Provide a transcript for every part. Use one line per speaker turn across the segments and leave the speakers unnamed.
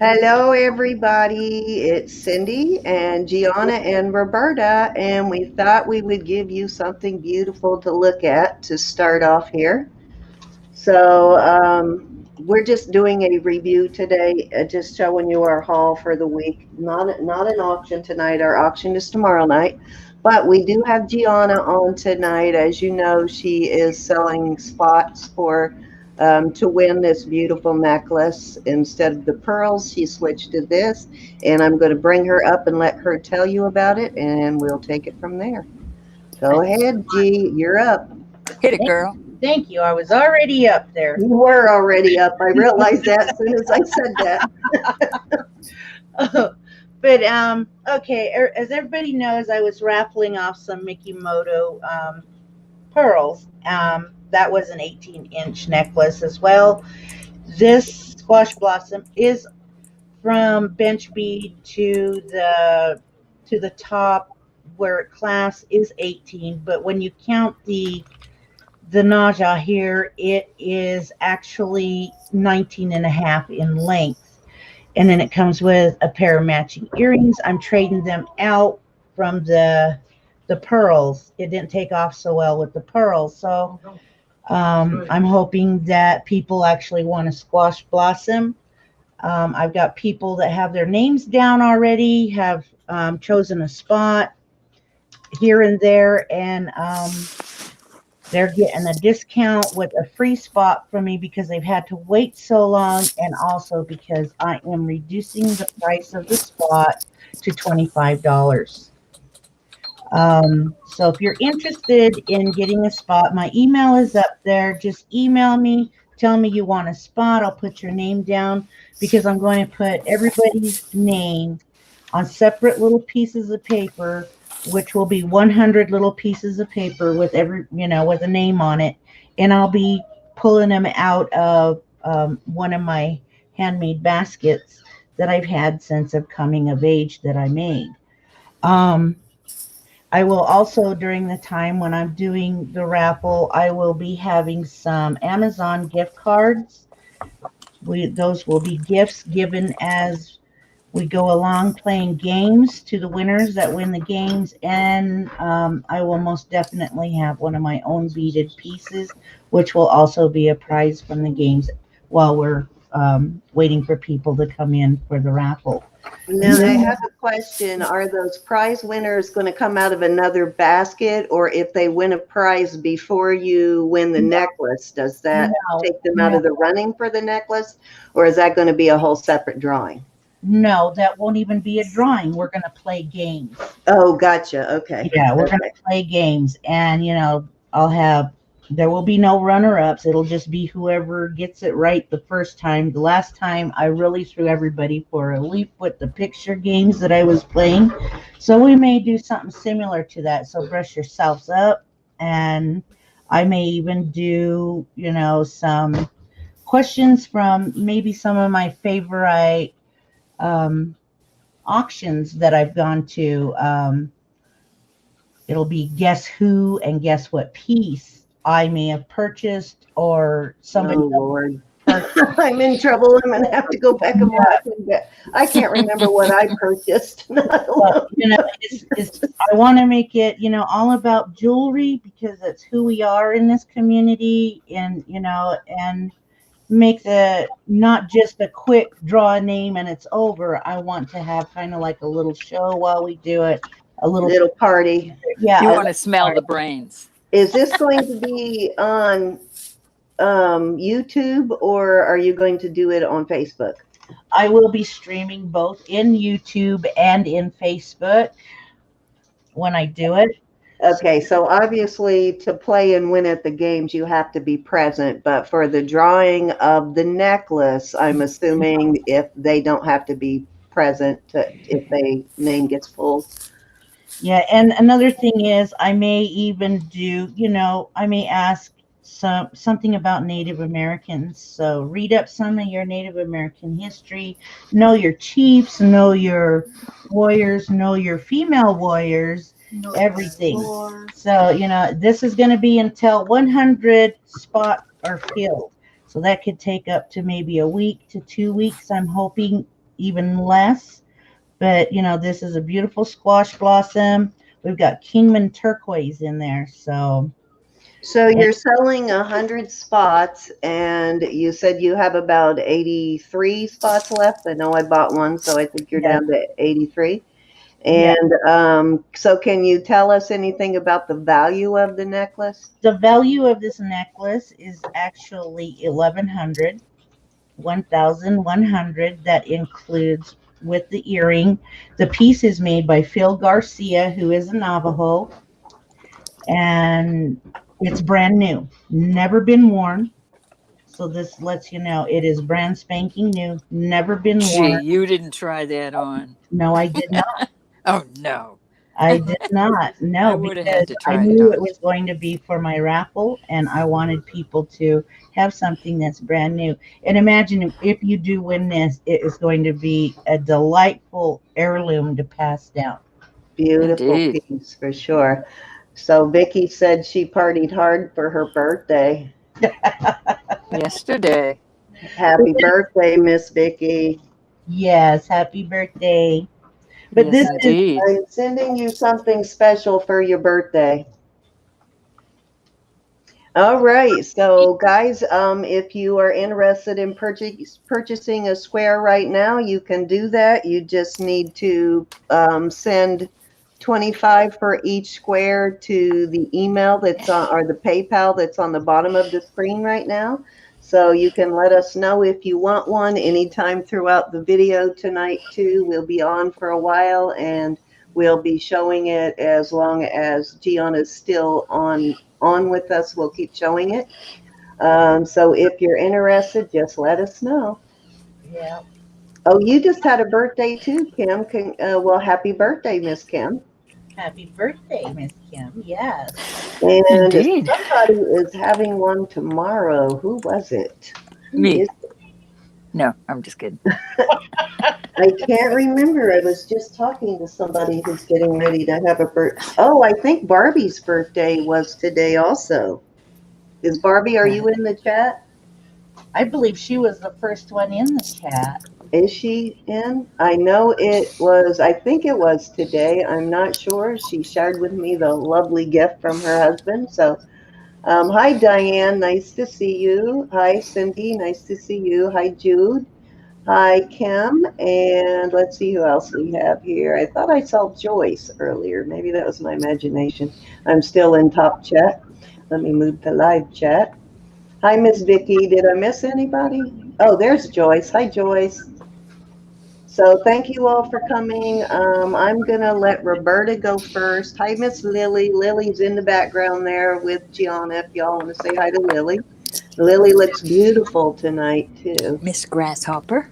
Hello, everybody. It's Cindy and Gianna and Roberta, and we thought we would give you something beautiful to look at to start off here. We're just doing a review today, just showing you our haul for the week. Not an auction tonight. Our auction is tomorrow night, but we do have Gianna on tonight. As you know, she is selling spots for to win this beautiful necklace. Instead of the pearls, she switched to this, and I'm going to bring her up and let her tell you about it, and we'll take it from there. Go ahead, G. You're up.
Hit it, girl.
Thank you. I was already up there.
You were already up. I realized that as soon as I said that.
Okay. As everybody knows, I was raffling off some Mikimoto pearls. That was an 18-inch necklace as well. This squash blossom is from bench bead to the top, where class is 18, but when you count the nausea here, it is actually 19 and a half in length. And then it comes with a pair of matching earrings. I'm trading them out from the pearls. It didn't take off so well with the pearls. So I'm hoping that people actually want a squash blossom. I've got people that have their names down already, have chosen a spot here and there, and they're getting a discount with a free spot from me because they've had to wait so long, and also because I am reducing the price of the spot to $25. So if you're interested in getting a spot, my email is up there. Just email me, tell me you want a spot. I'll put your name down because I'm going to put everybody's name on separate little pieces of paper, which will be 100 little pieces of paper with with a name on it. And I'll be pulling them out of one of my handmade baskets that I've had since of coming of age that I made. I will also, during the time when I'm doing the raffle, I will be having some Amazon gift cards. Those will be gifts given as we go along playing games to the winners that win the games. And I will most definitely have one of my own beaded pieces, which will also be a prize from the games while we're waiting for people to come in for the raffle.
Now, I have a question. Are those prize winners going to come out of another basket, or if they win a prize before you win the necklace, does that take them out of the running for the necklace, or is that going to be a whole separate drawing?
No, that won't even be a drawing. We're going to play games.
Oh, gotcha. Okay.
Yeah, we're going to play games, and there will be no runner-ups. It'll just be whoever gets it right the first time. The last time I really threw everybody for a leap with the picture games that I was playing. So we may do something similar to that. So brush yourselves up, and I may even do, some questions from maybe some of my favorite auctions that I've gone to. It'll be guess who and guess what piece I may have purchased, or somebody.
Oh, Lord. I'm in trouble. I'm going to have to go back and watch. I can't remember what I purchased.
Well, I want to make it, all about jewelry, because that's who we are in this community, and make the not just a quick draw a name and it's over. I want to have kind of like a little show while we do it, a little
party.
Yeah,
you want to smell the brains.
Is this going to be on YouTube, or are you going to do it on Facebook?
I will be streaming both in YouTube and in Facebook when I do it.
Okay, so obviously to play and win at the games, you have to be present. But for the drawing of the necklace, I'm assuming if they don't have to be present if their name gets pulled.
Yeah, and another thing is I may even do, I may ask something about Native Americans. So read up some of your Native American history, know your chiefs, know your warriors, know your female warriors, everything. So, this is going to be until 100 spots are filled. So that could take up to maybe a week to 2 weeks. I'm hoping even less. But, this is a beautiful squash blossom. We've got Kingman turquoise in there. So
So you're selling 100 spots, and you said you have about 83 spots left. I know I bought one, so I think you're
yes,
down to 83.
yes.
And so can you tell us anything about the value of the necklace?
The value of this necklace is actually 1,100. That includes with the earring. The piece is made by Phil Garcia, who is a Navajo, and it's brand new, never been worn. So this lets you know it is brand spanking new, never been
Gee,
worn.
you didn't try that on.
No, I did not.
Oh, no.
I did not.
I
No,
would have
because
had to
I
try it
knew it
on.
was going to be for my raffle, and I wanted people to have something that's brand new. And imagine if you do win this, it is going to be a delightful heirloom to pass down.
Beautiful
Indeed.
piece for sure. So Vicki said she partied hard for her birthday.
Yesterday.
Happy birthday, Miss Vicki.
Yes, happy birthday. But
Yes,
this is
indeed.
I'm sending you something special for your birthday. All right, so guys, if you are interested in purchasing a square right now, you can do that. You just need to send 25 for each square to the email that's on, or the PayPal that's on the bottom of the screen right now. So you can let us know if you want one anytime throughout the video tonight too. We'll be on for a while, and we'll be showing it as long as Gianna is still on with us. We'll keep showing it. So if you're interested, just let us know.
yeah.
Oh, you just had a birthday too, Kim. Well, happy birthday, Miss Kim.
Happy birthday, Miss Kim. Yes.
And
Indeed.
somebody is having one tomorrow. Who was it? Who
Me.
is?
No, I'm just kidding.
I can't remember. I was just talking to somebody who's getting ready to have a birthday. Oh, I think Barbie's birthday was today also. Is Barbie, are you in the chat?
I believe she was the first one in the chat.
Is she in? I know it was, I think it was today. I'm not sure. She shared with me the lovely gift from her husband. So, hi, Diane. Nice to see you. Hi, Cindy. Nice to see you. Hi, Jude. Hi, Kim. And let's see who else we have here. I thought I saw Joyce earlier. Maybe that was my imagination. I'm still in top chat. Let me move to live chat. Hi, Miss Vicki. Did I miss anybody? Oh, there's Joyce. Hi, Joyce. So thank you all for coming. I'm going to let Roberta go first. Hi, Miss Lily. Lily's in the background there with Gianna, if y'all want to say hi to Lily. Lily looks beautiful tonight, too.
Miss Grasshopper.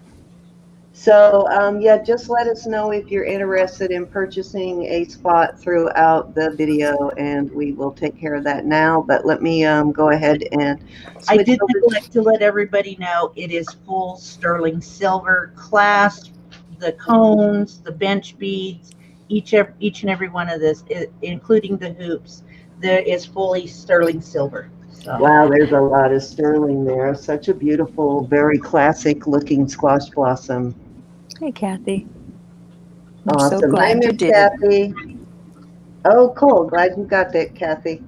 So, yeah, just let us know if you're interested in purchasing a spot throughout the video, and we will take care of that now. But let me go ahead and
I
switch
did
over.
neglect to let everybody know it is full sterling silver clasp, the cones, the bench beads, each and every one of this, including the hoops, there is fully sterling silver. So
Wow, there's a lot of sterling there. Such a beautiful, very classic looking squash blossom.
Hey, Kathy. I'm so
Awesome. Hi,
glad you
Miss
did it.
Kathy. Oh, cool. Glad you got that, Kathy.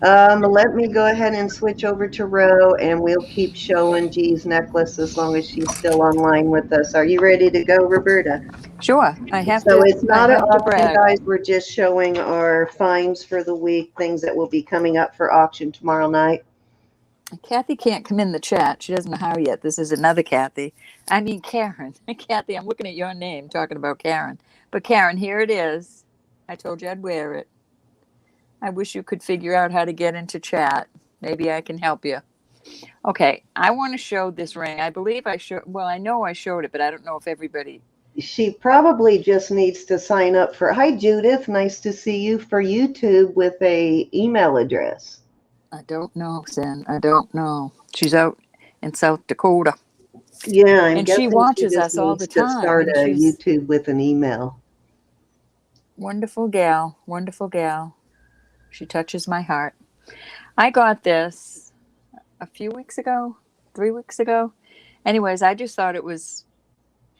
Let me go ahead and switch over to Ro, and we'll keep showing G's necklace as long as she's still online with us. Are you ready to go, Roberta?
Sure. I have
So
to.
it's
I
not an
have to
auction,
brag.
guys. We're just showing our finds for the week, things that will be coming up for auction tomorrow night.
Kathy can't come in the chat. She doesn't know how yet. This is another Kathy. I mean, Karen. Kathy, I'm looking at your name talking about Karen. But Karen, here it is. I told you I'd wear it. I wish you could figure out how to get into chat. Maybe I can help you. Okay, I want to show this ring. I believe I showed, well, I know I showed it, but I don't know if everybody.
She probably just needs to sign up for, hi, Judith. Nice to see you, for YouTube with a email address.
I don't know, Sin. I don't know. She's out in South Dakota.
Yeah, I'm
And she
guessing she
watches
just
us all
needs
the
to
time.
start
And
a
she's
YouTube with an email.
wonderful gal. Wonderful gal. She touches my heart. I got this a few weeks ago, 3 weeks ago. Anyways, I just thought it was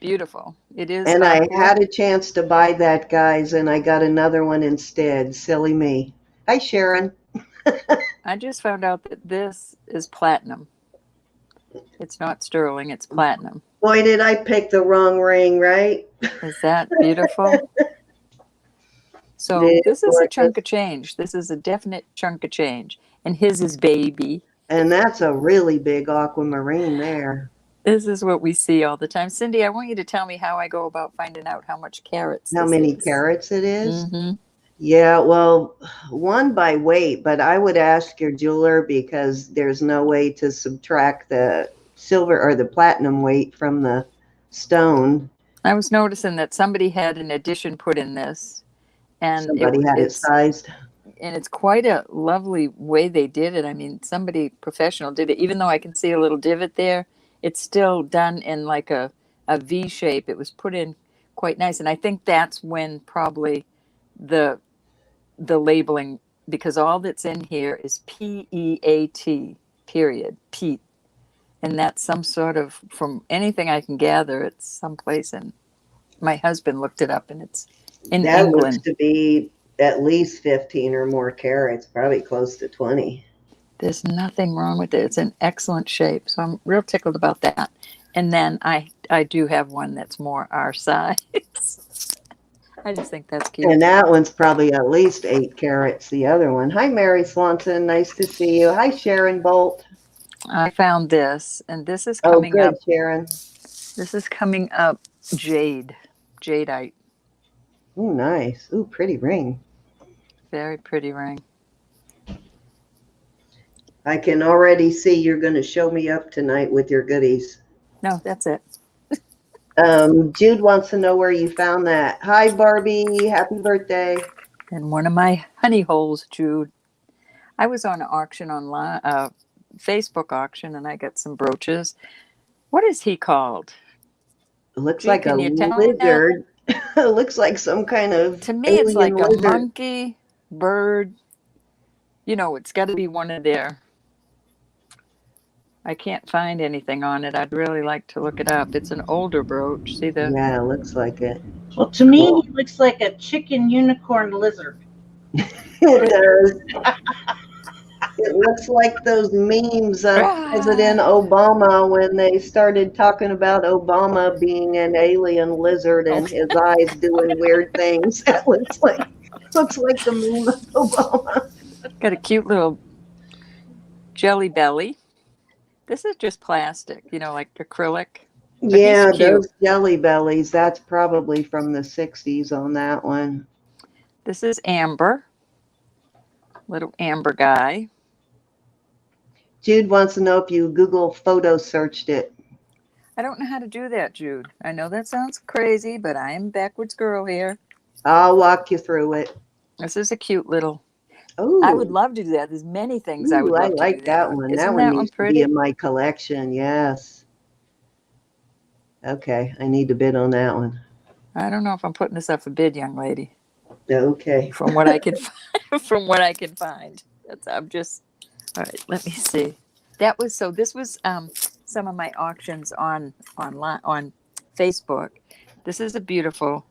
beautiful. It is
And I
aqua.
had a chance to buy that, guys, and I got another one instead. Silly me. Hi, Sharon.
I just found out that this is platinum. It's not sterling, it's platinum.
Boy, did I pick the wrong ring, right?
Is that beautiful? So
It is
this is a chunk
gorgeous.
of change. This is a definite chunk of change. And his is baby.
And that's a really big aquamarine there.
This is what we see all the time. Cindy, I want you to tell me how I go about finding out how much carats
How
this
many
is.
carats it is?
Mm-hmm.
Yeah, well, one by weight, but I would ask your jeweler because there's no way to subtract the silver or the platinum weight from the stone.
I was noticing that somebody had an addition put in this, and
Somebody had it sized.
and it's quite a lovely way they did it. I mean, somebody professional did it. Even though I can see a little divot there, it's still done in like a V shape. It was put in quite nice, and I think that's when probably the labeling, because all that's in here is PEAT, period, Pete. And that's some sort of, from anything I can gather, it's someplace in, my husband looked it up, and it's in
That looks
England.
to be at least 15 or more carats, probably close to 20.
There's nothing wrong with it. It's in excellent shape. So I'm real tickled about that. And then I do have one that's more our size. I just think that's cute.
And that one's probably at least 8 carats, the other one. Hi, Mary Swanson. Nice to see you. Hi, Sharon Bolt.
I found this, and this is
Oh,
coming
good,
up.
Sharon.
This is coming up jadeite.
Ooh, nice. Ooh, pretty ring.
Very pretty ring.
I can already see you're going to show me up tonight with your goodies.
No, that's it.
Jude wants to know where you found that. Hi, Barbie. Happy birthday.
And one of my honey holes, Jude. I was on an auction online, Facebook auction, and I got some brooches. What is he called?
It looks
Jude,
like a
can you tell me that?
lizard. It looks like some kind of
To me, it's like
lizard.
a monkey, bird. You know, it's got to be one of their. I can't find anything on it. I'd really like to look it up. It's an older brooch. See the?
Yeah, it looks like it.
Well, to me, he looks like a chicken unicorn lizard.
It does. It looks like those memes of President Obama when they started talking about Obama being an alien lizard and his eyes doing weird things. That looks like the meme of Obama.
Got a cute little jelly belly. This is just plastic, you know, like acrylic. But
yeah,
he's cute.
Those jelly bellies, that's probably from the 60s on that one.
This is amber. Little amber guy.
Jude wants to know if you Google photo searched it.
I don't know how to do that, Jude. I know that sounds crazy, but I am a backwards girl here.
I'll walk you through it.
This is a cute little.
Oh,
I would love to do that. There's many things I would love to do.
I like that one.
Isn't
that one needs to
pretty?
be in my collection. Yes. Okay, I need to bid on that one.
I don't know if I'm putting this up for bid, young lady.
Okay.
From what I can find. I'm just. All right, let me see. This was some of my auctions on Facebook. This is a beautiful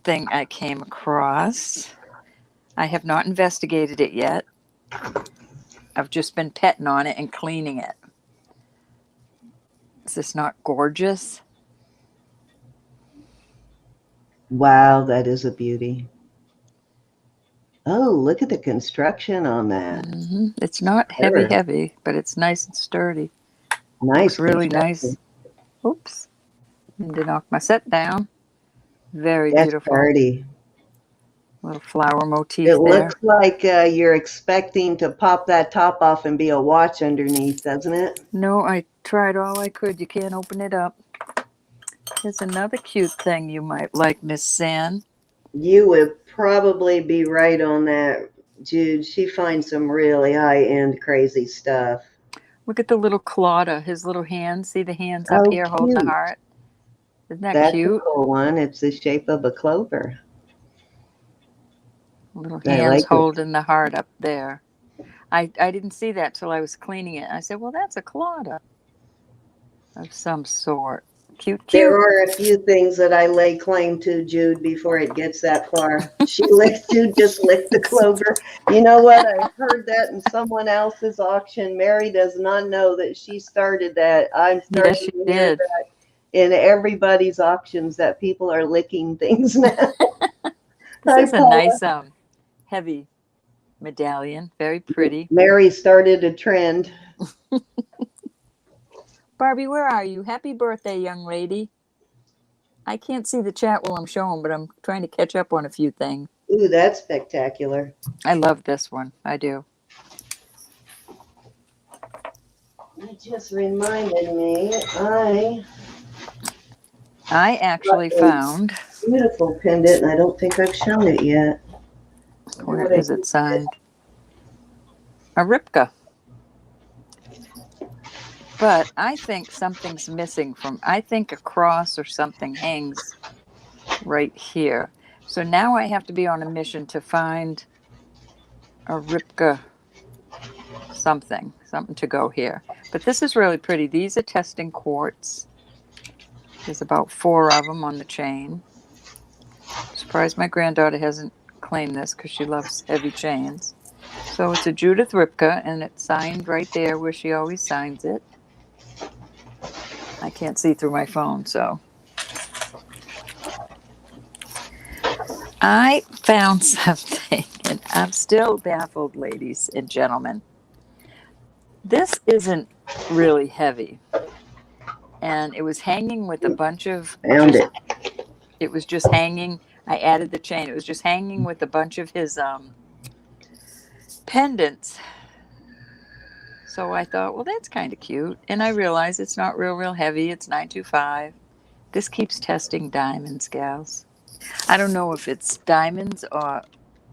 thing I came across. I have not investigated it yet. I've just been petting on it and cleaning it. Is this not gorgeous?
Wow, that is a beauty. Oh, look at the construction on that.
Mm-hmm. It's not heavy, but it's nice and sturdy.
Nice.
It's really nice. Oops. Need to knock my set down. Very beautiful. Pretty. Little flower motif
there. It looks like you're expecting to pop that top off and be a watch underneath, doesn't it?
No, I tried all I could. You can't open it up. Here's another cute thing you might like, Miss San.
You would probably be right on that, Jude. She finds some really high-end crazy stuff.
Look at the little Claudia, his little hands. See the hands up here holding the heart? Isn't that cute?
That's a cool one. It's the shape of a clover.
Little hands holding the heart up there. I didn't see that till I was cleaning it. I said, well, that's a Claudia of some sort. Cute,
There
cute.
are a few things that I lay claim to, Jude, before it gets that far. Jude just licked the clover. You know what? I heard that in someone else's auction. Mary does not know that she started that. I'm
Yes,
starting
she
to hear
did.
that in everybody's auctions that people are licking things now.
This
Hi,
is a
Paula.
nice heavy medallion. Very pretty.
Mary started a trend.
Barbie, where are you? Happy birthday, young lady. I can't see the chat while I'm showing, but I'm trying to catch up on a few things.
Ooh, that's spectacular.
I love this one. I do.
It just reminded me, I
actually
got a
found,
beautiful pendant, and I don't think I've shown it yet.
where is it signed? A Ripka. But I think something's missing from, I think a cross or something hangs right here. So now I have to be on a mission to find a Ripka something to go here. But this is really pretty. These are testing quartz. There's about 4 of them on the chain. Surprised my granddaughter hasn't claimed this because she loves heavy chains. So it's a Judith Ripka, and it's signed right there where she always signs it. I can't see through my phone, so. I found something, and I'm still baffled, ladies and gentlemen. This isn't really heavy. And it was hanging with a bunch of...
Found it.
It was just hanging. I added the chain. It was just hanging with a bunch of his pendants. So I thought, well, that's kind of cute. And I realized it's not real heavy. It's 925. This keeps testing diamonds, gals. I don't know if it's diamonds or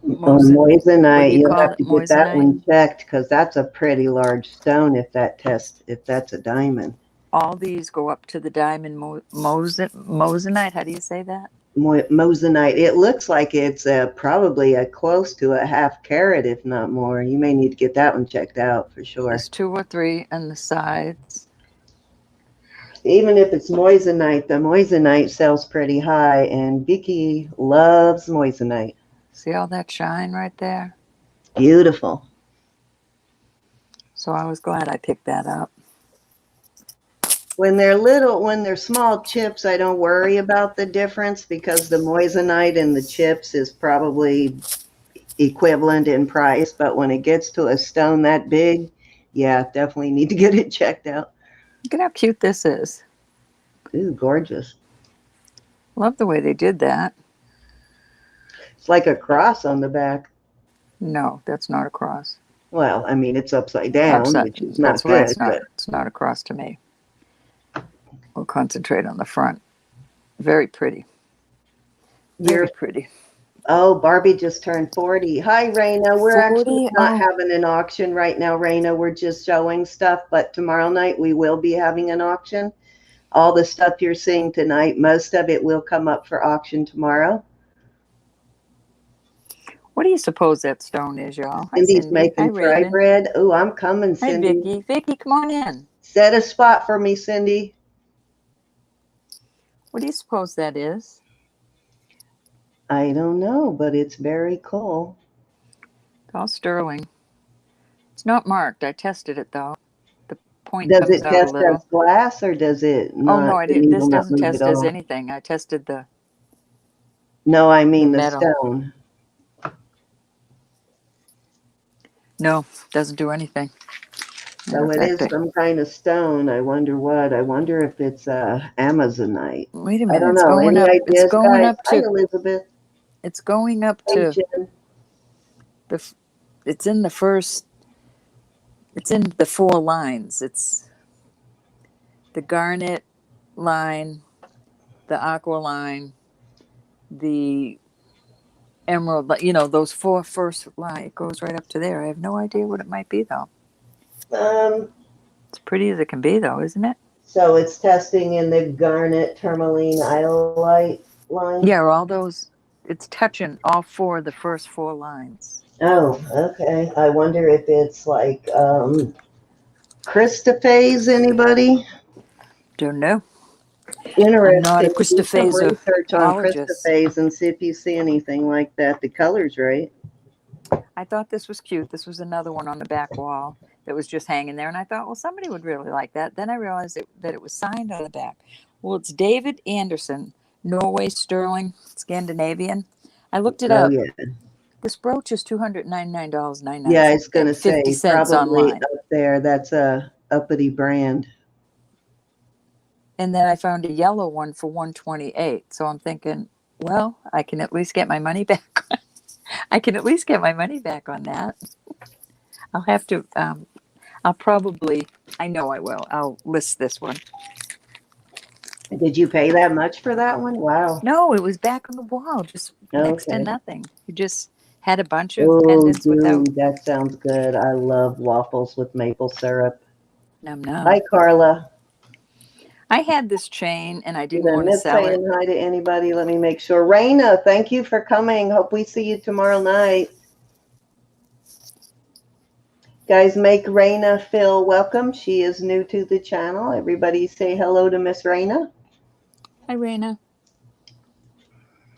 Moissanite. You'll have to get that
Moissanite?
one checked because that's a pretty large stone if that's a diamond.
All these go up to the diamond moissanite. How do you say that?
Moissanite. It looks like it's probably close to a half carat, if not more. You may need to get that one checked out for sure.
There's 2 or 3 on the sides.
Even if it's moissanite, the moissanite sells pretty high, and Vicki loves moissanite.
See all that shine right there?
Beautiful.
So I was glad I picked that up.
When they're small chips, I don't worry about the difference because the moissanite and the chips is probably equivalent in price. But when it gets to a stone that big, yeah, definitely need to get it checked out.
Look at how cute this is.
Ooh, gorgeous.
Love the way they did that.
It's like a cross on the back.
No, that's not a cross.
Well, I mean, it's upside down, which is not
why
good.
it's not a cross to me. We'll concentrate on the front. Very pretty. Very pretty.
Oh, Barbie just turned 40. Hi, Raina. We're
40?
actually not having an auction right now, Raina. We're just showing stuff, but tomorrow night we will be having an auction. All the stuff you're seeing tonight, most of it will come up for auction tomorrow.
What do you suppose that stone is, y'all?
Cindy's making fry bread. Oh, I'm coming, Cindy.
Hi, Vicki. Vicki, come on in.
Set a spot for me, Cindy.
What do you suppose that is?
I don't know, but it's very cool.
It's all sterling. It's not marked. I tested it, though. The point
Does
comes
it
out
test
a little.
as glass or does it not?
Oh, no, this doesn't test as anything. I tested the...
No, I mean the
metal.
stone.
No, doesn't do anything.
So it is some kind of stone. I wonder what. I wonder if it's Amazonite.
Wait a minute.
I don't know. Any ideas,
it's going
guys?
up to...
Hi, Elizabeth.
It's going up
Hey,
to...
Jen.
It's in the first... It's in the 4 lines. It's the garnet line, the aqua line, the emerald, you know, those 4 first line. It goes right up to there. I have no idea what it might be, though. It's pretty as it can be, though, isn't it?
So it's testing in the garnet, tourmaline, iolite line?
Yeah, all those, it's touching all 4 of the first 4 lines.
Oh, okay. I wonder if it's like Christophase, anybody?
Don't know. I'm not a
Interesting. Do some
Christophase
research on
apologist.
Christophase and see if you see anything like that. The color's right.
I thought this was cute. This was another one on the back wall that was just hanging there. And I thought, well, somebody would really like that. Then I realized that it was signed on the back. Well, it's David Anderson, Norway Sterling, Scandinavian. I looked it
Oh
up.
yeah.
This brooch is $299.99.
Yeah, I was gonna
50
say
cents
probably
online.
up there. That's a uppity brand.
And then I found a yellow one for $128. So I'm thinking, well, I can at least get my money back. I can at least get my money back on that. I'll have to, I'll probably, I know I will. I'll list this one.
Did you pay that much for that one? Wow.
No, it was back on the wall, just next to
Okay.
nothing. You just had a bunch of
Oh,
pendants
dude,
without
that sounds good. I love waffles with maple syrup.
num num.
Hi, Carla.
I had this chain and I
Did
didn't
I
want to
miss
sell it.
saying hi to anybody? Let me make sure. Raina, thank you for coming. Hope we see you tomorrow night. Guys, make Raina feel welcome. She is new to the channel. Everybody say hello to Miss Raina.
Hi, Raina.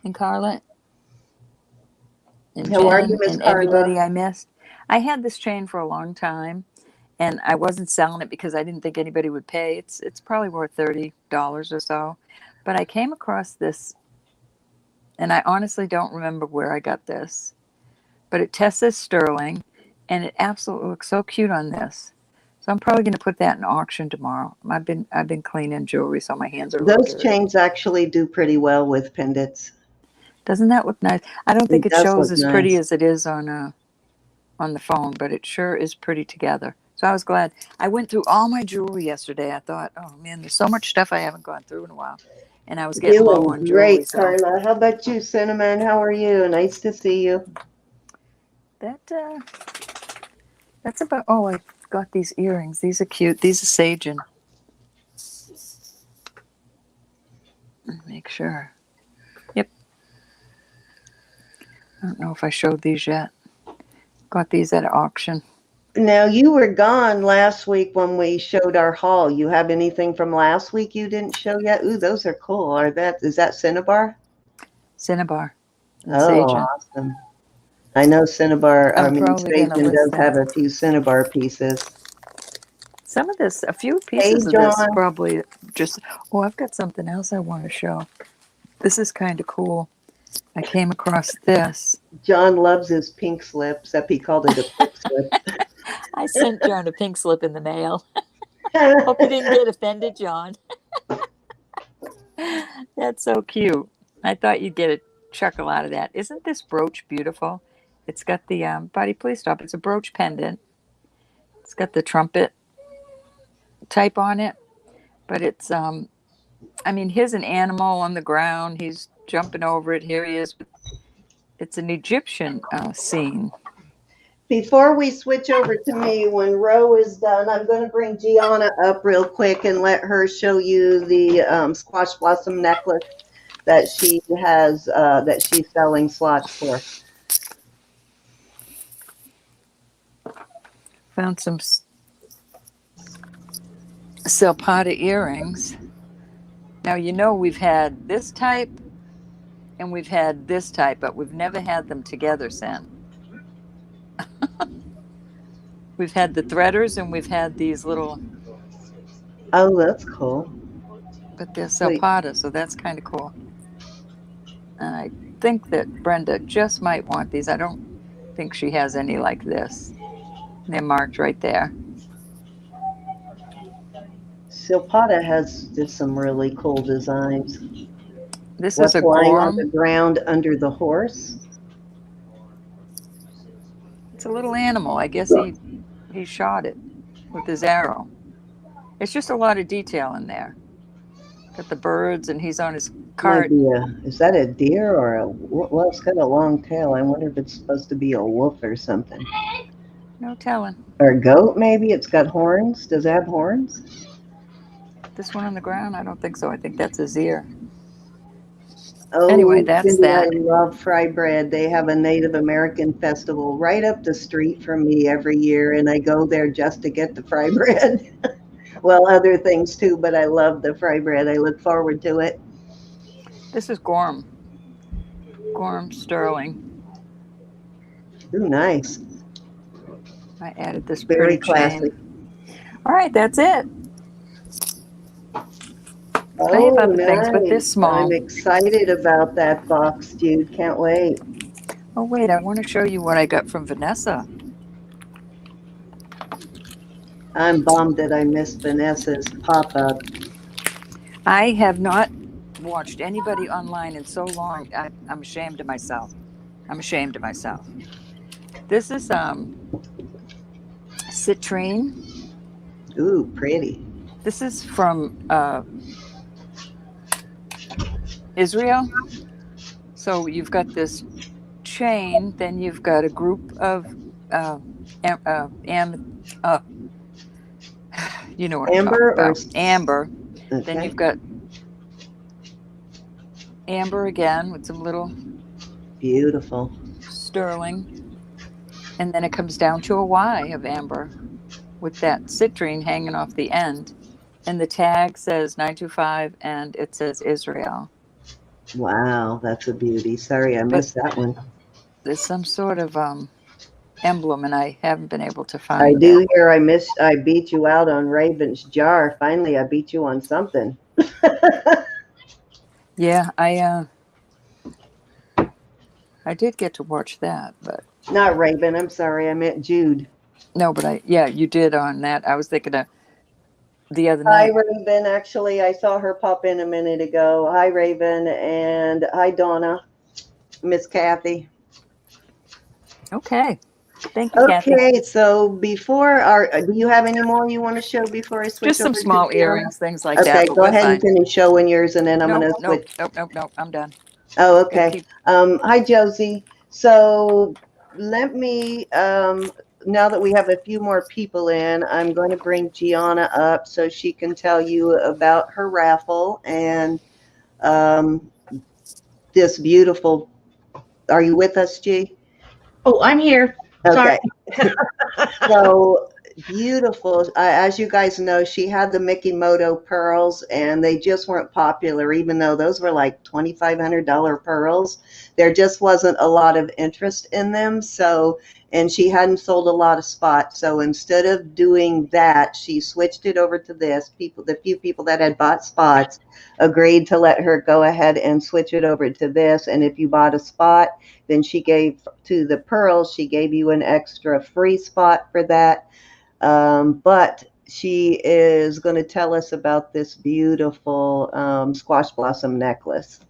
And Carla. And
How are you,
Jen
Miss
and everybody
Carla?
I missed. I had this chain for a long time and I wasn't selling it because I didn't think anybody would pay. It's probably worth $30 or so. But I came across this and I honestly don't remember where I got this. But it tests sterling and it absolutely looks so cute on this. So I'm probably going to put that in auction tomorrow. I've been cleaning jewelry, so my hands are a little
Those
dirty.
chains actually do pretty well with pendants.
Doesn't that look nice? I don't think
It
it
does
shows
look
as pretty
nice.
as it is on the phone, but it sure is pretty together. So I was glad. I went through all my jewelry yesterday. I thought, oh man, there's so much stuff I haven't gone through in a while, and I was getting low
Doing
on jewelry.
great,
So
Carla. How about you, Cinnamon? How are you? Nice to see you.
that's about. Oh, I got these earrings. These are cute. These are Sagen. Make sure. Yep. I don't know if I showed these yet. Got these at auction.
Now, you were gone last week when we showed our haul. You have anything from last week you didn't show yet? Ooh, those are cool. Is that Cinnabar?
Cinnabar and
Oh,
Sagen.
awesome. I know Cinnabar,
I'm probably going to
Sagen
list
does have
that.
a few Cinnabar pieces.
Some of this, a few
Hey,
pieces of this
John.
probably just. Oh, I've got something else I want to show. This is kind of cool. I came across this.
John loves his pink slip, except he called it a pink slip.
I sent John a pink slip in the mail. Hope you didn't get offended, John. That's so cute. I thought you'd get a chuckle out of that. Isn't this brooch beautiful? It's got the buddy, please stop. It's a brooch pendant. It's got the trumpet type on it, but it's I mean, here's an animal on the ground. He's jumping over it. Here he is. It's an Egyptian scene.
Before we switch over to me, when Ro is done, I'm going to bring Geanna up real quick and let her show you the squash blossom necklace that she has, that she's selling slots for.
Found some Silpata earrings. Now, you know, we've had this type and we've had this type, but we've never had them together, Sen. We've had the threaders and we've had these little.
Oh, that's cool.
But they're Silpata, so that's kind of cool. And I think that Brenda just might want these. I don't think she has any like this. They're marked right there.
Silpata has just some really cool designs.
This
What's
is a
lying
gorm.
on the ground under the horse?
It's a little animal. I guess he shot it with his arrow. It's just a lot of detail in there. Got the birds, and he's on his cart.
Is that a deer or well, it's got a long tail. I wonder if it's supposed to be a wolf or something.
No telling.
Or a goat, maybe? It's got horns. Does it have horns?
This one on the ground? I don't think so. I think that's his ear.
Oh,
anyway, that's
Cindy,
that.
I love fry bread. They have a Native American festival right up the street from me every year, and I go there just to get the fry bread. Well, other things too, but I love the fry bread. I look forward to it.
This is Gorham Sterling.
Ooh, nice.
I added this
Very
pretty
classy.
chain. All right, that's it. I have
Oh,
other things, but this
nice.
small.
I'm excited about that box, dude. Can't wait.
Oh, wait, I want to show you what I got from Vanessa.
I'm bummed that I missed Vanessa's pop-up.
I have not watched anybody online in so long. I'm ashamed of myself. I'm ashamed of myself. This is citrine.
Ooh, pretty.
This is from Israel. So you've got this chain, then you've got a group of you know what I'm talking
Amber
about.
or
Amber.
okay.
Then you've got amber again with some little
beautiful
sterling. And then it comes down to a Y of amber with that citrine hanging off the end. And the tag says 925 and it says Israel.
Wow, that's a beauty. Sorry, I missed that one.
There's some sort of emblem and I haven't been able to find
I
it.
do hear I beat you out on Raven's jar. Finally, I beat you on something.
Yeah, I did get to watch that, but
not Raven. I'm sorry, I meant Jude.
No, but you did on that. I was thinking of the other
Hi,
night.
Raven. Actually, I saw her pop in a minute ago. Hi, Raven, and hi, Donna, Miss Kathy.
Okay. Thank you, Kathy.
Okay, so before do you have any more you want to show before I switch?
Just some
over
small
to
earrings, things like
okay,
that.
Okay, go ahead and finish showing yours, and then I'm going to switch.
Nope. I'm done.
Oh, okay. Hi, Josie. So let me, now that we have a few more people in, I'm going to bring Geanna up so she can tell you about her raffle and this beautiful. Are you with us, G?
Oh, I'm here.
Okay. So beautiful. As you guys know, she had the Mikimoto Pearls, and they just weren't popular, even though those were like $2,500 pearls. There just wasn't a lot of interest in them. So, and she hadn't sold a lot of spots. So instead of doing that, she switched it over to this. The few people that had bought spots agreed to let her go ahead and switch it over to this. And if you bought a spot, then she gave to the pearls, she gave you an extra free spot for that. But she is going to tell us about this beautiful squash blossom necklace.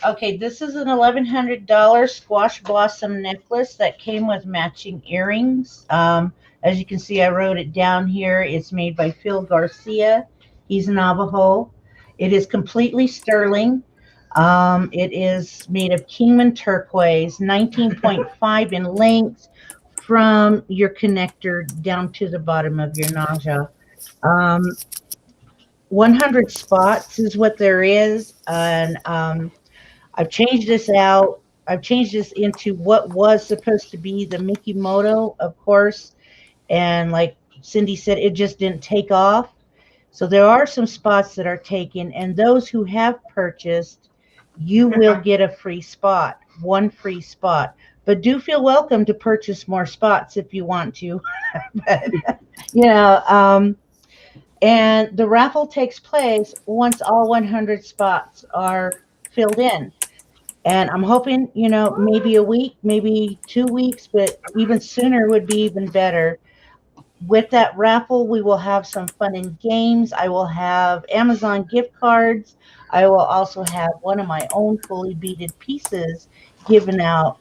Okay, this is an $1,100 squash blossom necklace that came with matching earrings. As you can see, I wrote it down here. It's made by Phil Garcia. He's Navajo. It is completely sterling. It is made of Kingman turquoise, 19.5 in length from your connector down to the bottom of your naja. 100 spots is what there is. And I've changed this out. I've changed this into what was supposed to be the Mikimoto, of course. And like Cindy said, it just didn't take off. So there are some spots that are taken, and those who have purchased, you will get a free spot, one free spot. But do feel welcome to purchase more spots if you want to. But, and the raffle takes place once all 100 spots are filled in. And I'm hoping, maybe a week, maybe 2 weeks, but even sooner would be even better. With that raffle, we will have some fun and games. I will have Amazon gift cards. I will also have one of my own fully beaded pieces given out,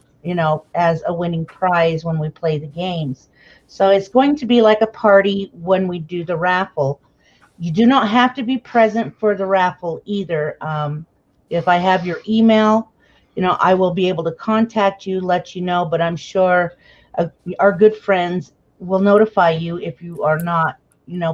as a winning prize when we play the games. So it's going to be like a party when we do the raffle. You do not have to be present for the raffle either. If I have your email, I will be able to contact you, let you know, but I'm sure our good friends will notify you if you are not,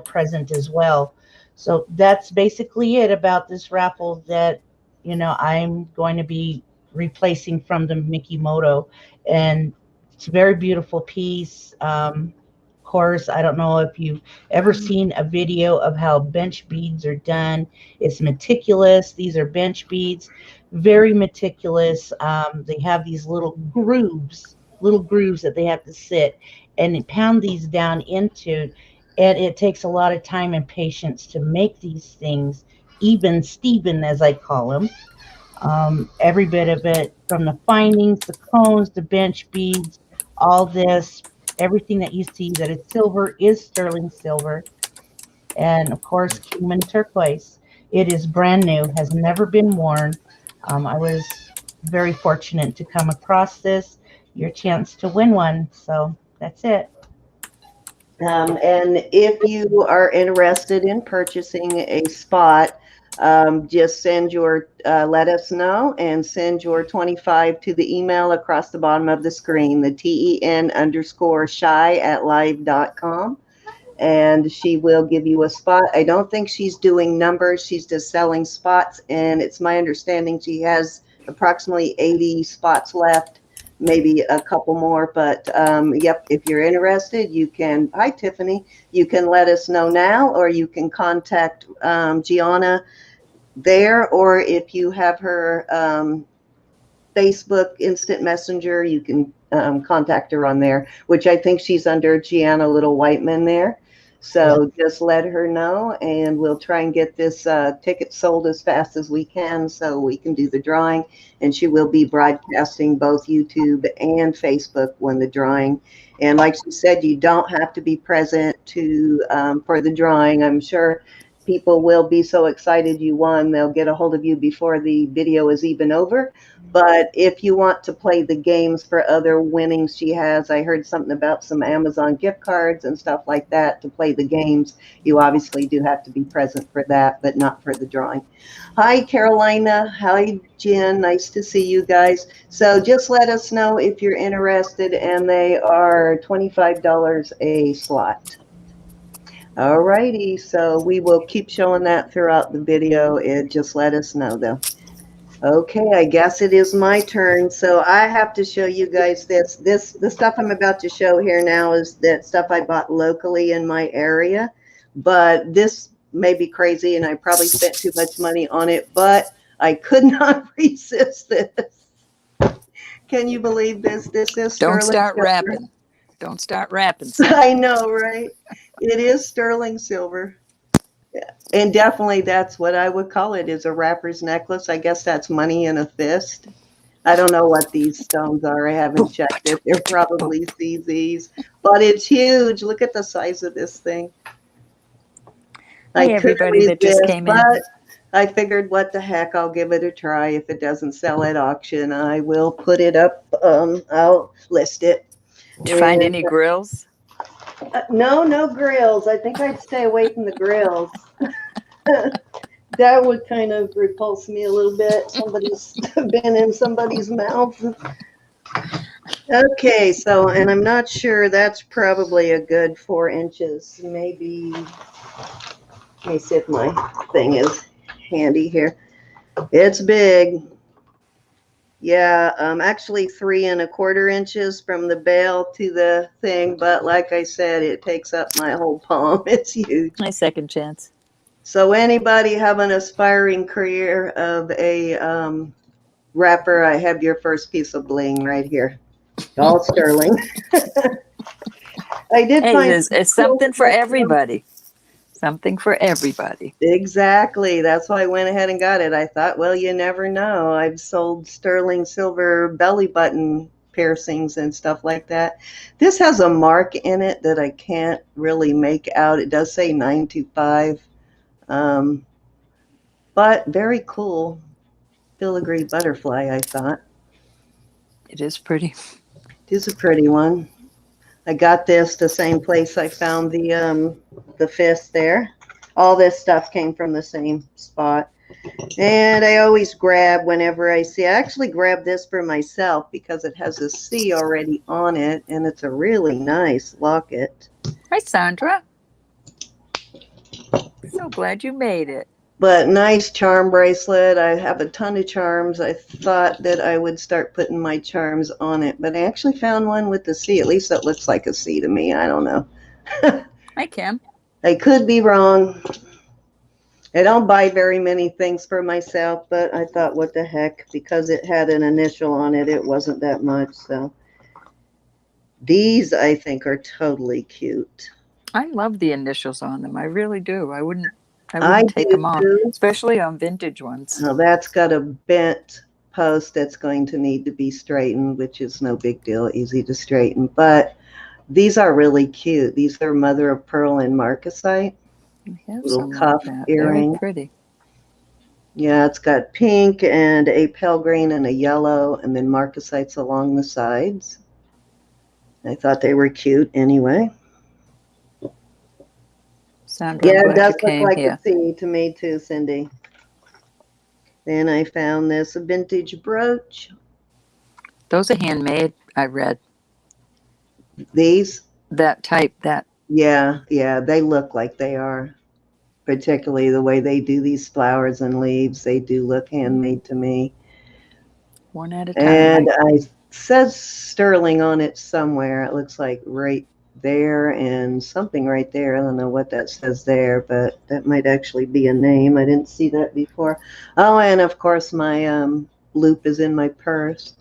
present as well. So that's basically it about this raffle that, I'm going to be replacing from the Mikimoto. And it's a very beautiful piece. course, I don't know if you've ever seen a video of how bench beads are done. It's meticulous. These are bench beads, very meticulous. They have these little grooves that they have to sit and pound these down into. And it takes a lot of time and patience to make these things even Steven, as I call them. Every bit of it, from the findings, the cones, the bench beads, all this, everything that you see that is silver is sterling silver. And of course, Kingman turquoise. It is brand new, has never been worn. I was very fortunate to come across this, your chance to win one. So that's it.
And if you are interested in purchasing a spot, just let us know and send your 25 to the email across the bottom of the screen, the TEN_shy@live.com. And she will give you a spot. I don't think she's doing numbers. She's just selling spots. And it's my understanding she has approximately 80 spots left, maybe a couple more. But yep, if you're interested, you can, hi Tiffany, you can let us know now, or you can contact Geanna there, or if you have her Facebook instant messenger, you can contact her on there, which I think she's under Geanna Littlewhiteman there. So just let her know, and we'll try and get this ticket sold as fast as we can so we can do the drawing. And she will be broadcasting both YouTube and Facebook when the drawing. And like she said, you don't have to be present for the drawing. I'm sure people will be so excited you won, they'll get a hold of you before the video is even over. But if you want to play the games for other winnings she has, I heard something about some Amazon gift cards and stuff like that to play the games. You obviously do have to be present for that, but not for the drawing. Hi, Carolina. Hi, Jen. Nice to see you guys. So just let us know if you're interested, and they are $25 a slot. All righty, so we will keep showing that throughout the video. Just let us know, though. Okay, I guess it is my turn. So I have to show you guys this. The stuff I'm about to show here now is that stuff I bought locally in my area. But this may be crazy, and I probably spent too much money on it, but I could not resist this. Can you believe this? This is
Don't
sterling
start
silver.
rapping. Don't start rapping.
I know, right? It is sterling silver. Yeah. And definitely that's what I would call it, is a rapper's necklace. I guess that's money in a fist. I don't know what these stones are. I haven't checked it. They're probably CZs, but it's huge. Look at the size of this thing.
Hey, everybody that just came in.
But I figured, what the heck, I'll give it a try. If it doesn't sell at auction, I will put it up. I'll list it.
Did you find any grills?
No grills. I think I'd stay away from the grills. That would kind of repulse me a little bit. Somebody's been in somebody's mouth. Okay, so, and I'm not sure, that's probably a good 4 inches. Maybe, let me see if my thing is handy here. It's big. Yeah, actually 3 1/4 inches from the bail to the thing, but like I said, it takes up my whole palm. It's huge.
My second chance.
So anybody have an aspiring career of a rapper, I have your first piece of bling right here. All sterling. I did find
it's something for everybody. Something for everybody.
Exactly. That's why I went ahead and got it. I thought, well, you never know. I've sold sterling silver belly button piercings and stuff like that. This has a mark in it that I can't really make out. It does say 925. But very cool. Filigree butterfly, I thought.
It is pretty.
It is a pretty one. I got this the same place I found the fist there. All this stuff came from the same spot. And I always grab whenever I see. I actually grabbed this for myself because it has a C already on it, and it's a really nice locket.
Hi, Sandra. So glad you made it.
But nice charm bracelet. I have a ton of charms. I thought that I would start putting my charms on it, but I actually found one with the C. At least that looks like a C to me. I don't know.
Hi, Kim.
I could be wrong. I don't buy very many things for myself, but I thought, what the heck, because it had an initial on it, it wasn't that much. So these, I think, are totally cute.
I love the initials on them. I really do. I wouldn't
I
take
do
them off,
too.
especially on vintage ones.
Now that's got a bent post that's going to need to be straightened, which is no big deal, easy to straighten. But these are really cute. These are mother of pearl and marcasite.
We have
Little
some
cuff
like that.
earring.
Very pretty.
Yeah, it's got pink and a pale green and a yellow, and then marcasites along the sides. I thought they were cute anyway.
Sandra,
Yeah,
I'm
it
glad
does
you
look
came
like
here.
a C to me too, Cindy. Then I found this vintage brooch.
Those are handmade, I read.
These?
That type, that.
Yeah, they look like they are. Particularly the way they do these flowers and leaves, they do look handmade to me.
One at a time.
And I says sterling on it somewhere. It looks like right there and something right there. I don't know what that says there, but that might actually be a name. I didn't see that before. Oh, and of course my loop is in my purse.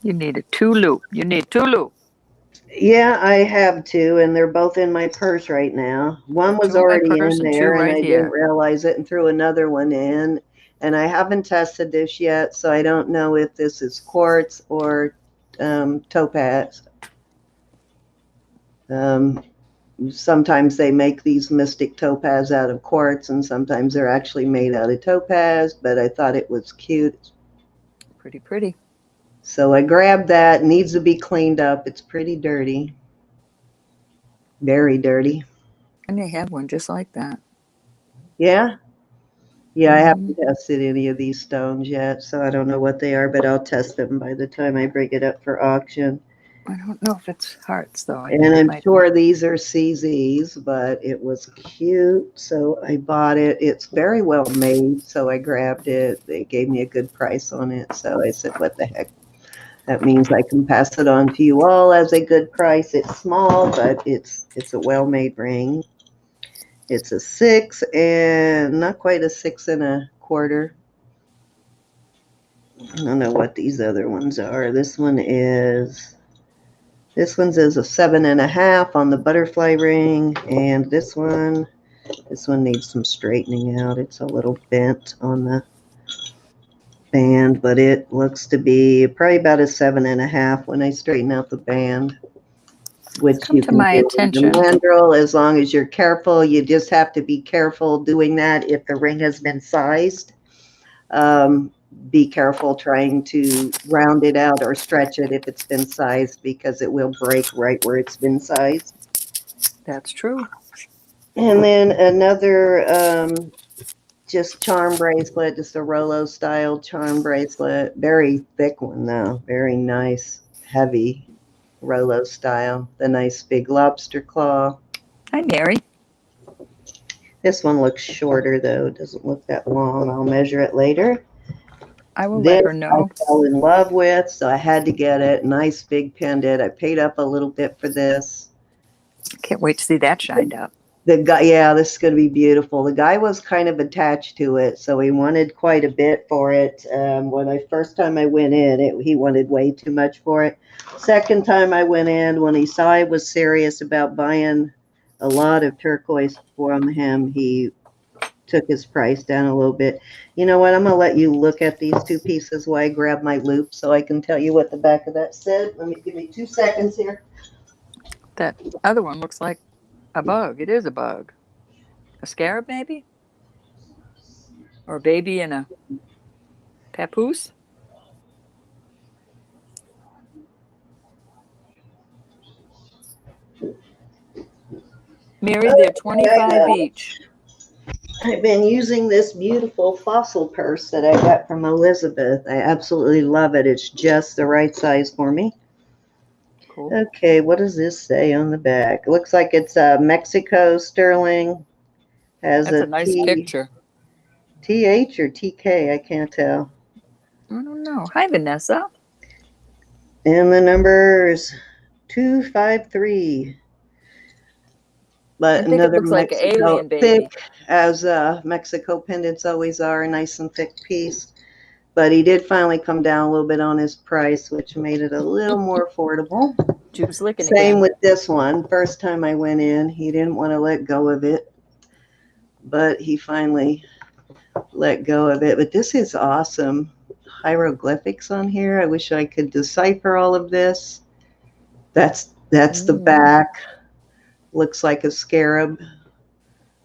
You need a two loop. You need two loop.
Yeah, I have two, and they're both in my purse right now. One was
Two in my
already
purse
in
and two
there, and
right
I
here.
didn't realize it and threw another one in. And I haven't tested this yet, so I don't know if this is quartz or topaz. Sometimes they make these mystic topaz out of quartz, and sometimes they're actually made out of topaz, but I thought it was cute.
Pretty pretty.
So I grabbed that. It needs to be cleaned up. It's pretty dirty. Very dirty.
And they have one just like that.
Yeah? Yeah, I haven't tested any of these stones yet, so I don't know what they are, but I'll test them by the time I bring it up for auction.
I don't know if it's hearts, though.
And I'm sure these are CZs, but it was cute, so I bought it. It's very well made, so I grabbed it. They gave me a good price on it, so I said, what the heck? That means I can pass it on to you all as a good price. It's small, but it's a well-made ring. It's a 6 and not quite a 6 1/4. I don't know what these other ones are. This one is a 7.5 on the butterfly ring, and this one needs some straightening out. It's a little bent on the band, but it looks to be probably about a 7.5 when I straighten out the band. Which you can do with the mandrel as long as you're careful. You just have to be careful doing that if the ring has been sized. Be careful trying to round it out or stretch it if it's been sized, because it will break right where it's been sized.
That's true.
And then another just charm bracelet, just a Rollo style charm bracelet. Very thick one though, very nice, heavy Rollo style. The nice big lobster claw.
Hi, Mary.
This one looks shorter though. It doesn't look that long. I'll measure it later.
I will let her know.
I fell in love with, so I had to get it. Nice big pendant. I paid up a little bit for this.
Can't wait to see that shined up.
The guy, yeah, this is going to be beautiful. The guy was kind of attached to it, so he wanted quite a bit for it. When first time I went in, he wanted way too much for it. Second time I went in, when he saw I was serious about buying a lot of turquoise from him, he took his price down a little bit. You know what? I'm going to let you look at these two pieces while I grab my loop so I can tell you what the back of that said. Give me 2 seconds here.
That other one looks like a bug. It is a bug. A scarab, maybe? Or a baby in a papoose? Mary, they're 25 each.
I've been using this beautiful fossil purse that I got from Elizabeth. I absolutely love it. It's just the right size for me.
Cool.
Okay, what does this say on the back? It looks like it's Mexico sterling. That's a
nice picture.
TH or TK? I can't tell.
I don't know. Hi, Vanessa.
And the number's 253. But
I think it
another
looks like an
Mexico
alien baby.
thick, as Mexico pendants always are, a nice and thick piece. But he did finally come down a little bit on his price, which made it a little more affordable.
Jude's licking
Same
again.
with this one. First time I went in, he didn't want to let go of it, but he finally let go of it. But this is awesome. Hieroglyphics on here. I wish I could decipher all of this. That's the back. Looks like a scarab.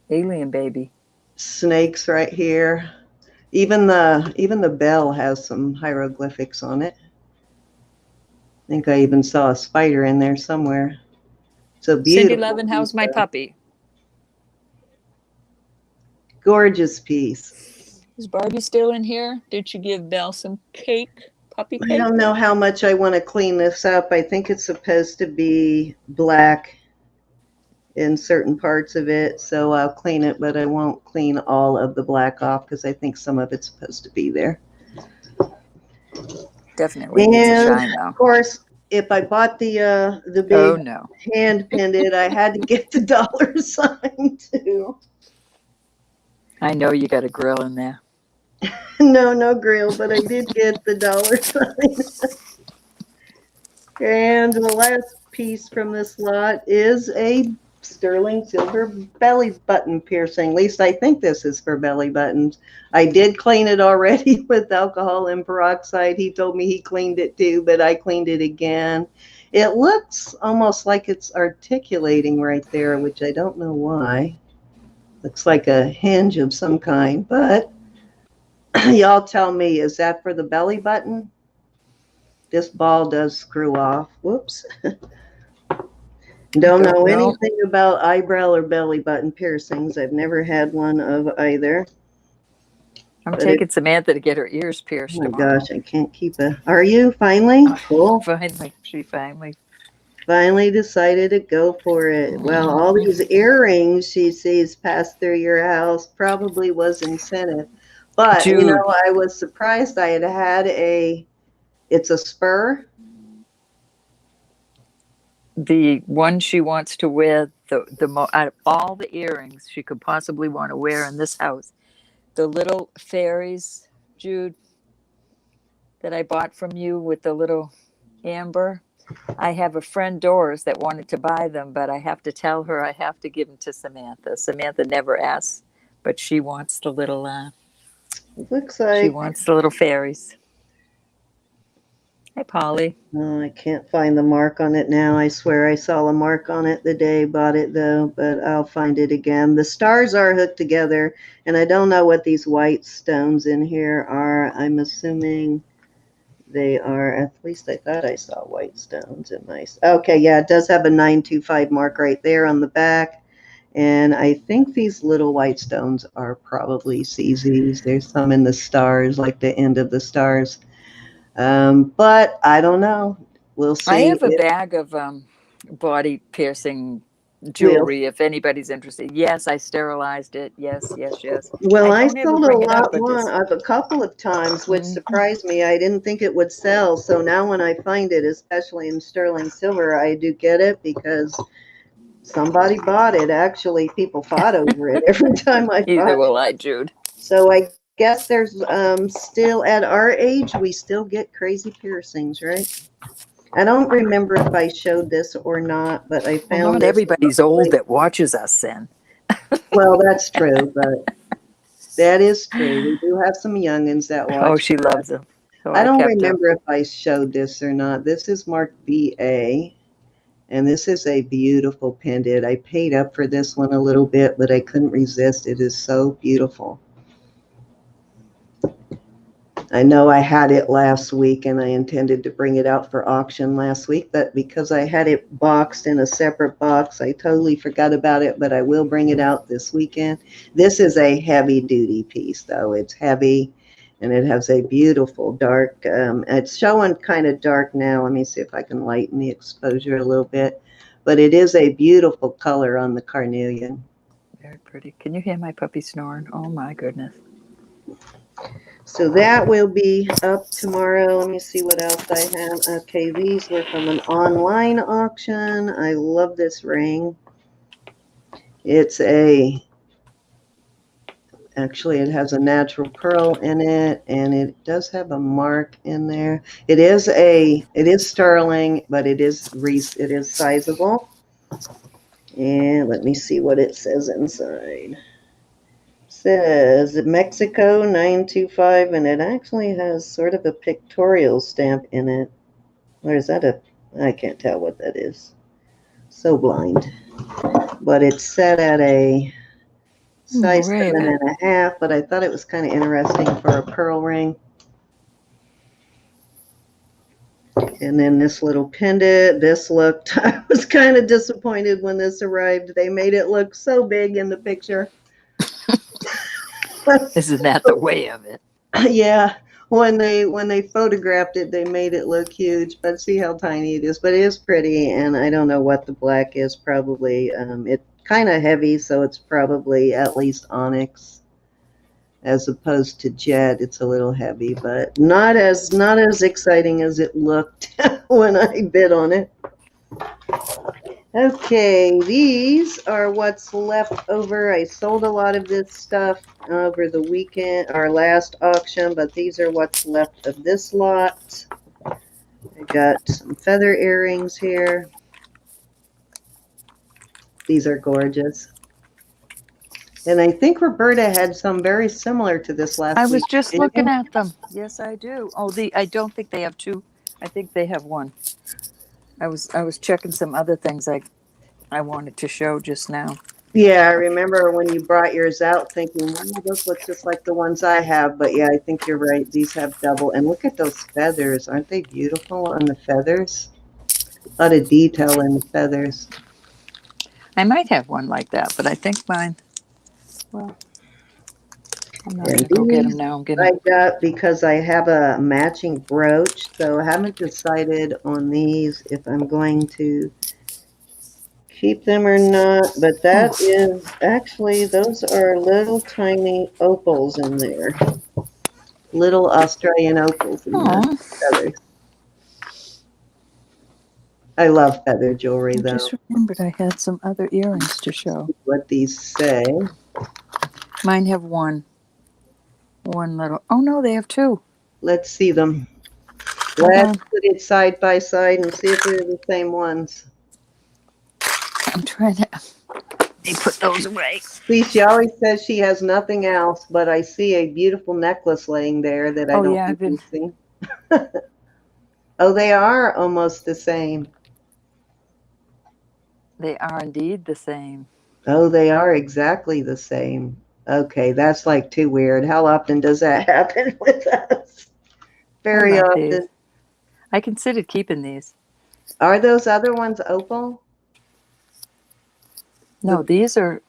Alien baby.
Snakes right here. Even the bell has some hieroglyphics on it. I think I even saw a spider in there somewhere. It's a beautiful
Cindy Levin, how's my puppy?
Gorgeous piece.
Is Barbie still in here? Did she give Belle some cake? Puppy cake?
I don't know how much I want to clean this up. I think it's supposed to be black in certain parts of it, so I'll clean it, but I won't clean all of the black off because I think some of it's supposed to be there.
Definitely needs a
And
shine, though.
of course, if I bought the big hand pendant, I had to get the dollar sign too.
I know you got a grill in there.
No grill, but I did get the dollar sign. And the last piece from this lot is a sterling silver belly button piercing. At least I think this is for belly buttons. I did clean it already with alcohol and peroxide. He told me he cleaned it too, but I cleaned it again. It looks almost like it's articulating right there, which I don't know why. Looks like a hinge of some kind, but y'all tell me, is that for the belly button? This ball does screw off. Whoops. Don't know anything about eyebrow or belly button piercings. I've never had one of either.
I'm taking Samantha to get her ears pierced tomorrow.
Oh my gosh, I can't keep a... Are you finally? Cool.
Finally. She
finally decided to go for it. Well, all these earrings she sees pass through your house probably was incentive. But,
Jude.
You know, I was surprised. I had it's a spur.
The one she wants to wear, out of all the earrings she could possibly want to wear in this house, the little fairies, Jude, that I bought from you with the little amber. I have a friend, Doris, that wanted to buy them, but I have to tell her I have to give them to Samantha. Samantha never asks, but she wants the little...
Looks like...
She wants the little fairies. Hi, Polly.
Oh, I can't find the mark on it now. I swear I saw a mark on it the day I bought it, though, but I'll find it again. The stars are hooked together, and I don't know what these white stones in here are. I'm assuming they are, at least I thought I saw white stones in my... Okay, yeah, it does have a 925 mark right there on the back, and I think these little white stones are probably CZs. There's some in the stars, like the end of the stars. But I don't know. We'll see.
I have a bag of body piercing jewelry if anybody's interested. Yes, I sterilized it. Yes.
Well, I sold a lot more of a couple of times, which surprised me. I didn't think it would sell. So now when I find it, especially in sterling silver, I do get it because somebody bought it. Actually, people fought over it every time I bought it.
Either will I, Jude.
So I guess there's still, at our age, we still get crazy piercings, right? I don't remember if I showed this or not, but I found
not everybody's old that watches us then.
Well, that's true, but that is true. We do have some youngins that watch.
Oh, she loves them. So
I don't remember if I showed this or not. This is marked BA, and this is a beautiful pendant. I paid up for this one a little bit, but I couldn't resist. It is so beautiful. I know I had it last week and I intended to bring it out for auction last week, but because I had it boxed in a separate box, I totally forgot about it, but I will bring it out this weekend. This is a heavy duty piece though. It's heavy and it has a beautiful dark, it's showing kind of dark now. Let me see if I can lighten the exposure a little bit, but it is a beautiful color on the carnelian.
Very pretty. Can you hear my puppy snoring? Oh my goodness.
So that will be up tomorrow. Let me see what else I have. Okay, these were from an online auction. I love this ring. It's actually it has a natural pearl in it, and it does have a mark in there. It is sterling, but it is sizable. And let me see what it says inside. It says Mexico 925, and it actually has sort of a pictorial stamp in it. Or is that I can't tell what that is. So blind. But it's set at a size
Right.
7.5, but I thought it was kind of interesting for a pearl ring. And then this little pendant, I was kind of disappointed when this arrived. They made it look so big in the picture.
Isn't that the way of it?
Yeah. When they photographed it, they made it look huge, but see how tiny it is. But it is pretty, and I don't know what the black is. Probably it's kind of heavy, so it's probably at least onyx, as opposed to jet. It's a little heavy, but not as exciting as it looked when I bid on it. Okay, these are what's left over. I sold a lot of this stuff over the weekend, our last auction, but these are what's left of this lot. I got some feather earrings here. These are gorgeous. And I think Roberta had some very similar to this last week.
I was just looking at them. Yes, I do. Oh, I don't think they have two. I think they have one. I was checking some other things I wanted to show just now.
Yeah, I remember when you brought yours out thinking, wow, those look just like the ones I have. But yeah, I think you're right. These have double. And look at those feathers. Aren't they beautiful on the feathers? A lot of detail in the feathers.
I might have one like that, but I think mine, well, I'm not going to go get them now.
I got because I have a matching brooch, so I haven't decided on these if I'm going to keep them or not, but that is actually, those are little tiny opals in there. Little Australian opals in the feathers. I love feather jewelry, though.
I just remembered I had some other earrings to show.
What these say.
Mine have one little, oh no, they have two.
Let's see them. Let's put it side by side and see if they're the same ones.
I'm trying to put those away.
See, she always says she has nothing else, but I see a beautiful necklace laying there that I don't see. Oh, they are almost the same.
They are indeed the same.
Oh, they are exactly the same. Okay, that's like too weird. How often does that happen with us? Very often.
These. I considered keeping these.
Are those other ones opal?
No, these are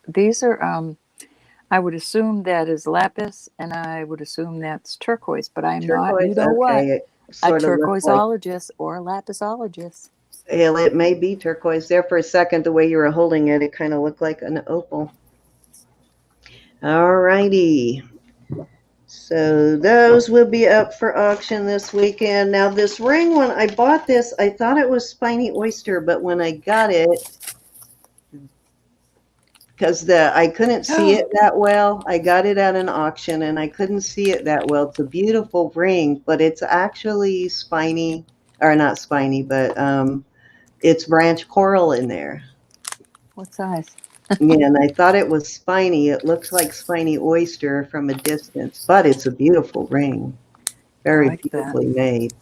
I would assume that is lapis, and I would assume that's turquoise, but I'm not, you know what, a turquoiseologist or a lapisologist.
It may be turquoise. There for a second, the way you were holding it, it kind of looked like an opal. All righty. So those will be up for auction this weekend. Now this ring one, I bought this. I thought it was spiny oyster, but when I got it, because I couldn't see it that well. I got it at an auction and I couldn't see it that well. It's a beautiful ring, but it's actually spiny, or not spiny, but it's branch coral in there.
What size?
Yeah, and I thought it was spiny. It looks like spiny oyster from a distance, but it's a beautiful ring. Very beautifully made.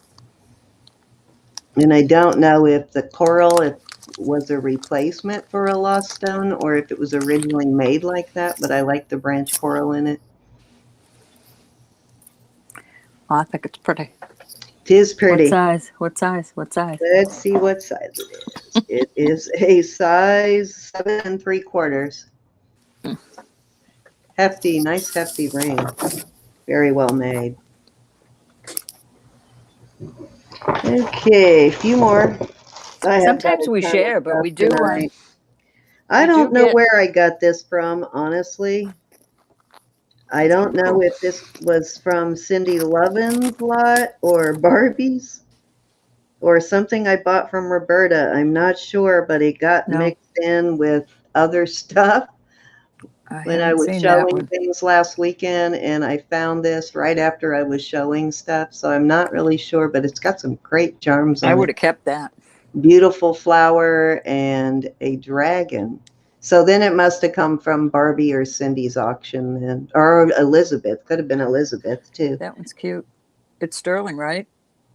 And I don't know if the coral was a replacement for a lost stone or if it was originally made like that, but I like the branch coral in it.
Oh, I think it's pretty.
It is pretty.
What size? What size? What size?
Let's see what size it is. It is a size 7 3/4. Hefty, nice hefty ring. Very well made. Okay, a few more.
Sometimes we share, but we do.
I don't know where I got this from, honestly. I don't know if this was from Cindy Lovin's lot or Barbie's or something I bought from Roberta. I'm not sure, but it got mixed in with other stuff.
I
when I
haven't
was
seen that
showing
one.
things last weekend, and I found this right after I was showing stuff. So I'm not really sure, but it's got some great charms
I
on
would
it.
have kept that.
Beautiful flower and a dragon. So then it must have come from Barbie or Cindy's auction, and or Elizabeth. Could have been Elizabeth too.
That one's cute. It's sterling, right?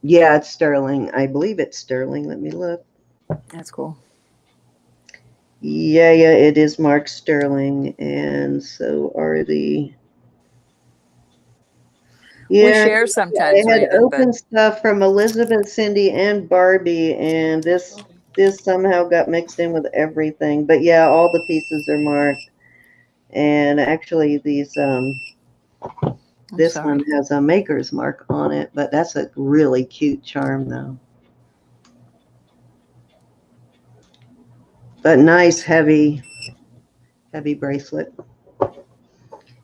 Yeah, it's sterling. I believe it's sterling. Let me look.
That's cool.
Yeah, it is marked sterling, and so are the.
We
Yeah,
share sometimes,
I had
Raven, but
open stuff from Elizabeth, Cindy, and Barbie, and this somehow got mixed in with everything. But yeah, all the pieces are marked, and actually these
I'm
this
sorry.
one has a maker's mark on it. But that's a really cute charm, though. But nice, heavy bracelet.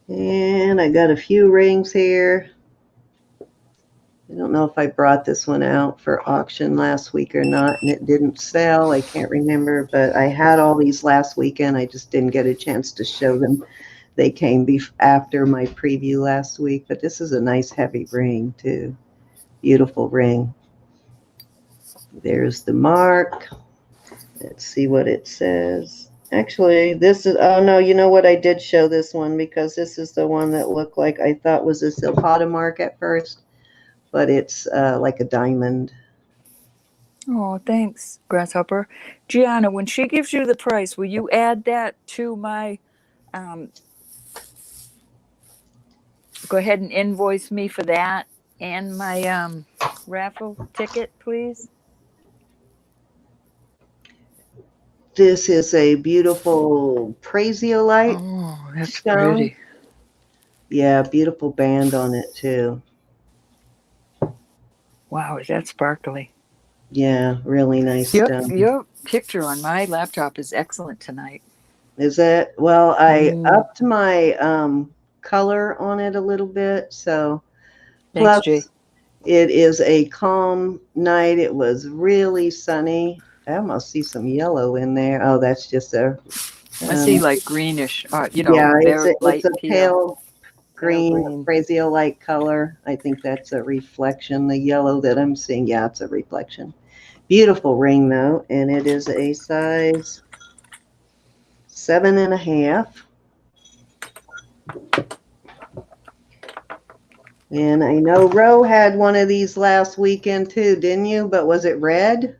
And I got a few rings here. I don't know if I brought this one out for auction last week or not, and it didn't sell. I can't remember, but I had all these last weekend. I just didn't get a chance to show them. They came after my preview last week, but this is a nice heavy ring too. Beautiful ring. There's the mark. Let's see what it says. Actually, this is, oh no, you know what? I did show this one because this is the one that looked like I thought was a Silpata mark at first, but it's like a diamond.
Oh, thanks, Grasshopper. Gianna, when she gives you the price, will you add that to my go ahead and invoice me for that and my raffle ticket, please?
This is a beautiful Prasiolite
Oh, that's
stone.
pretty.
Yeah, beautiful band on it too.
Wow, is that sparkly?
Yeah, really nice stone.
Your picture on my laptop is excellent tonight.
Is it? Well, I
Mm.
upped my color on it a little bit. So
Thanks,
plus
Jay.
it is a calm night. It was really sunny. I almost see some yellow in there. Oh, that's just a
I see like greenish,
yeah,
very
it's
light
a
pale
green,
green.
Prasiolite color. I think that's a reflection. The yellow that I'm seeing, yeah, it's a reflection. Beautiful ring though, and it is a size 7.5. And I know Ro had one of these last weekend too, didn't you? But was it red?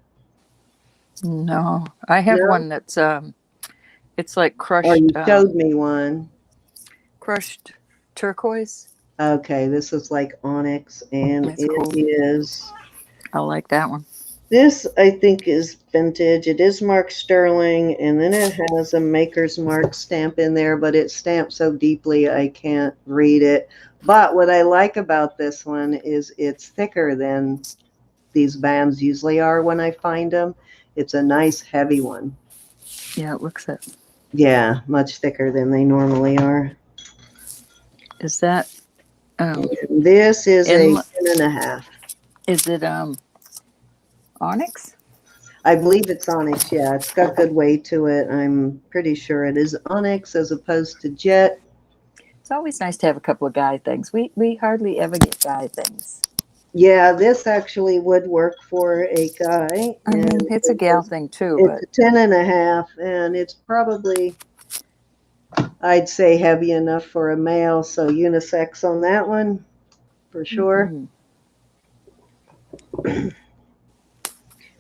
No, I have
No?
one that's it's like
Or you
crushed
showed me one.
crushed turquoise.
Okay, this is like onyx, and
That's
it
cool.
is.
I like that one.
This, I think, is vintage. It is marked sterling, and then it has a maker's mark stamp in there, but it's stamped so deeply I can't read it. But what I like about this one is it's thicker than these bands usually are when I find them. It's a nice heavy one.
Yeah, it looks it.
Yeah, much thicker than they normally are.
Is that
This is a
in
10.5.
is it onyx?
I believe it's onyx. Yeah, it's got good weight to it. I'm pretty sure it is onyx as opposed to jet.
It's always nice to have a couple of guy things. We hardly ever get guy things.
Yeah, this actually would work for a guy.
I mean, it's a gal thing too,
It's
but
a 10.5, and it's probably, I'd say, heavy enough for a male. So unisex on that one, for sure.
Mm-hmm.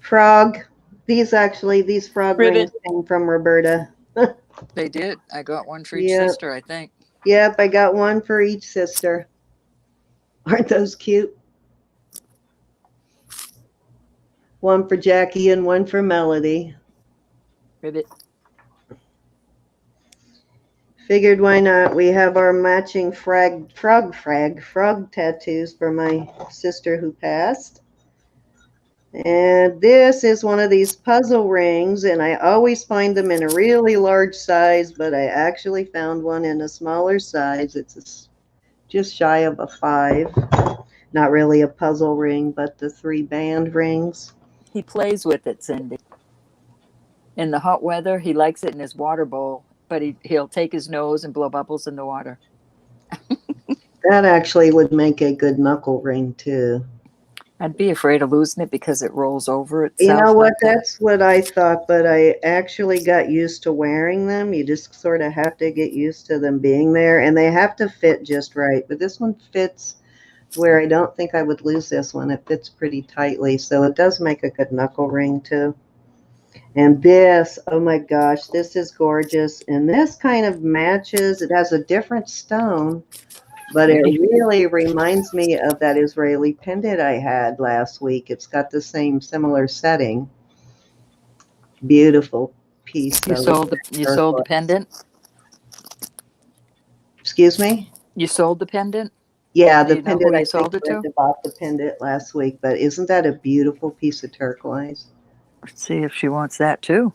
Frog. These frog
Ribbit.
rings came from Roberta.
They did. I got one for each
Yep.
sister, I think.
Yep, I got one for each sister. Aren't those cute? One for Jackie and one for Melody.
Ribbit.
Figured why not? We have our matching frog tattoos for my sister who passed. And this is one of these puzzle rings, and I always find them in a really large size, but I actually found one in a smaller size. It's just shy of a 5. Not really a puzzle ring, but the 3 band rings.
He plays with it, Cindy. In the hot weather, he likes it in his water bowl, but he'll take his nose and blow bubbles in the water.
That actually would make a good knuckle ring too.
I'd be afraid of losing it because it rolls over itself.
You know what?
like that.
That's what I thought, but I actually got used to wearing them. You just sort of have to get used to them being there, and they have to fit just right. But this one fits where I don't think I would lose this one. It fits pretty tightly, so it does make a good knuckle ring too. And this, oh my gosh, this is gorgeous. And this kind of matches. It has a different stone, but it really reminds me of that Israeli pendant I had last week. It's got the same similar setting. Beautiful piece.
You sold the pendant?
Excuse me?
You sold the pendant?
Yeah,
Do
the
you know
pendant.
who
I
you sold
think
it to?
Brenda bought the pendant last week, but isn't that a beautiful piece of turquoise?
Let's see if she wants that too.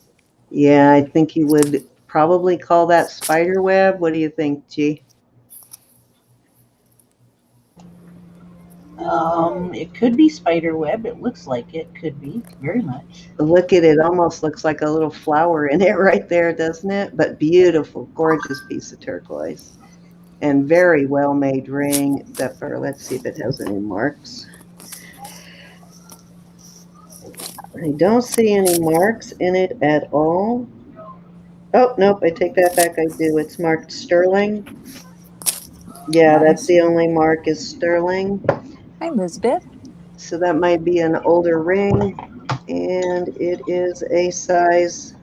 Yeah, I think you would probably call that spider web. What do you think, G?
It could be spider web. It looks like it could be very much.
Look at it. Almost looks like a little flower in it right there, doesn't it? But beautiful, gorgeous piece of turquoise. And very well made ring, except for, let's see if it has any marks. I don't see any marks in it at all. Oh, nope, I take that back. I do. It's marked sterling. Yeah,
Nice.
that's the only mark is sterling.
Hi, Elizabeth.
So that might be an older ring. And it is a size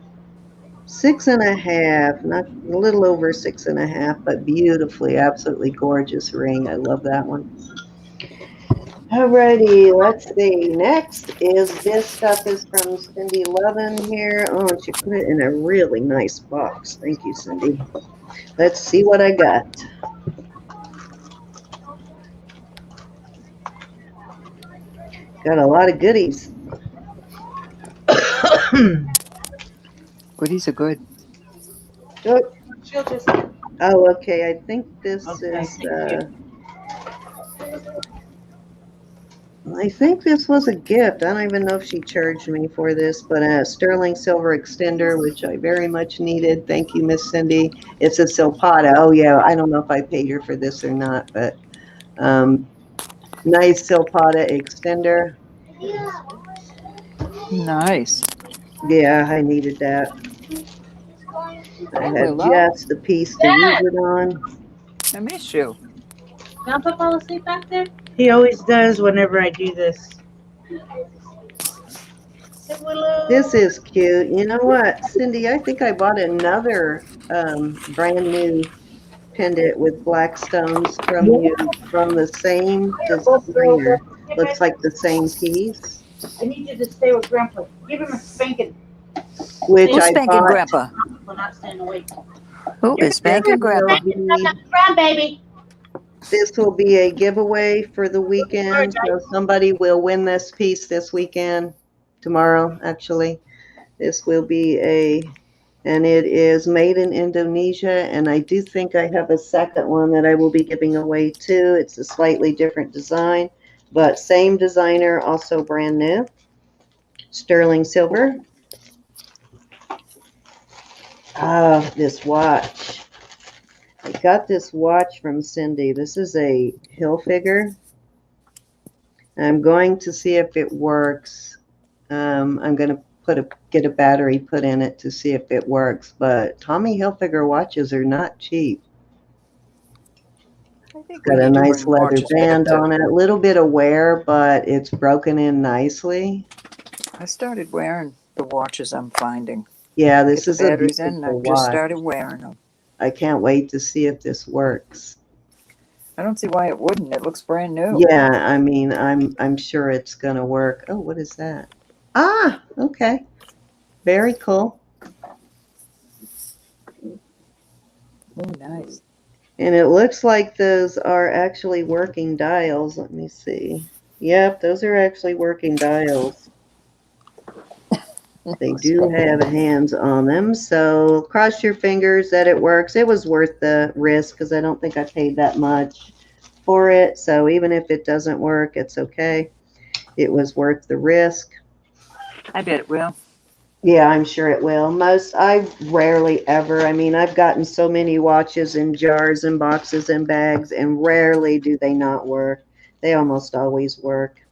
6.5, not a little over 6.5, but beautifully, absolutely gorgeous ring. I love that one. Alrighty, let's see. Next is this stuff is from Cindy Lovin here. Oh, and she put it in a really nice box. Thank you, Cindy. Let's see what I got. Got a lot of goodies.
Goodies are good.
Oh,
She'll just.
okay. I think this
Okay,
is.
thank
I think this was a gift. I don't even know if she charged me for this, but a sterling silver extender, which I very much needed. Thank you, Miss Cindy. It's a Silpata. Oh, yeah. I don't know if I paid her for this or not, but nice Silpata extender.
Nice.
Yeah, I needed that. I had
Willow.
just the piece to use it on.
I miss you.
Grandpa fall asleep back there? He always does whenever I do this.
This is cute. You know what, Cindy? I think I bought another brand new pendant with black stones from you from the same designer. Looks like the same piece.
I need you to stay with Grandpa. Give him a spanking.
Which
Who's
I
spanking
bought.
Grandpa?
We're not staying awake.
Who is spanking Grandpa?
Grandbaby.
This will be a giveaway for the weekend. So somebody will win this piece this weekend. Tomorrow, actually. This will be and it is made in Indonesia. And I do think I have a second one that I will be giving away too. It's a slightly different design, but same designer, also brand new. Sterling silver. Ah, this watch. I got this watch from Cindy. This is a Hilfiger. I'm going to see if it works. I'm going to get a battery put in it to see if it works. But Tommy Hilfiger watches are not cheap. It's got a nice leather band on it. A little bit of wear, but it's broken in nicely.
I started wearing the watches I'm finding.
Yeah, this is a
batteries in. I
beautiful
just
watch.
started wearing them.
I can't wait to see if this works.
I don't see why it wouldn't. It looks brand new.
Yeah, I mean, I'm sure it's gonna work. Oh, what is that? Ah, okay. Very cool.
Oh, nice.
And it looks like those are actually working dials. Let me see. Yep, those are actually working dials. They do have hands on them, so cross your fingers that it works. It was worth the risk because I don't think I paid that much for it. So even if it doesn't work, it's okay. It was worth the risk.
I bet it will.
Yeah, I'm sure it will. I rarely ever, I mean, I've gotten so many watches in jars and boxes and bags, and rarely do they not work. They almost always work.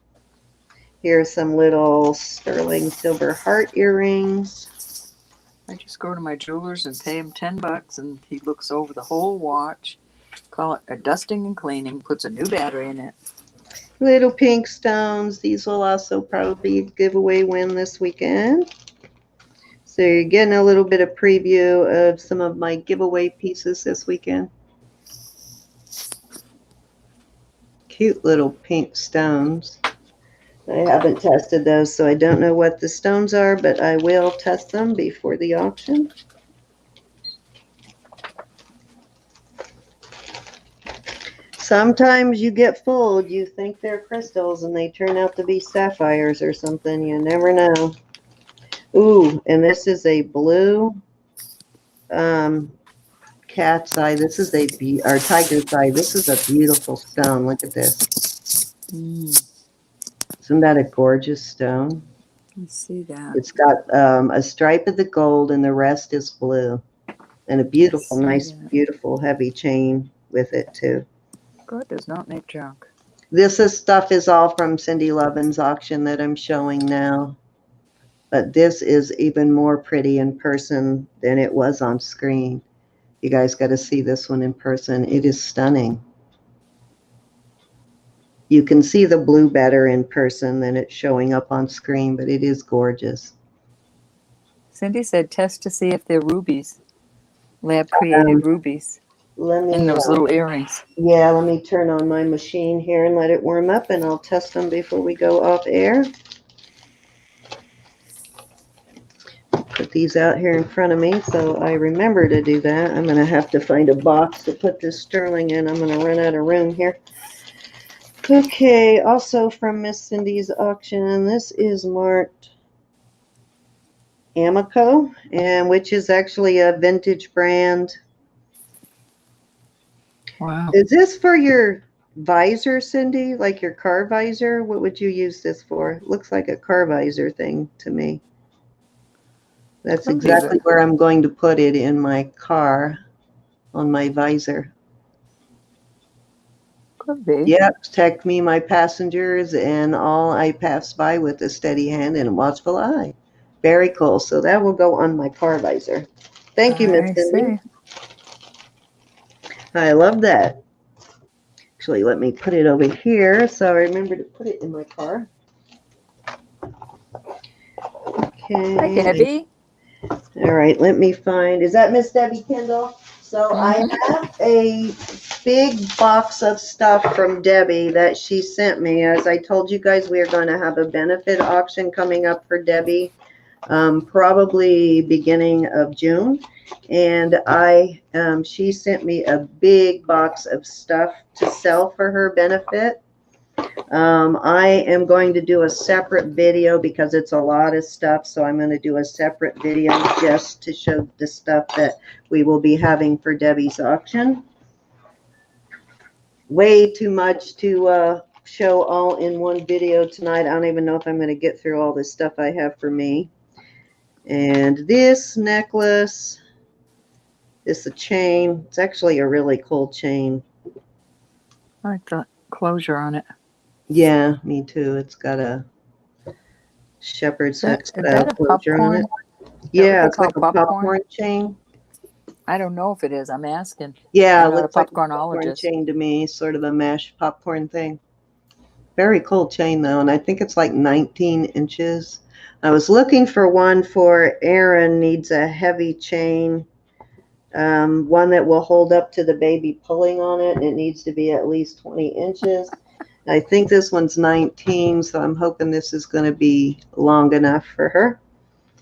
Here's some little sterling silver heart earrings.
I just go to my jeweler's and pay him $10, and he looks over the whole watch, call it a dusting and cleaning, puts a new battery in it.
Little pink stones. These will also probably be a giveaway win this weekend. So you're getting a little bit of preview of some of my giveaway pieces this weekend. Cute little pink stones. I haven't tested those, so I don't know what the stones are, but I will test them before the auction. Sometimes you get fooled. You think they're crystals, and they turn out to be sapphires or something. You never know. Ooh, and this is a blue cat's eye. This is or tiger's eye. This is a beautiful stone. Look at this. Isn't that a gorgeous stone?
Let's see that.
It's got a stripe of the gold, and the rest is blue. And a beautiful, nice, beautiful, heavy chain with it, too.
God does not make junk.
This stuff is all from Cindy Lovin's auction that I'm showing now. But this is even more pretty in person than it was on screen. You guys got to see this one in person. It is stunning. You can see the blue better in person than it's showing up on screen, but it is gorgeous.
Cindy said test to see if they're rubies. Lab-created rubies. In those little earrings.
Yeah, let me turn on my machine here and let it warm up, and I'll test them before we go off air. Put these out here in front of me so I remember to do that. I'm going to have to find a box to put this sterling in. I'm going to run out of room here. Okay, also from Miss Cindy's auction, this is marked Amaco, and which is actually a vintage brand.
Wow.
Is this for your visor, Cindy? Like your car visor? What would you use this for? It looks like a car visor thing to me. That's exactly where I'm going to put it in my car, on my visor.
Could be.
Yep, protect me, my passengers, and all I pass by with a steady hand and a watchful eye. Very cool. So that will go on my car visor. Thank you, Miss Cindy. I love that. Actually, let me put it over here so I remember to put it in my car. Okay.
Hi, Debbie.
All right, let me find. Is that Miss Debbie Kendall? So I have a big box of stuff from Debbie that she sent me. As I told you guys, we are going to have a benefit auction coming up for Debbie, probably beginning of June. And she sent me a big box of stuff to sell for her benefit. I am going to do a separate video because it's a lot of stuff. So I'm going to do a separate video just to show the stuff that we will be having for Debbie's auction. Way too much to show all in one video tonight. I don't even know if I'm going to get through all this stuff I have for me. And this necklace, this is a chain. It's actually a really cool chain.
I like the closure on it.
Yeah, me too. It's got a shepherd's head closure on it. Yeah, it's like a popcorn chain.
I don't know if it is. I'm asking.
Yeah,
I'm
it looks like a popcorn
popcornologist.
chain to me, sort of a mashed popcorn thing. Very cool chain though, and I think it's like 19 inches. I was looking for one for Aaron. Needs a heavy chain, one that will hold up to the baby pulling on it, and it needs to be at least 20 inches. I think this one's 19, so I'm hoping this is going to be long enough for her.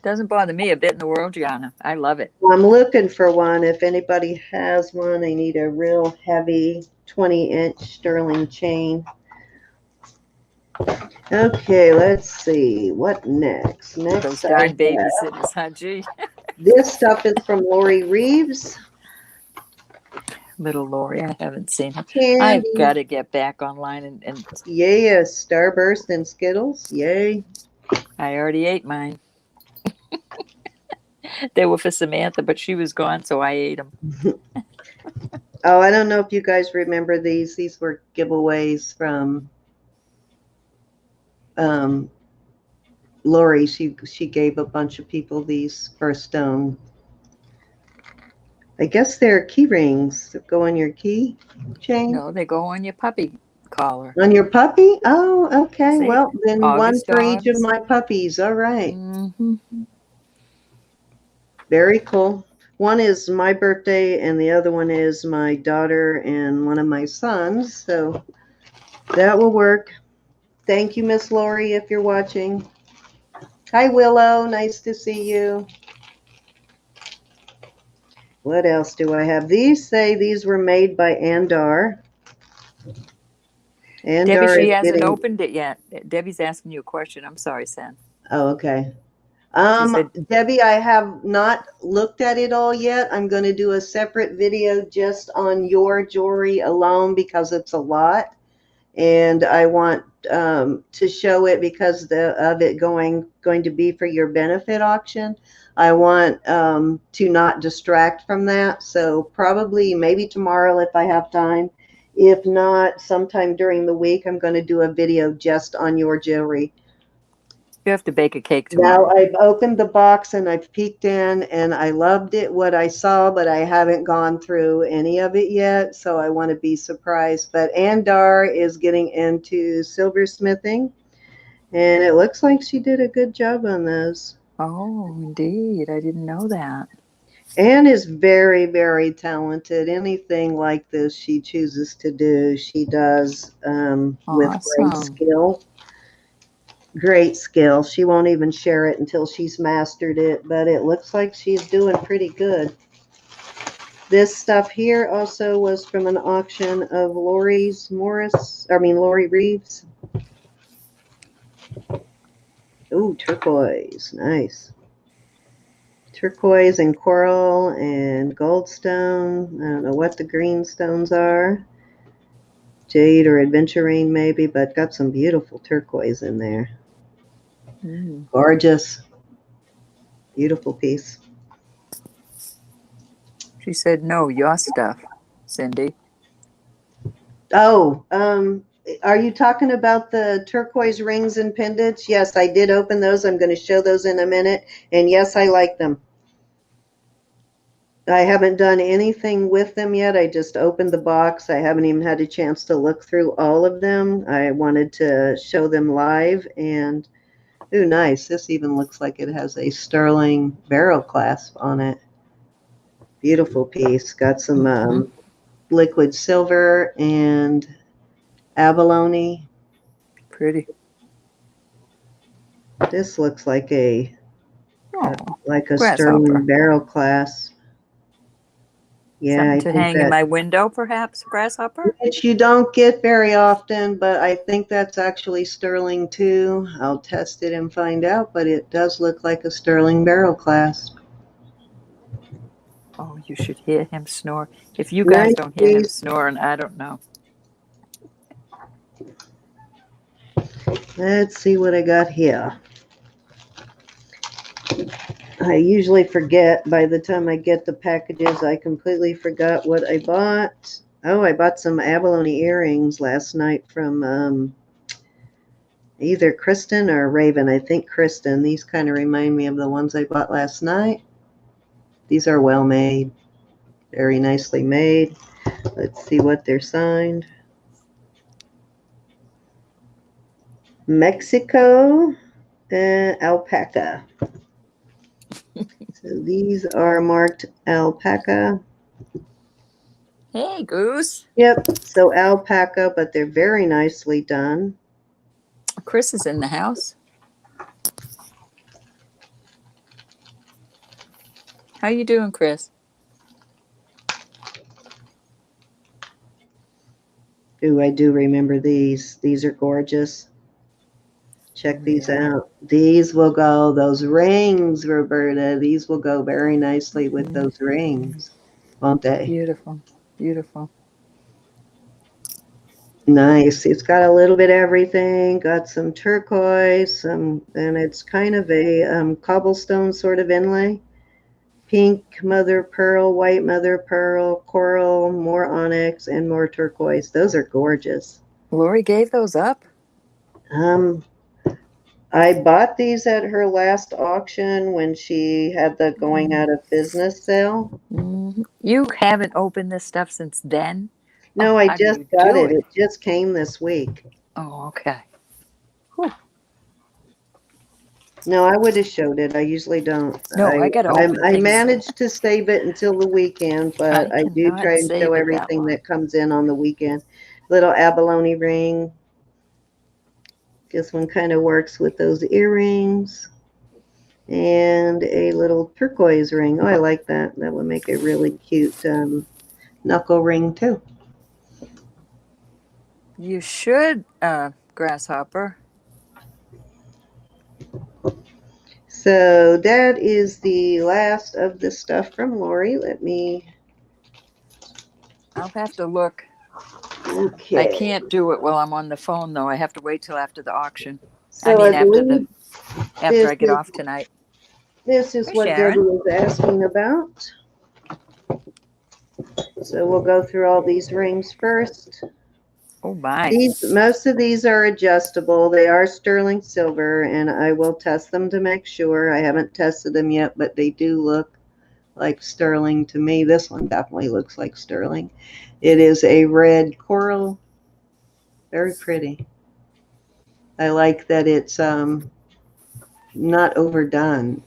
Doesn't bother me a bit in the world, Geanna. I love it.
Well, I'm looking for one. If anybody has one, I need a real heavy 20-inch sterling chain. Okay, let's see. What next?
Those darn babysitters, huh, gee?
This stuff is from Lori Reeves.
Little Lori, I haven't seen her.
Candy.
I've got to get back online and
yeah, Starburst and Skittles. Yay.
I already ate mine. They were for Samantha, but she was gone, so I ate them.
Oh, I don't know if you guys remember these. These were giveaways from Lori. She gave a bunch of people these for a stone. I guess they're key rings that go on your key chain.
No, they go on your puppy collar.
On your puppy? Oh, okay.
See?
Well, then one
August
for each of
dogs.
my puppies. All right.
Mm-hmm.
Very cool. One is my birthday, and the other one is my daughter and one of my sons. So that will work. Thank you, Miss Lori, if you're watching. Hi, Willow. Nice to see you. What else do I have? These say these were made by Andar.
Debbie, she
Is
hasn't
getting.
opened it yet. Debbie's asking you a question. I'm sorry, Sam.
Oh, okay.
She said,
Debbie, I have not looked at it all yet. I'm going to do a separate video just on your jewelry alone because it's a lot. And I want to show it because of it going to be for your benefit auction. I want to not distract from that. So probably maybe tomorrow if I have time. If not, sometime during the week, I'm going to do a video just on your jewelry.
you have to bake a cake tomorrow.
Now I've opened the box and I've peeked in and I loved it, what I saw, but I haven't gone through any of it yet. So I want to be surprised. But Andar is getting into silversmithing and it looks like she did a good job on those.
Oh, indeed. I didn't know that.
Anne is very, very talented. Anything like this she chooses to do, she does with great skill. Great skill. She won't even share it until she's mastered it, but it looks like she's doing pretty good. This stuff here also was from an auction of Lori Reeves. Ooh, turquoise. Nice. Turquoise and coral and goldstone. I don't know what the green stones are. Jade or aventurine maybe, but got some beautiful turquoise in there. Gorgeous. Beautiful piece.
She said, no, your stuff, Cindy.
Oh, are you talking about the turquoise rings and pendants? Yes, I did open those. I'm going to show those in a minute. And yes, I like them. I haven't done anything with them yet. I just opened the box. I haven't even had a chance to look through all of them. I wanted to show them live and ooh, nice. This even looks like it has a sterling barrel clasp on it. Beautiful piece. Got some liquid silver and abalone.
Pretty.
This looks like a
grasshopper.
sterling barrel clasp. Yeah,
something to hang in my window, perhaps, grasshopper?
Which you don't get very often, but I think that's actually sterling too. I'll test it and find out, but it does look like a sterling barrel clasp.
Oh, you should hear him snore. If you guys don't hear him snoring, I don't know.
Let's see what I got here. I usually forget by the time I get the packages. I completely forgot what I bought. Oh, I bought some abalone earrings last night from either Kristen or Raven. I think Kristen. These kind of remind me of the ones I bought last night. These are well made. Very nicely made. Let's see what they're signed. Mexico, alpaca. So these are marked alpaca.
Hey, Goose.
Yep, so alpaca, but they're very nicely done.
Chris is in the house. How you doing, Chris?
Ooh, I do remember these. These are gorgeous. Check these out. These will go, those rings, Roberta, these will go very nicely with those rings, won't they?
Beautiful, beautiful.
Nice. It's got a little bit of everything. Got some turquoise, and it's kind of a cobblestone sort of inlay. pink mother pearl, white mother pearl, coral, more onyx, and more turquoise. Those are gorgeous.
Lori gave those up?
Um, I bought these at her last auction when she had the going out of business sale.
You haven't opened this stuff since then?
No,
Oh,
I
how do
just
you
got
do
it.
it?
It just came this week.
Oh, okay.
No, I would have showed it. I usually don't.
No, I got to open
I
these.
managed to save it until the weekend, but
I
I do
cannot
try and show
save it that
everything
long.
that comes in on the weekend. Little abalone ring. This one kind of works with those earrings. And a little turquoise ring. Oh, I like that. That would make a really cute knuckle ring too.
You should, Grasshopper.
So that is the last of the stuff from Lori.
I'll have to look.
Okay.
I can't do it while I'm on the phone, though. I have to wait till after the auction.
So I believe
after I get off tonight.
this is
Hey,
what
Sharon.
Debbie was asking about. So we'll go through all these rings first.
Oh my.
Most of these are adjustable. They are sterling silver, and I will test them to make sure. I haven't tested them yet, but they do look like sterling to me. This one definitely looks like sterling. It is a red coral. Very pretty. I like that it's not overdone.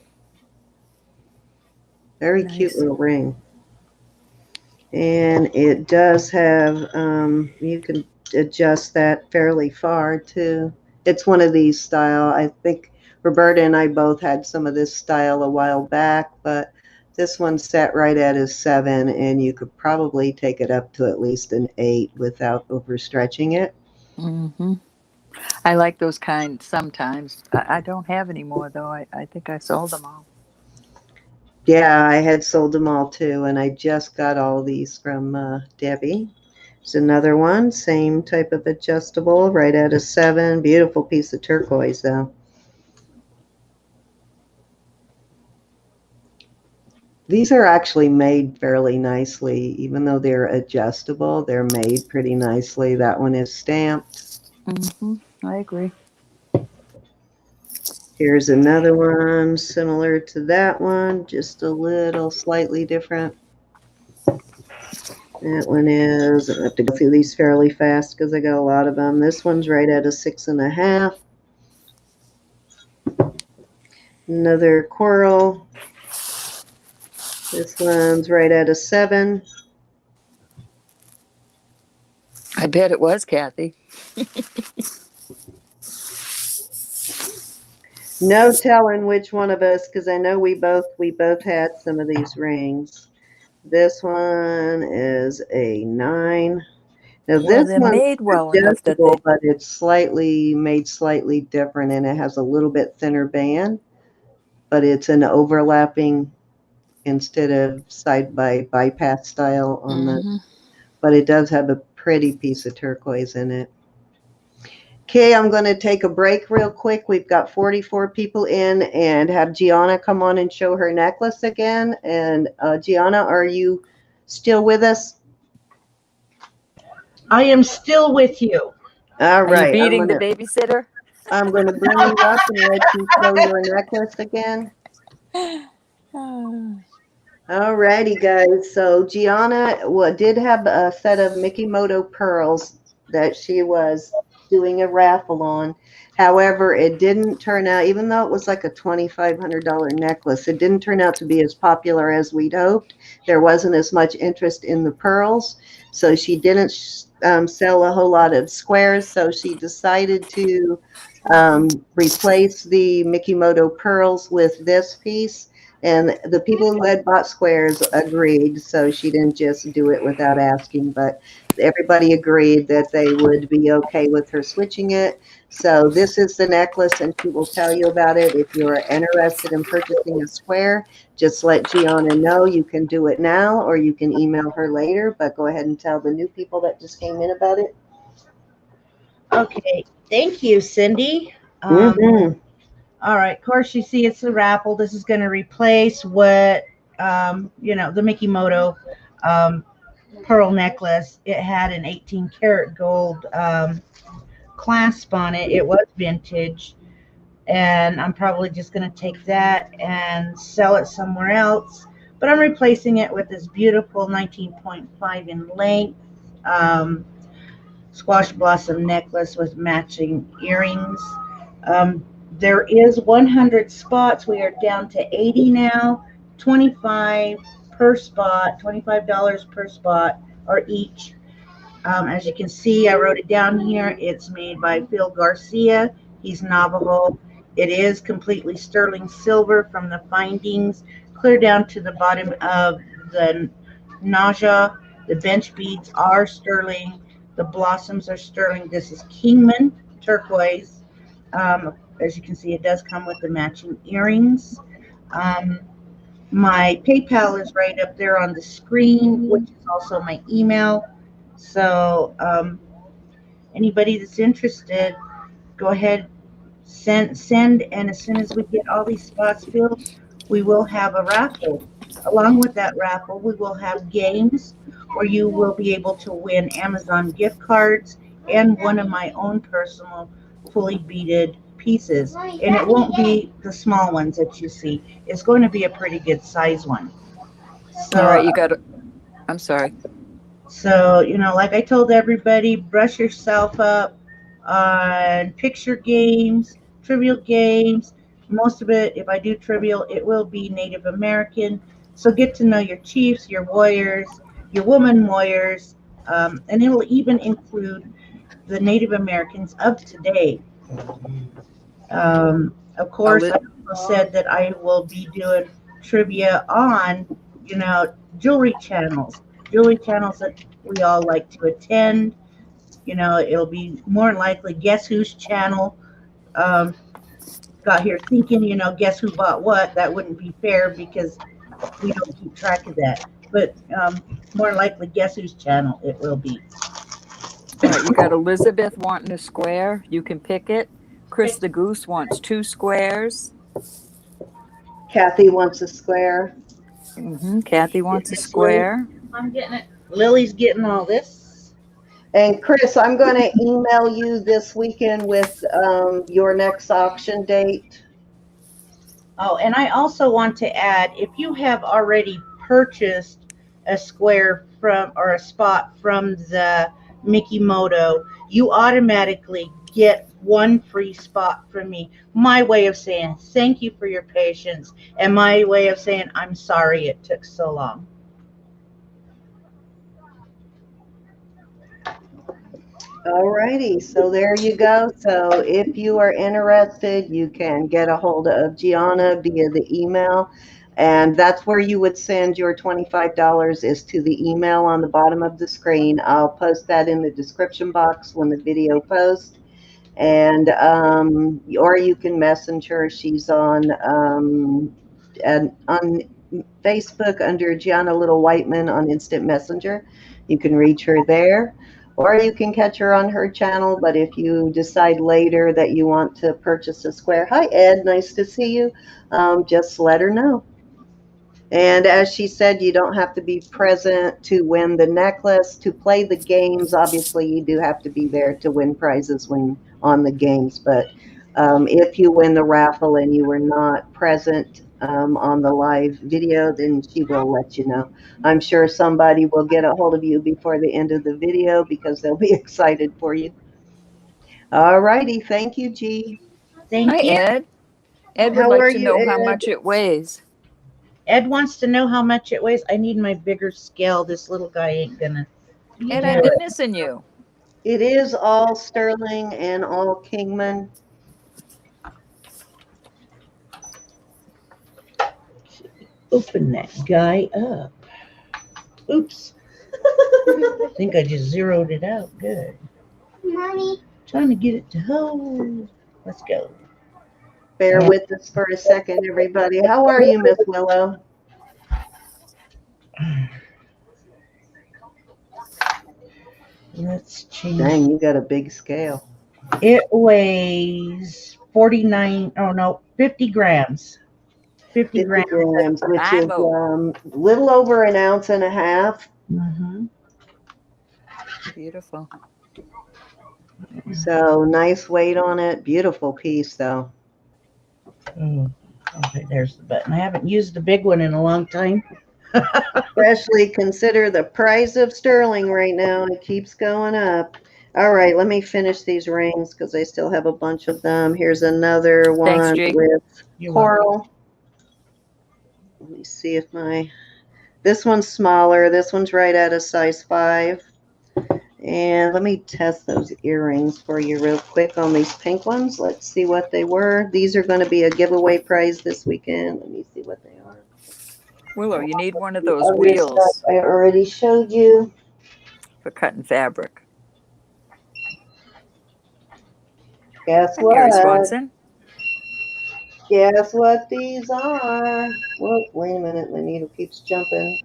Very
Nice.
cute little ring. And it does have, you can adjust that fairly far too. It's one of these style. I think Roberta and I both had some of this style a while back, but this one's set right at a 7, and you could probably take it up to at least an 8 without overstretching it.
Mm-hmm. I like those kinds sometimes. I don't have any more, though. I think I sold them all.
Yeah, I had sold them all too, and I just got all these from Debbie. There's another one, same type of adjustable, right at a 7. Beautiful piece of turquoise, though. These are actually made fairly nicely, even though they're adjustable. They're made pretty nicely. That one is stamped.
Mm-hmm. I agree.
Here's another one similar to that one, just a little slightly different. That one is, I have to go through these fairly fast because I got a lot of them. This one's right at a 6.5. Another coral. This one's right at a 7.
I bet it was, Kathy.
No telling which one of us, because I know we both had some of these rings. This one is a 9. Now
Well,
this
they're
one's
made well enough that
adjustable,
they.
but it's made slightly different, and it has a little bit thinner band, but it's an overlapping instead of side by bypass style on
Mm-hmm.
but it does have a pretty piece of turquoise in it. Okay, I'm going to take a break real quick. We've got 44 people in, and have Geanna come on and show her necklace again. And Geanna, are you still with us?
I am still with you.
All right.
Are you beating the babysitter?
I'm going to bring you up and let you show your necklace again. All righty, guys. So Geanna did have a set of Mikimoto Pearls that she was doing a raffle on. However, it didn't turn out, even though it was like a $2,500 necklace, it didn't turn out to be as popular as we'd hoped. There wasn't as much interest in the pearls, so she didn't sell a whole lot of squares. So she decided to replace the Mikimoto Pearls with this piece. And the people who had bought squares agreed, so she didn't just do it without asking, but everybody agreed that they would be okay with her switching it. So this is the necklace, and she will tell you about it. If you're interested in purchasing a square, just let Geanna know. You can do it now, or you can email her later, but go ahead and tell the new people that just came in about it.
Okay, thank you, Cindy.
Mm-hmm.
All right, of course, you see it's a raffle. This is going to replace what the Mikimoto pearl necklace. It had an 18 karat gold clasp on it. It was vintage, and I'm probably just going to take that and sell it somewhere else. But I'm replacing it with this beautiful 19.5 in length squash blossom necklace with matching earrings. There is 100 spots. We are down to 80 now. 25 per spot, $25 per spot or each. As you can see, I wrote it down here. It's made by Phil Garcia. He's Navajo. It is completely sterling silver from the findings clear down to the bottom of the naja. The bench beads are sterling. The blossoms are sterling. This is Kingman turquoise. As you can see, it does come with the matching earrings. My PayPal is right up there on the screen, which is also my email. So anybody that's interested, go ahead, send, and as soon as we get all these spots filled, we will have a raffle. Along with that raffle, we will have games where you will be able to win Amazon gift cards and one of my own personal fully beaded pieces. And it won't be the small ones that you see. It's going to be a pretty good size one. So,
All right, you got to. I'm sorry.
So, like I told everybody, brush yourself up on picture games, trivial games. Most of it, if I do trivial, it will be Native American. So get to know your chiefs, your warriors, your woman warriors, and it will even include the Native Americans of today. Of course, I also said that I will be doing trivia on, jewelry channels that we all like to attend. It'll be more likely Guess Who's channel. Got here thinking, guess who bought what? That wouldn't be fair because we don't keep track of that. But more likely Guess Who's channel it will be.
All right, you got Elizabeth wanting a square. You can pick it. Chris the Goose wants 2 squares.
Kathy wants a square.
Kathy wants a square.
I'm getting it. Lily's getting all this.
And Chris, I'm going to email you this weekend with your next auction date.
Oh, and I also want to add, if you have already purchased a square from or a spot from the Mikimoto, you automatically get 1 free spot from me. My way of saying thank you for your patience, and my way of saying I'm sorry it took so long.
Alrighty, so there you go. So if you are interested, you can get a hold of Geanna via the email, and that's where you would send your $25 is to the email on the bottom of the screen. I'll post that in the description box when the video posts, and or you can message her. She's on Facebook under Geanna Littlewhiteman on Instant Messenger. You can reach her there. Or you can catch her on her channel, but if you decide later that you want to purchase a square, hi Ed, nice to see you, just let her know. And as she said, you don't have to be present to win the necklace. To play the games, obviously you do have to be there to win prizes when on the games, but if you win the raffle and you were not present on the live video, then she will let you know. I'm sure somebody will get a hold of you before the end of the video because they'll be excited for you. All righty. Thank you, G.
Thank you.
Ed. Ed would like to know how much it weighs.
Ed wants to know how much it weighs. I need my bigger scale. This little guy ain't gonna.
Ed, I've been missing you.
It is all sterling and all Kingman.
Open that guy up. Oops. I think I just zeroed it out. Good.
Mommy.
Trying to get it to hold. Let's go.
Bear with us for a second, everybody. How are you, Miss Willow?
Let's change.
Dang, you got a big scale.
It weighs 50 grams. 50
50
grams.
grams, which is
Bravo.
a little over an ounce and a half.
Mm-hmm.
Beautiful.
So nice weight on it. Beautiful piece, though.
Okay, there's the button. I haven't used the big one in a long time.
Especially consider the price of sterling right now. It keeps going up. All right, let me finish these rings because I still have a bunch of them. Here's another
Thanks,
one
Jake.
with
You're
coral. Let me see if this one's smaller. This one's right at a size 5. And let me test those earrings for you real quick on these pink ones. Let's see what they were. These are going to be a giveaway prize this weekend. Let me see what they are.
Willow, you need one of
The
those
other stuff
wheels
I already showed you.
for cutting fabric.
Guess
Hi, Mary
what?
Swanson.
Guess what these are? Whoa, wait a minute. My needle keeps jumping.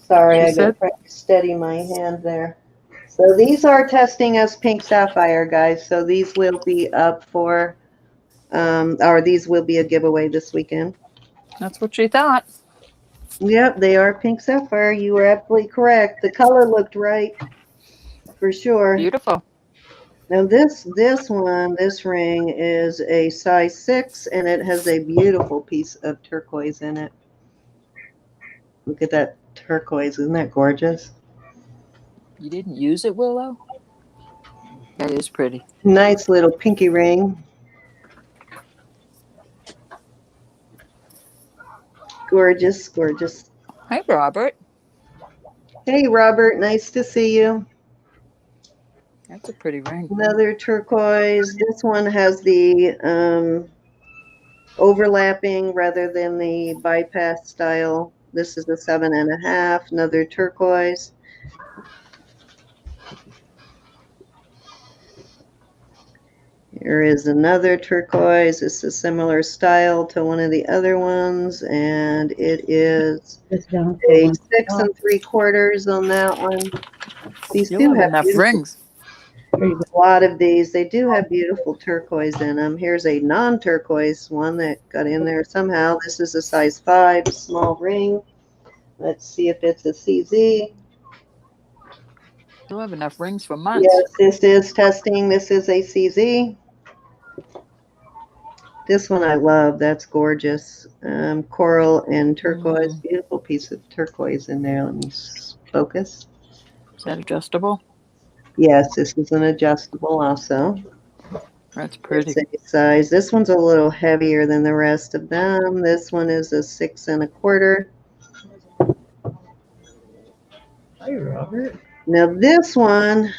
Sorry,
She
I got
said,
to steady my hand there. So these are testing as pink sapphire, guys. So these will be up for, or these will be a giveaway this weekend.
that's what she thought.
Yep, they are pink sapphire. You were absolutely correct. The color looked right for sure.
Beautiful.
Now this ring is a size 6, and it has a beautiful piece of turquoise in it. Look at that turquoise. Isn't that gorgeous?
You didn't use it, Willow? That is pretty.
Nice little pinky ring. Gorgeous, gorgeous.
Hi, Robert.
Hey, Robert. Nice to see you.
That's a pretty ring.
Another turquoise. This one has the overlapping rather than the bypass style. This is a 7.5. Another turquoise. Here is another turquoise. It's a similar style to one of the other ones, and it is a 6 3/4 on that one. These
You'll
do
have
have
enough
beautiful,
rings.
a lot of these. They do have beautiful turquoise in them. Here's a non-turquoise one that got in there somehow. This is a size 5 small ring. Let's see if it's a CZ.
You'll have enough rings for months.
Yes, this is testing. This is a CZ. This one I love. That's gorgeous. Coral and turquoise. Beautiful piece of turquoise in there. Let me focus.
Is that adjustable?
Yes, this is an adjustable also.
That's pretty.
It's a size. This one's a little heavier than the rest of them. This one is a 6 1/4.
Hi, Robert.
Now this one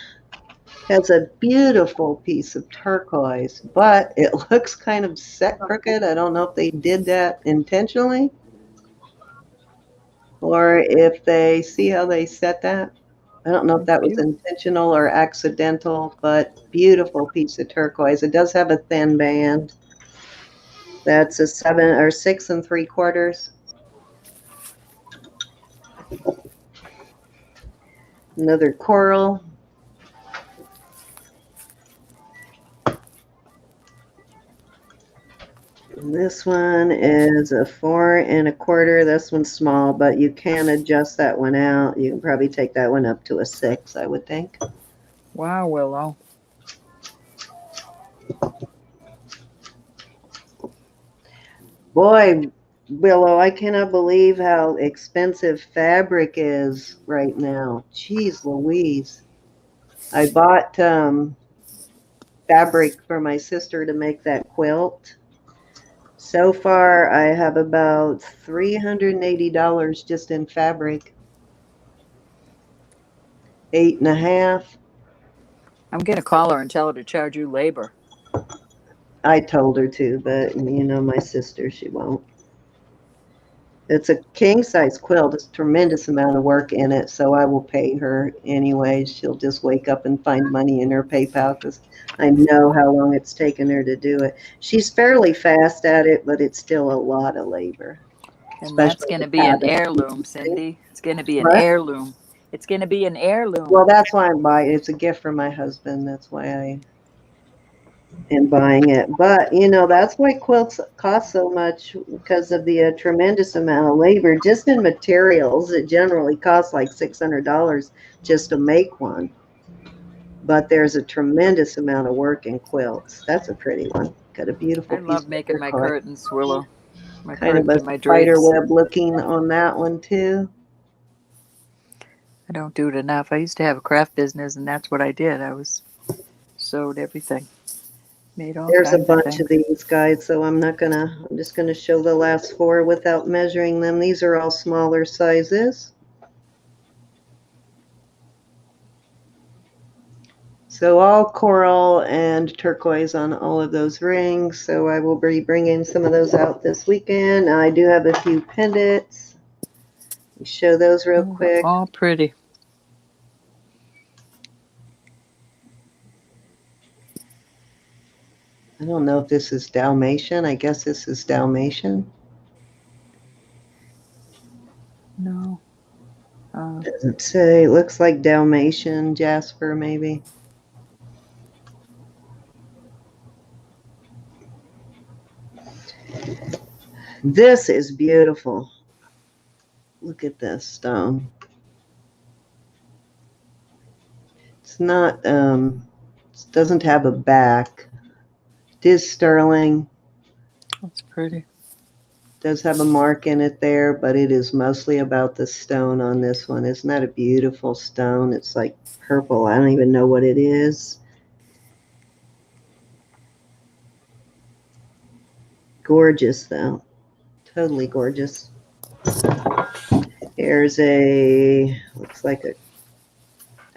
has a beautiful piece of turquoise, but it looks kind of set crooked. I don't know if they did that intentionally or if they see how they set that. I don't know if that was intentional or accidental, but beautiful piece of turquoise. It does have a thin band. That's a 7 or 6 3/4. Another coral. And this one is a 4 1/4. This one's small, but you can adjust that one out. You can probably take that one up to a 6, I would think.
Wow, Willow.
Boy, Willow, I cannot believe how expensive fabric is right now. Jeez Louise. I bought fabric for my sister to make that quilt. So far, I have about $380 just in fabric. 8.5.
I'm going to call her and tell her to charge you labor.
I told her to, but you know, my sister, she won't. It's a king size quilt. It's a tremendous amount of work in it, so I will pay her anyway. She'll just wake up and find money in her PayPal because I know how long it's taken her to do it. She's fairly fast at it, but it's still a lot of labor.
And that's going to be an heirloom, Cindy. It's going to be an heirloom. It's going to be an heirloom.
Well, that's why I'm buying it. It's a gift from my husband. That's why and buying it. But, that's why quilts cost so much because of the tremendous amount of labor. Just in materials, it generally costs like $600 just to make one. But there's a tremendous amount of work in quilts. That's a pretty one. Got a beautiful
I
piece
love
of
making my
turquoise.
curtains, Willow. My
Kind of
curtains
a
and my
spider
drapes.
web looking on that one too.
I don't do it enough. I used to have a craft business, and that's what I did. I was sewed everything, made all
There's a
kinds of
bunch of
things.
these guys, so I'm just gonna show the last four without measuring them. These are all smaller sizes. So all coral and turquoise on all of those rings. So I will be bringing some of those out this weekend. I do have a few pendants. Show those real
Oh, they're
quick.
all pretty.
I don't know if this is Dalmatian. I guess this is Dalmatian.
No.
Doesn't say. It looks like Dalmatian, Jasper maybe. This is beautiful. Look at this stone. It's not, it doesn't have a back. It is sterling.
That's pretty.
Does have a mark in it there, but it is mostly about the stone on this one. Isn't that a beautiful stone? It's like purple. I don't even know what it is. Gorgeous though. Totally gorgeous. Here's looks like a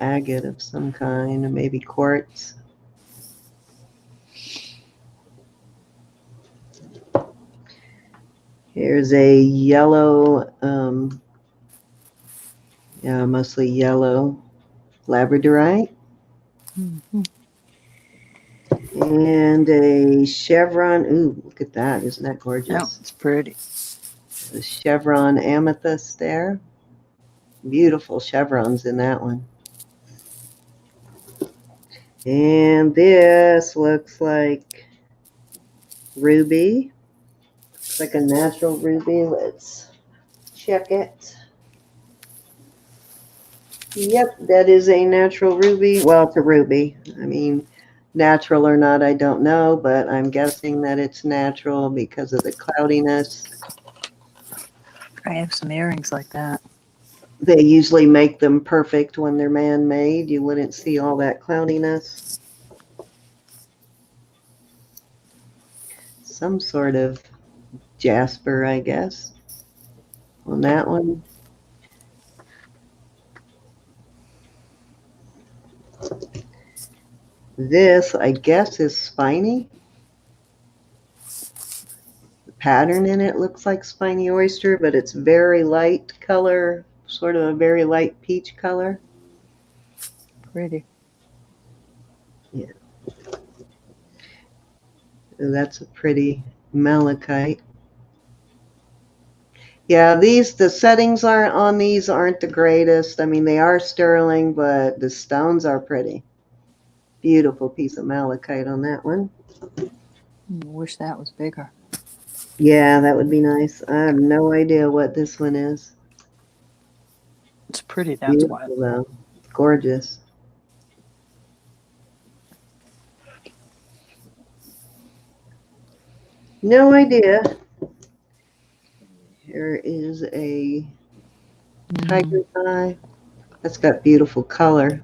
agate of some kind, or maybe quartz. Here's a yellow, mostly yellow labradorite.
Mm-hmm.
And a chevron. Ooh, look at that. Isn't that gorgeous?
Oh, it's pretty.
The chevron amethyst there. Beautiful chevrons in that one. And this looks like ruby. Looks like a natural ruby. Let's check it. Yep, that is a natural ruby. Well, it's a ruby. I mean, natural or not, I don't know, but I'm guessing that it's natural because of the cloudiness.
I have some earrings like that.
They usually make them perfect when they're man-made. You wouldn't see all that cloudiness. Some sort of jasper, I guess, on that one. This, I guess, is spiny. The pattern in it looks like spiny oyster, but it's very light color, sort of a very light peach color.
Pretty.
Yeah. So that's a pretty malachite. Yeah, the settings on these aren't the greatest. I mean, they are sterling, but the stones are pretty. Beautiful piece of malachite on that one.
I wish that was bigger.
Yeah, that would be nice. I have no idea what this one is.
It's pretty, that's
Beautiful,
why.
though. Gorgeous. No idea. Here is a tiger's eye. That's got beautiful color.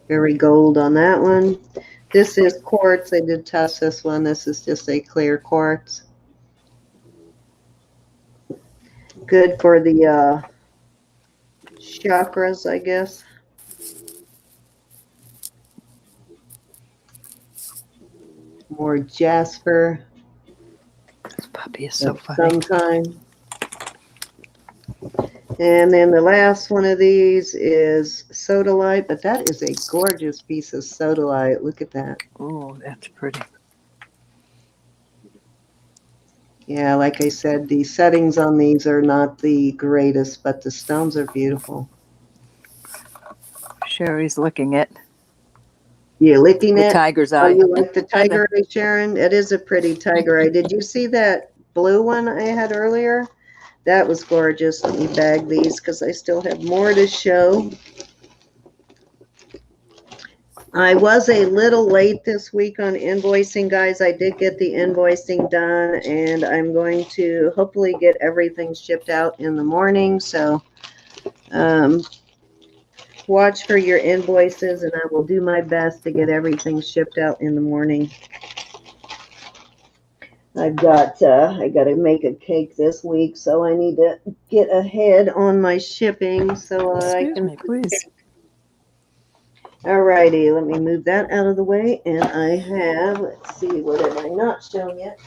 Very gold on that one. This is quartz. I did test this one. This is just a clear quartz. Good for the chakras, I guess. More jasper.
This puppy is so
of
funny.
some kind. And then the last one of these is Sodalite, but that is a gorgeous piece of Sodalite. Look at that.
Oh, that's pretty.
Yeah, like I said, the settings on these are not the greatest, but the stones are beautiful.
Sherry's looking at
You licking
The
it?
tiger's
Oh,
eye.
you like the
Kinda.
tiger eye, Sharon? It is a pretty tiger eye. Did you see that blue one I had earlier? That was gorgeous. Let me bag these because I still have more to show. I was a little late this week on invoicing, guys. I did get the invoicing done, and I'm going to hopefully get everything shipped out in the morning. So watch for your invoices, and I will do my best to get everything shipped out in the morning. I got to make a cake this week, so I need to get ahead on my shipping so I
Excuse
can.
me, please.
Alrighty, let me move that out of the way, and I have, let's see, what have I not shown yet?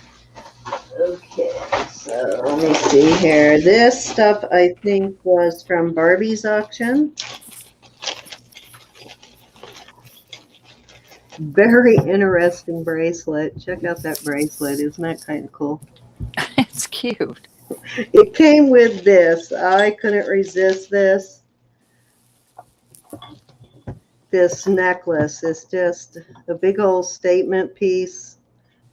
Okay, so let me see here. This stuff I think was from Barbie's auction. Very interesting bracelet. Check out that bracelet. Isn't that kind of cool?
It's cute.
It came with this. I couldn't resist this. This necklace is just a big old statement piece,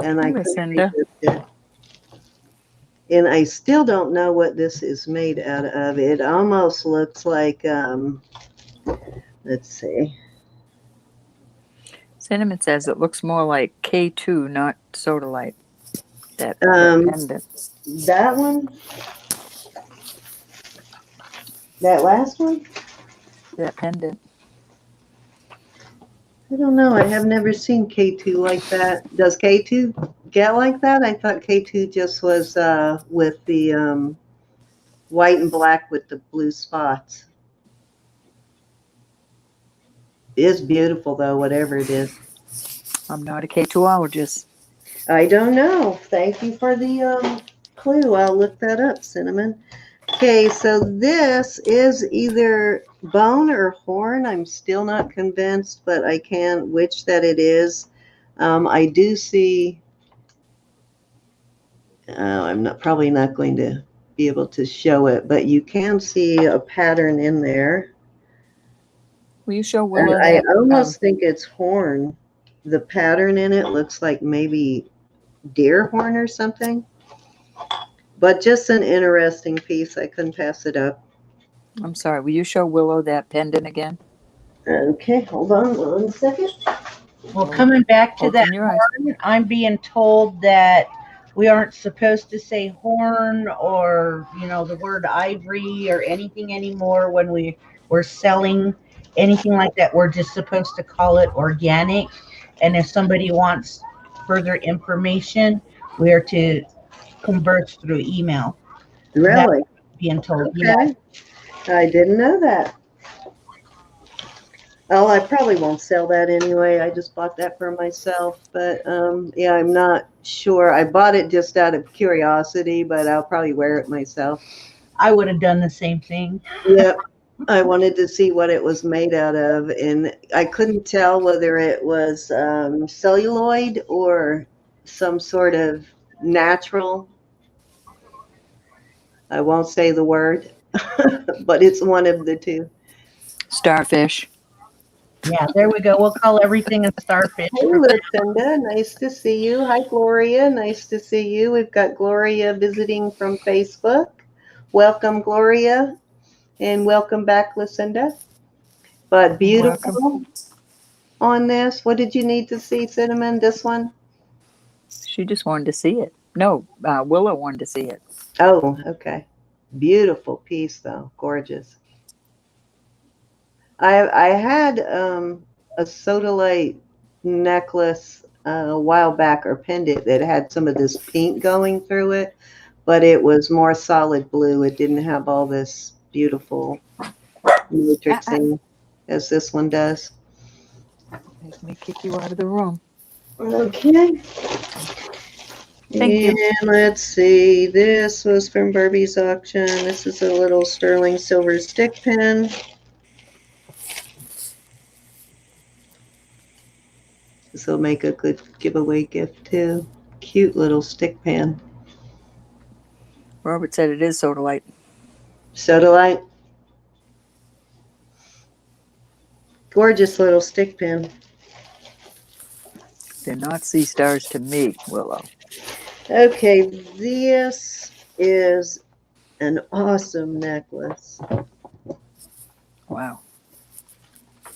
and I
Hi,
couldn't
Lucinda.
resist it. And I still don't know what this is made out of. It almost looks like, let's see.
Cinnamon says it looks more like K2, not Sodalite. That pendant.
That one? That last one?
That pendant.
I don't know. I have never seen K2 like that. Does K2 get like that? I thought K2 just was with the white and black with the blue spots. It is beautiful, though, whatever it is.
I'm not a K2ologist.
I don't know. Thank you for the clue. I'll look that up, Cinnamon. Okay, so this is either bone or horn. I'm still not convinced, but I can which that it is. I do see. I'm probably not going to be able to show it, but you can see a pattern in there.
Will you show
And
Willow
I
that?
almost think it's horn. The pattern in it looks like maybe deer horn or something. But just an interesting piece. I couldn't pass it up.
I'm sorry. Will you show Willow that pendant again?
Okay, hold on 1 second.
Well, coming back to
Open
that
your eyes.
horn, I'm being told that we aren't supposed to say horn or, the word ivory or anything anymore when we're selling anything like that. We're just supposed to call it organic. And if somebody wants further information, we are to converse through email.
Really?
Being told,
Okay. I didn't know that. Oh, I probably won't sell that anyway. I just bought that for myself. But yeah, I'm not sure. I bought it just out of curiosity, but I'll probably wear it myself.
I would have done the same thing.
Yep. I wanted to see what it was made out of, and I couldn't tell whether it was celluloid or some sort of natural. I won't say the word, but it's one of the two.
Starfish.
Yeah, there we go. We'll call everything a starfish.
Hey, Lucinda, nice to see you. Hi, Gloria, nice to see you. We've got Gloria visiting from Facebook. Welcome, Gloria, and welcome back, Lucinda. But beautiful
Welcome.
on this. What did you need to see, Cinnamon? This one?
She just wanted to see it. No, Willow wanted to see it.
Oh, okay. Beautiful piece, though. Gorgeous. I had a Sodalite necklace a while back, or pendant, that had some of this pink going through it, but it was more solid blue. It didn't have all this beautiful matrixing as this one does.
Make me kick you out of the room.
Okay.
Thank you.
And let's see. This was from Barbie's auction. This is a little sterling silver stick pin. This will make a good giveaway gift too. Cute little stick pan.
Robert said it is Sodalite.
Sodalite. Gorgeous little stick pin.
They're not sea stars to me, Willow.
Okay, this is an awesome necklace.
Wow.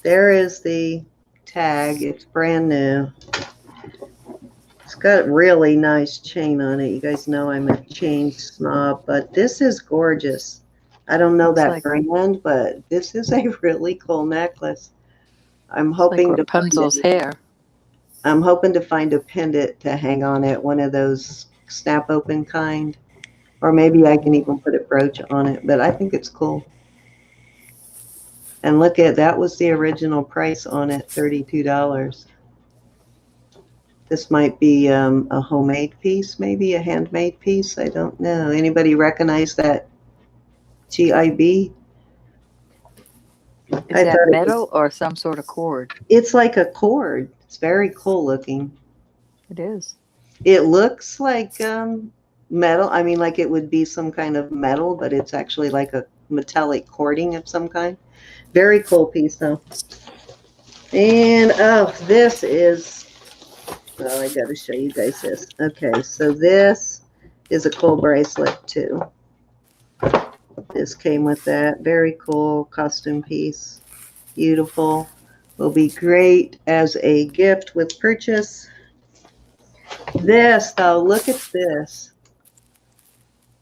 There is the tag. It's brand new. It's got a really nice chain on it. You guys know I'm a chain snob, but this is gorgeous. I don't know
Looks
that
like,
brand, but this is a really cool necklace. I'm
it's like
hoping to
Rapunzel's hair.
I'm hoping to find a pendant to hang on it, one of those snap open kind. Or maybe I can even put a brooch on it, but I think it's cool. And look at that was the original price on it, $32. This might be a homemade piece, maybe a handmade piece. I don't know. Anybody recognize that GIB?
Is
I
that
thought
metal or some sort of cord?
it's like a cord. It's very cool looking.
It is.
It looks like metal. I mean, like it would be some kind of metal, but it's actually like a metallic cording of some kind. Very cool piece, though. And oh, this is. Oh, I got to show you guys this. Okay, so this is a cool bracelet too. This came with that. Very cool costume piece. Beautiful. Will be great as a gift with purchase. This, though, look at this.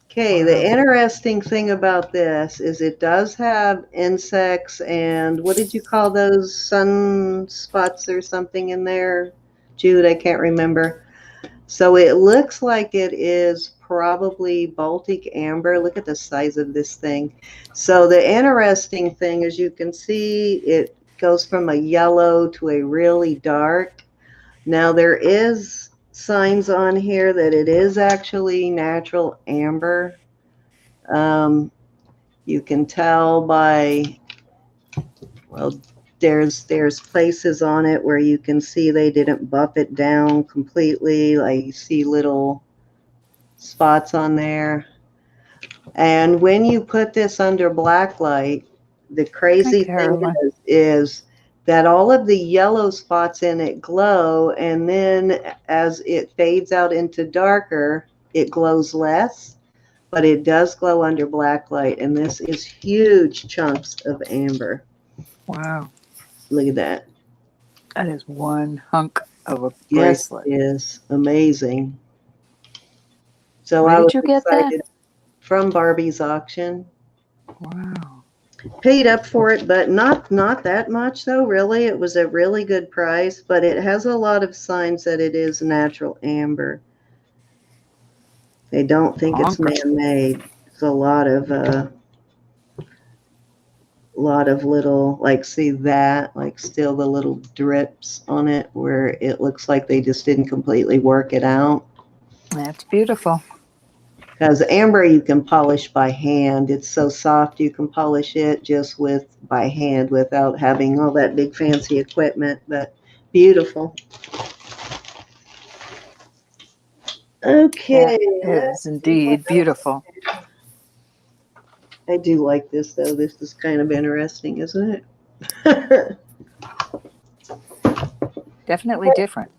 Okay, the interesting thing about this is it does have insects and what did you call those sunspots or something in there? Jude, I can't remember. So it looks like it is probably Baltic amber. Look at the size of this thing. So the interesting thing, as you can see, it goes from a yellow to a really dark. Now there is signs on here that it is actually natural amber. You can tell by, well, there's places on it where you can see they didn't buff it down completely. Like you see little spots on there. And when you put this under black light, the crazy thing is that all of the yellow spots in it glow, and then as it fades out into darker, it glows less, but it does glow under black light, and this is huge chunks of amber.
Wow.
Look at that.
That is one hunk of a
Yes,
bracelet.
it is amazing. So
Where
I was
did you get
excited.
that?
From Barbie's auction.
Wow.
Paid up for it, but not that much though, really. It was a really good price, but it has a lot of signs that it is natural amber. They don't think it's man-made. It's a lot of little, like, see that, like still the little drips on it where it looks like they just didn't completely work it out.
That's beautiful.
Because amber you can polish by hand. It's so soft you can polish it just by hand without having all that big fancy equipment, but beautiful. Okay.
That is indeed beautiful.
I do like this though. This is kind of interesting, isn't it?
Definitely different.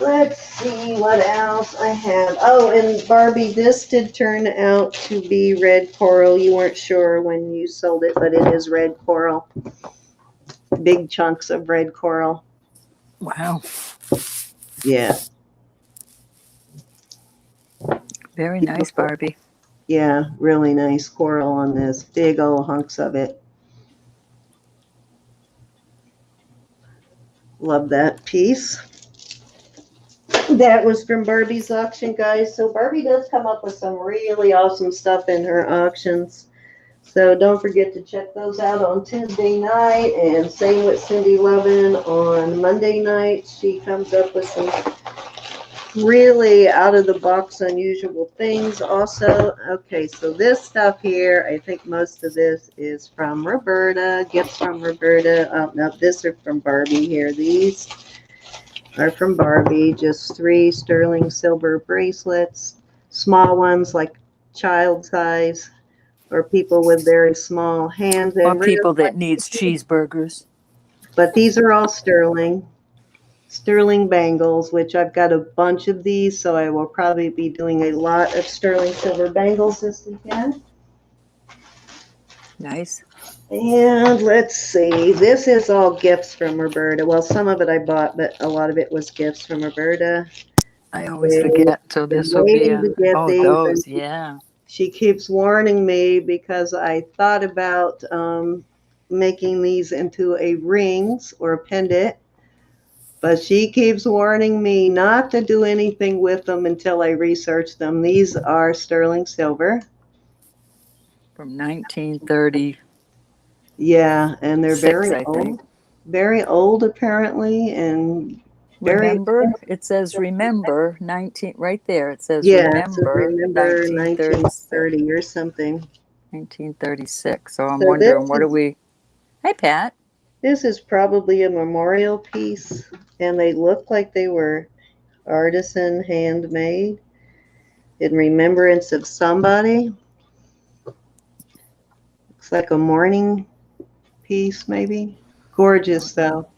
Let's see what else I have. Oh, and Barbie, this did turn out to be red coral. You weren't sure when you sold it, but it is red coral. Big chunks of red coral.
Wow.
Yeah.
Very nice, Barbie.
Yeah, really nice coral on this. Big old hunks of it. Love that piece. That was from Barbie's auction, guys. So Barbie does come up with some really awesome stuff in her auctions. So don't forget to check those out on Tuesday night. And same with Cindy Levin on Monday night. She comes up with some really out-of-the-box unusual things also. Okay, so this stuff here, I think most of this is from Roberta. Gifts from Roberta. Oh, no, this are from Barbie here. These are from Barbie, just 3 sterling silver bracelets, small ones like child size or people with very small hands.
Or people that needs cheeseburgers.
But these are all sterling. sterling bangles, which I've got a bunch of these, so I will probably be doing a lot of sterling silver bangles this weekend.
Nice.
And let's see, this is all gifts from Roberta. Well, some of it I bought, but a lot of it was gifts from Roberta.
I always forget, so this will be
Waiting to get
oh,
these,
those,
and
yeah.
she keeps warning me because I thought about making these into a rings or a pendant, but she keeps warning me not to do anything with them until I research them. These are sterling silver.
From 1930.
Yeah, and they're very
I
old.
think.
Very old apparently, and very
Remember? It says remember 19 right there. It says
yeah, it says
remember
remember
1936.
1930 or something.
1936. So I'm
So this
wondering what are
is
we Hey Pat.
this is probably a memorial piece, and they look like they were artisan handmade in remembrance of somebody. Looks like a mourning piece, maybe. Gorgeous though.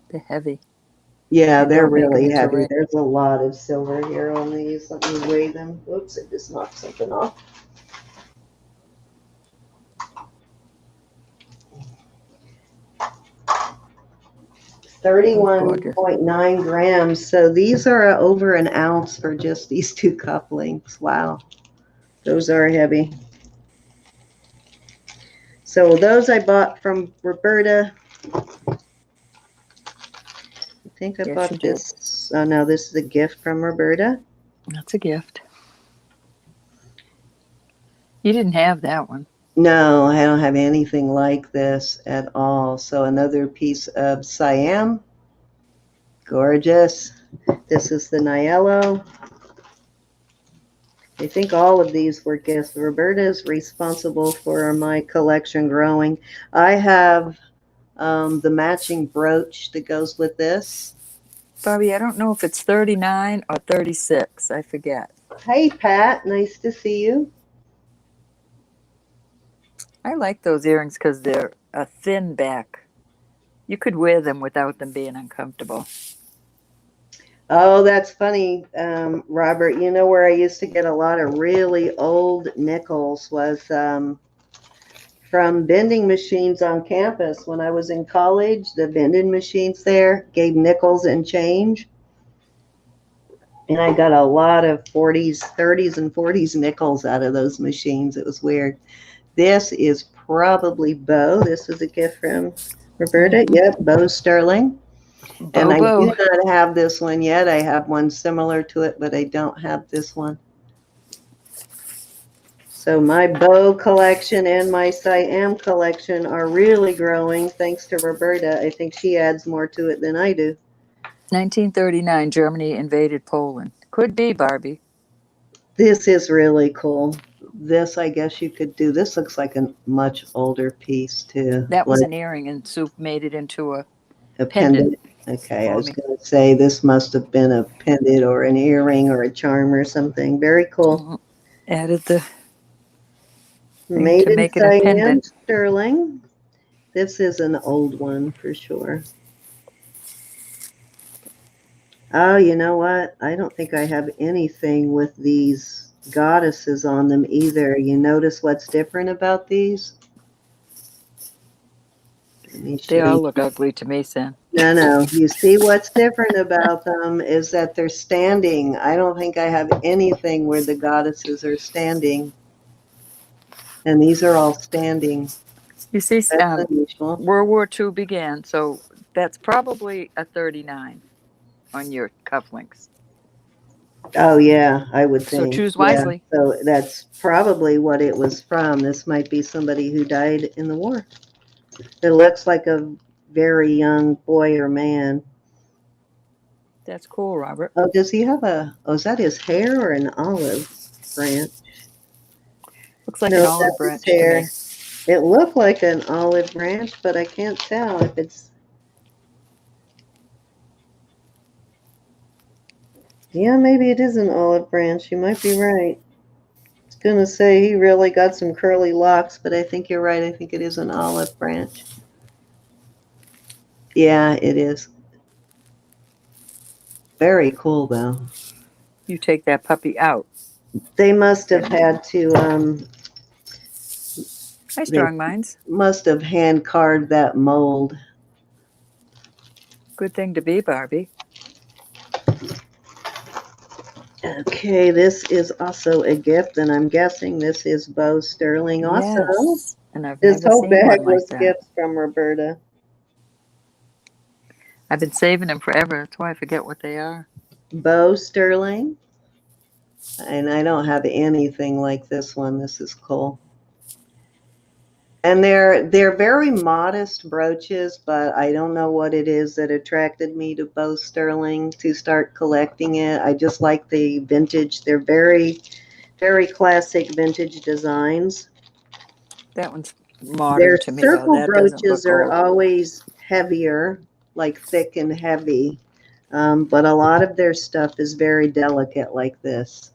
They're heavy.
Yeah,
I
they're
don't make them
really
into
heavy.
rings.
There's a lot of silver here on these. Let me weigh them. Oops, I just knocked something off. 31.9 grams. So these are over an ounce for just these two cufflinks. Wow. Those are heavy. So those I bought from Roberta. I think I
Yes,
bought
you did.
this. Oh no, this is a gift from Roberta.
That's a gift. You didn't have that one.
No, I don't have anything like this at all. So another piece of Siam. Gorgeous. This is the Niello. I think all of these were gifts. Roberta is responsible for my collection growing. I have the matching brooch that goes with this.
Bobby, I don't know if it's 39 or 36. I forget.
Hey, Pat. Nice to see you.
I like those earrings because they're a thin back. You could wear them without them being uncomfortable.
Oh, that's funny, Robert. You know where I used to get a lot of really old nickels was from vending machines on campus. When I was in college, the vending machines there gave nickels and change. And I got a lot of 40s, 30s, and 40s nickels out of those machines. It was weird. This is probably Bo. This is a gift from Roberta.
Mm-hmm.
Yep, Bo Sterling. And I
Bobo.
do not have this one yet. I have one similar to it, but I don't have this one. So my Bo collection and my Siam collection are really growing thanks to Roberta. I think she adds more to it than I do.
1939, Germany invaded Poland. Could be, Barbie.
This is really cool. This, I guess you could do. This looks like a much older piece, too.
That was
like
an earring, and Soup made it into a
a
pendant.
Okay, I was going to say this must have been a pendant or an earring or a charm or something. Very cool.
Added the
Made
to
in
make it a
Siam,
pendant.
sterling. This is an old one for sure. Oh, you know what? I don't think I have anything with these goddesses on them either. You notice what's different about these?
They all look ugly to me, Sam.
No. You see what's different about them is that they're standing. I don't think I have anything where the goddesses are standing. And these are all standing.
You see,
That's unusual.
World War II began, so that's probably a 39 on your cufflinks.
Oh, yeah, I would think.
So choose wisely.
Yeah. So that's probably what it was from. This might be somebody who died in the war. It looks like a very young boy or man.
That's cool, Robert.
Oh, does he have is that his hair or an olive branch?
Looks like an olive branch to me.
It looked like an olive branch, but I can't tell if it's... Yeah, maybe it is an olive branch. You might be right. I was going to say he really got some curly locks, but I think you're right. I think it is an olive branch. Yeah, it is. Very cool, though.
You take that puppy out.
They must have had to,
Hi, Strong Minds.
must have hand carved that mold.
Good thing to be, Barbie.
Okay, this is also a gift, and I'm guessing this is Bo Sterling also.
Yes, and I've
This
never
whole
seen
bag
one like
was
that.
gifts from Roberta.
I've been saving them forever. That's why I forget what they are.
Bo Sterling. And I don't have anything like this one. This is cool. And they're very modest brooches, but I don't know what it is that attracted me to Bo Sterling to start collecting it. I just like the vintage. They're very, very classic vintage designs.
That one's modern
Their
to me, though.
circle
That doesn't
brooches
look
are
old.
always heavier, like thick and heavy. But a lot of their stuff is very delicate like this.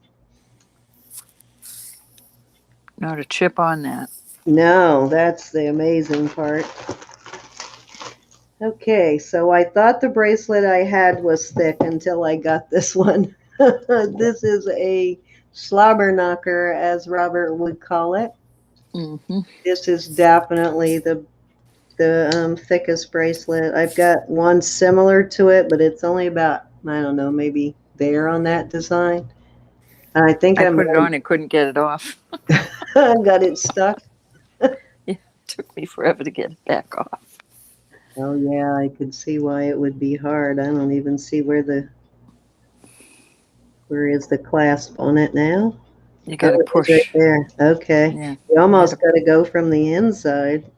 Not a chip on that.
No, that's the amazing part. Okay, so I thought the bracelet I had was thick until I got this one. This is a slobber knocker, as Robert would call it.
Mm-hmm.
This is definitely the thickest bracelet. I've got one similar to it, but it's only about, I don't know, maybe there on that design. And I think
I put it on and couldn't get it off.
got it stuck.
It took me forever to get it back off.
Oh yeah, I could see why it would be hard. I don't even see where is the clasp on it now.
You got to
it's
push.
right there. Okay.
Yeah.
You almost got to go from the inside.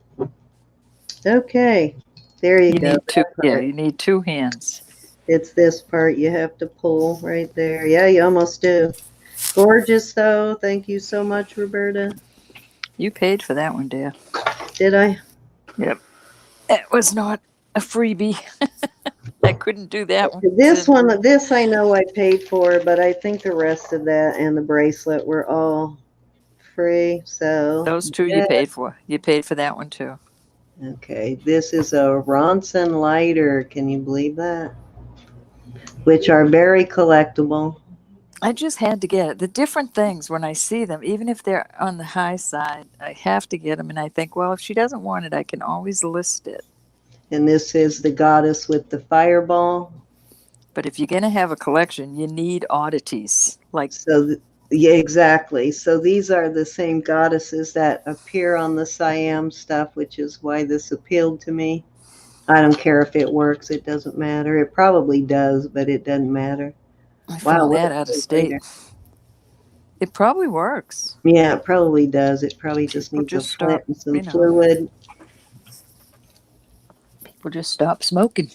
Okay. There you go.
Need two. Yeah, you need two hands.
It's this part you have to pull right there. Yeah, you almost do. Gorgeous, though. Thank you so much, Roberta.
You paid for that one, dear.
Did I?
Yep. It was not a freebie. I couldn't do that one.
This I know I paid for, but I think the rest of that and the bracelet were all free. So
those two you paid for. You paid for that one too.
Okay, this is a Ronson Lighter. Can you believe that? Which are very collectible.
I just had to get it. The different things, when I see them, even if they're on the high side, I have to get them. And I think, well, if she doesn't want it, I can always list it.
And this is the goddess with the fireball.
But if you're going to have a collection, you need oddities.
Yeah, exactly. So these are the same goddesses that appear on the Siam stuff, which is why this appealed to me. I don't care if it works. It doesn't matter. It probably does, but it doesn't matter.
I found that out of state. Later. It probably works.
Yeah, it probably does. It probably just needs a flint and some fluid.
People just stop smoking.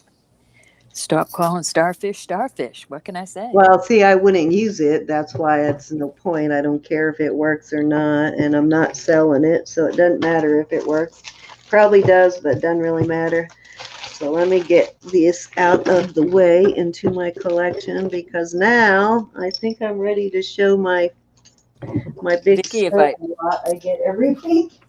Stop calling starfish starfish. What can I say?
Well, see, I wouldn't use it. That's why it's no point. I don't care if it works or not, and I'm not selling it, so it doesn't matter if it works. Probably does, but it doesn't really matter. So let me get this out of the way into my collection, because now I think I'm ready to show my big
Vicki, if
lot I get every week.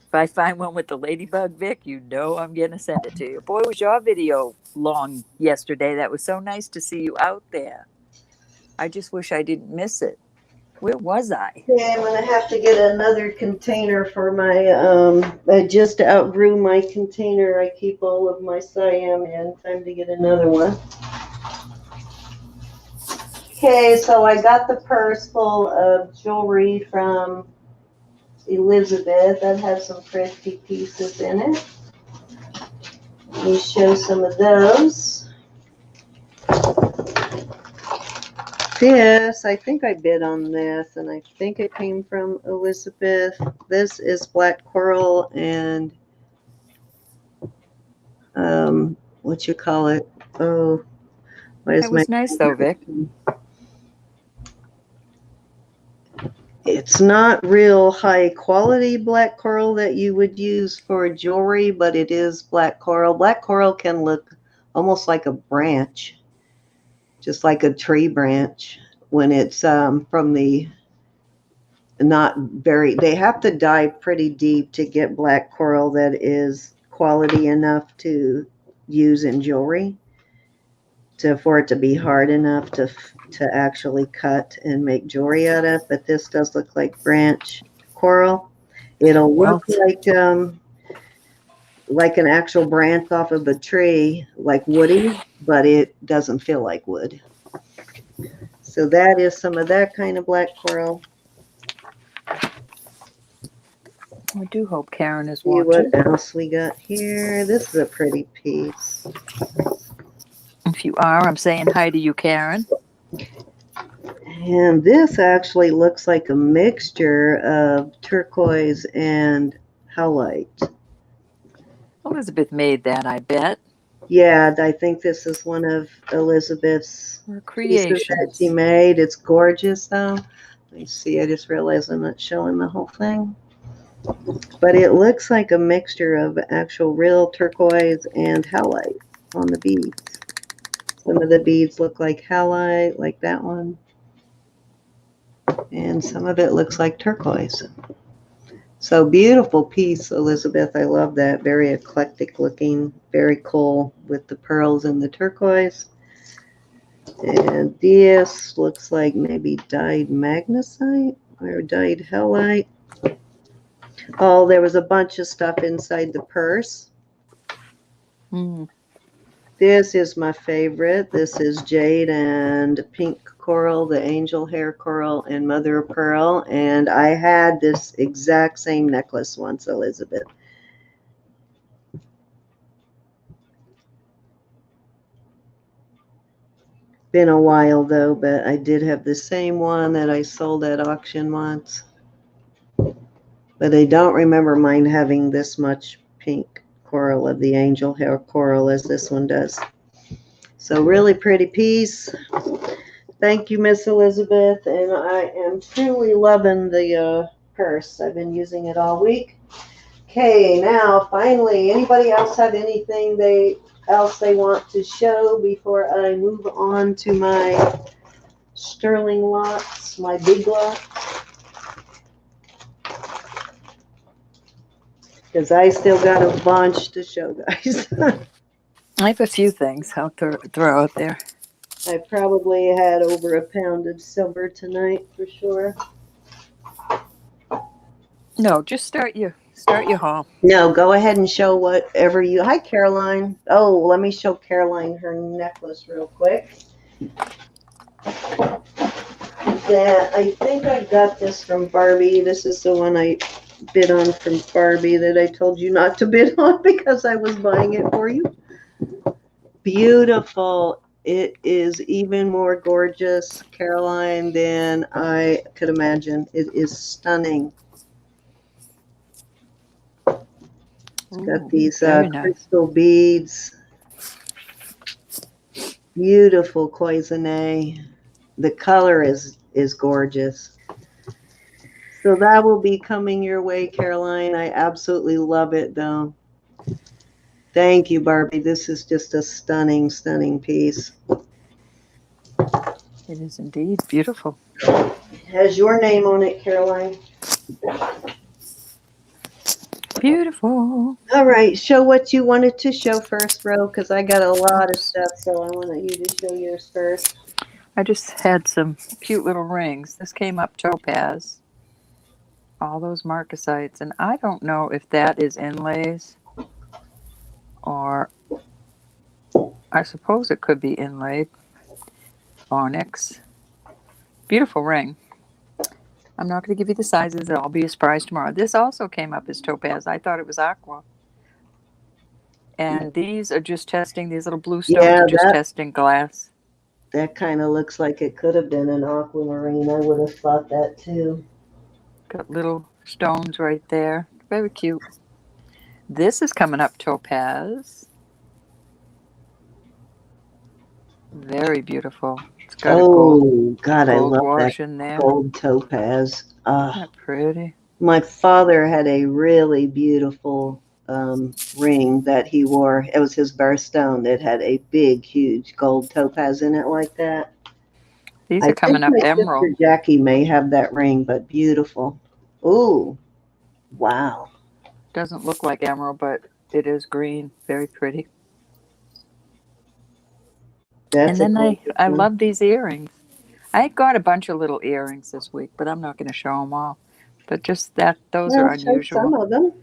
If I find one with the ladybug, Vic, you know I'm going to send it to you. Boy, was your video long yesterday. That was so nice to see you out there. I just wish I didn't miss it. Where was I?
Yeah, I'm going to have to get another container for my, I just outgrew my container. I keep all of my Siam in. Time to get another one. Okay, so I got the purse full of jewelry from Elizabeth that has some pretty pieces in it. Let me show some of those. This, I think I bid on this, and I think it came from Elizabeth. This is black coral and what you call it? Oh,
it was nice though, Vic.
It's not real high quality black coral that you would use for jewelry, but it is black coral. Black coral can look almost like a branch, just like a tree branch when it's from the not very, they have to dive pretty deep to get black coral that is quality enough to use in jewelry. for it to be hard enough to actually cut and make jewelry out of. But this does look like branch coral. It'll look like an actual branch off of a tree, like woody, but it doesn't feel like wood. So that is some of that kind of black coral.
I do hope Karen is
See
watching.
what else we got here. This is a pretty piece.
If you are, I'm saying hi to you, Karen.
And this actually looks like a mixture of turquoise and howlite.
Elizabeth made that, I bet.
Yeah, I think this is one of Elizabeth's pieces that she made. It's gorgeous, though. Let me see. I just realized I'm not showing the whole thing. But it looks like a mixture of actual real turquoise and howlite on the beads. Some of the beads look like howlite, like that one. And some of it looks like turquoise. So beautiful piece, Elizabeth. I love that. Very eclectic looking, very cool with the pearls and the turquoise. And this looks like maybe dyed magnesite or dyed hellite. Oh, there was a bunch of stuff inside the purse. This is my favorite. This is jade and pink coral, the angel hair coral, and mother of pearl. And I had this exact same necklace once, Elizabeth. Been a while though, but I did have the same one that I sold at auction once. But I don't remember mine having this much pink coral of the angel hair coral as this one does. So really pretty piece. Thank you, Miss Elizabeth, and I am truly loving the purse. I've been using it all week. Okay, now finally, anybody else have anything else they want to show before I move on to my sterling lots, my big lots? Because I still got a bunch to show, guys.
I have a few things I'll throw out there.
I probably had over a pound of silver tonight for sure.
No, just start your haul.
No, go ahead and show whatever you. Hi, Caroline. Oh, let me show Caroline her necklace real quick. That I think I got this from Barbie. This is the one I bid on from Barbie that I told you not to bid on because I was buying it for you. Beautiful. It is even more gorgeous, Caroline, than I could imagine. It is stunning. It's got these crystal beads. Beautiful cloisonne. The color is gorgeous. So that will be coming your way, Caroline. I absolutely love it, though. Thank you, Barbie. This is just a stunning, stunning piece.
It is indeed beautiful.
It has your name on it, Caroline.
Beautiful.
All right, show what you wanted to show first, Ro, because I got a lot of stuff, so I want you to show yours first.
I just had some cute little rings. This came up topaz. All those marcasites, and I don't know if that is inlays or I suppose it could be inlaid onyx. Beautiful ring. I'm not going to give you the sizes. It'll all be a surprise tomorrow. This also came up as topaz. I thought it was aqua. And these are just testing, these little blue stones are just testing glass.
That kind of looks like it could have been an aquamarine. I would have thought that too.
Got little stones right there. Very cute. This is coming up topaz. Very beautiful. It's got a gold,
God, I love
wash
that
in there.
Gold topaz.
Isn't that pretty?
My father had a really beautiful ring that he wore. It was his birthstone that had a big, huge gold topaz in it like that.
These are coming up emerald.
Sister Jackie may have that ring, but beautiful. Ooh, wow.
Doesn't look like emerald, but it is green. Very pretty.
That's
And
a
then
gorgeous
I
one.
love these earrings. I got a bunch of little earrings this week, but I'm not going to show them all. But just that, those are
Well, show some
unusual.
of them.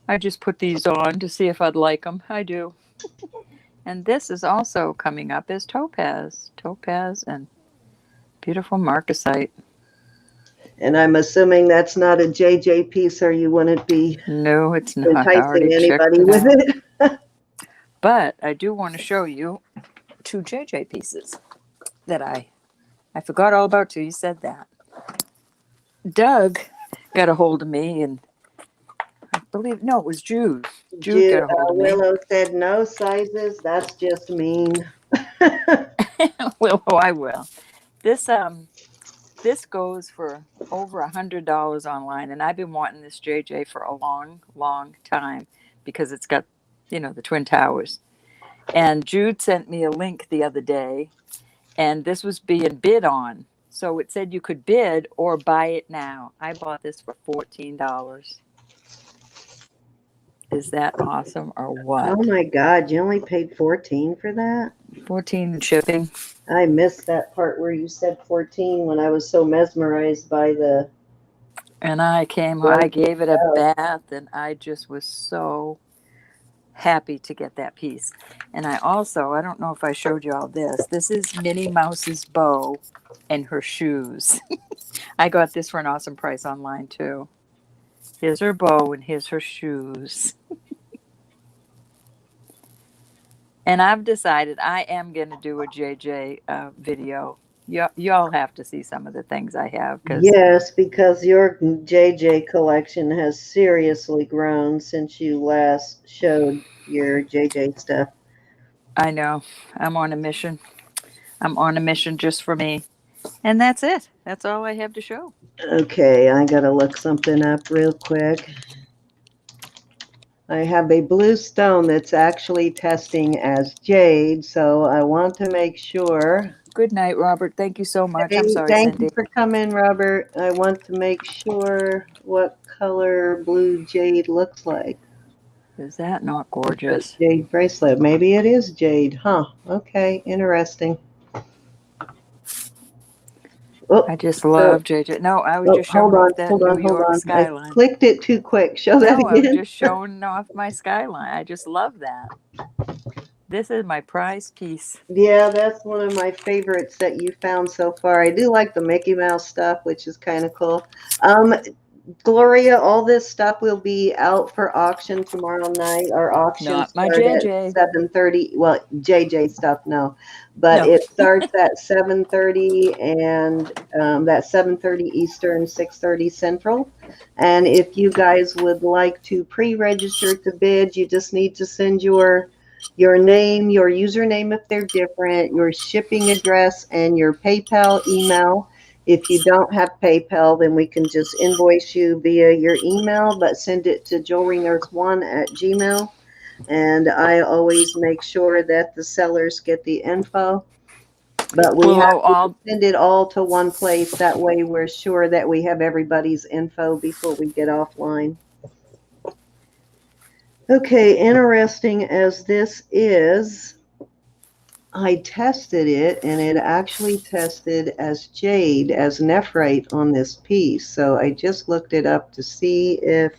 I just put these on to see if I'd like them. I do. And this is also coming up as topaz and beautiful marcasite.
And I'm assuming that's not a JJ piece, or you wouldn't be
No, it's not. I
enticing
already checked
anybody
it
with
out.
it.
But I do want to show you two JJ pieces that I forgot all about till you said that. Doug got a hold of me, and I believe, no, it was Jude. Jude got a hold of me.
Willow said no sizes. That's just mean.
Willow, I will. This goes for over $100 online, and I've been wanting this JJ for a long time because it's got, the Twin Towers. And Jude sent me a link the other day, and this was being bid on. So it said you could bid or buy it now. I bought this for $14. Is that awesome or what?
Oh my God, you only paid 14 for that?
14 shipping.
I missed that part where you said 14 when I was so mesmerized by the.
And I gave it a bath, and I just was so happy to get that piece. And I don't know if I showed you all this. This is Minnie Mouse's bow and her shoes. I got this for an awesome price online too. Here's her bow and here's her shoes. And I've decided I am going to do a JJ video. Y'all have to see some of the things I have.
Yes, because your JJ collection has seriously grown since you last showed your JJ stuff.
I know. I'm on a mission. I'm on a mission just for me. And that's it. That's all I have to show.
Okay, I got to look something up real quick. I have a blue stone that's actually testing as jade, so I want to make sure.
Good night, Robert. Thank you so much. I'm sorry,
Thank
Cindy.
you for coming, Robert. I want to make sure what color blue jade looks like.
Is that not gorgeous?
Jade bracelet. Maybe it is jade. Huh. Okay, interesting. Oh,
I just love JJ. No, I was just showing off that New York skyline.
I clicked it too quick. Show that again.
I was just showing off my skyline. I just love that. This is my prize piece.
Yeah, that's one of my favorites that you found so far. I do like the Mickey Mouse stuff, which is kind of cool. Gloria, all this stuff will be out for auction tomorrow night. Our auction
Not my
starts
JJ.
at 7:30. Well, JJ stuff, no. But it starts at 7:30, and that's 7:30 Eastern, 6:30 Central. And if you guys would like to pre-register to bid, you just need to send your name, your username if they're different, your shipping address, and your PayPal email. If you don't have PayPal, then we can just invoice you via your email, but send it to jewelrynurse1@gmail. And I always make sure that the sellers get the info. But we have to send it all to one place. That way we're sure that we have everybody's info before we get offline. Okay, interesting as this is, I tested it, and it actually tested as jade, as nephrite on this piece. So I just looked it up to see if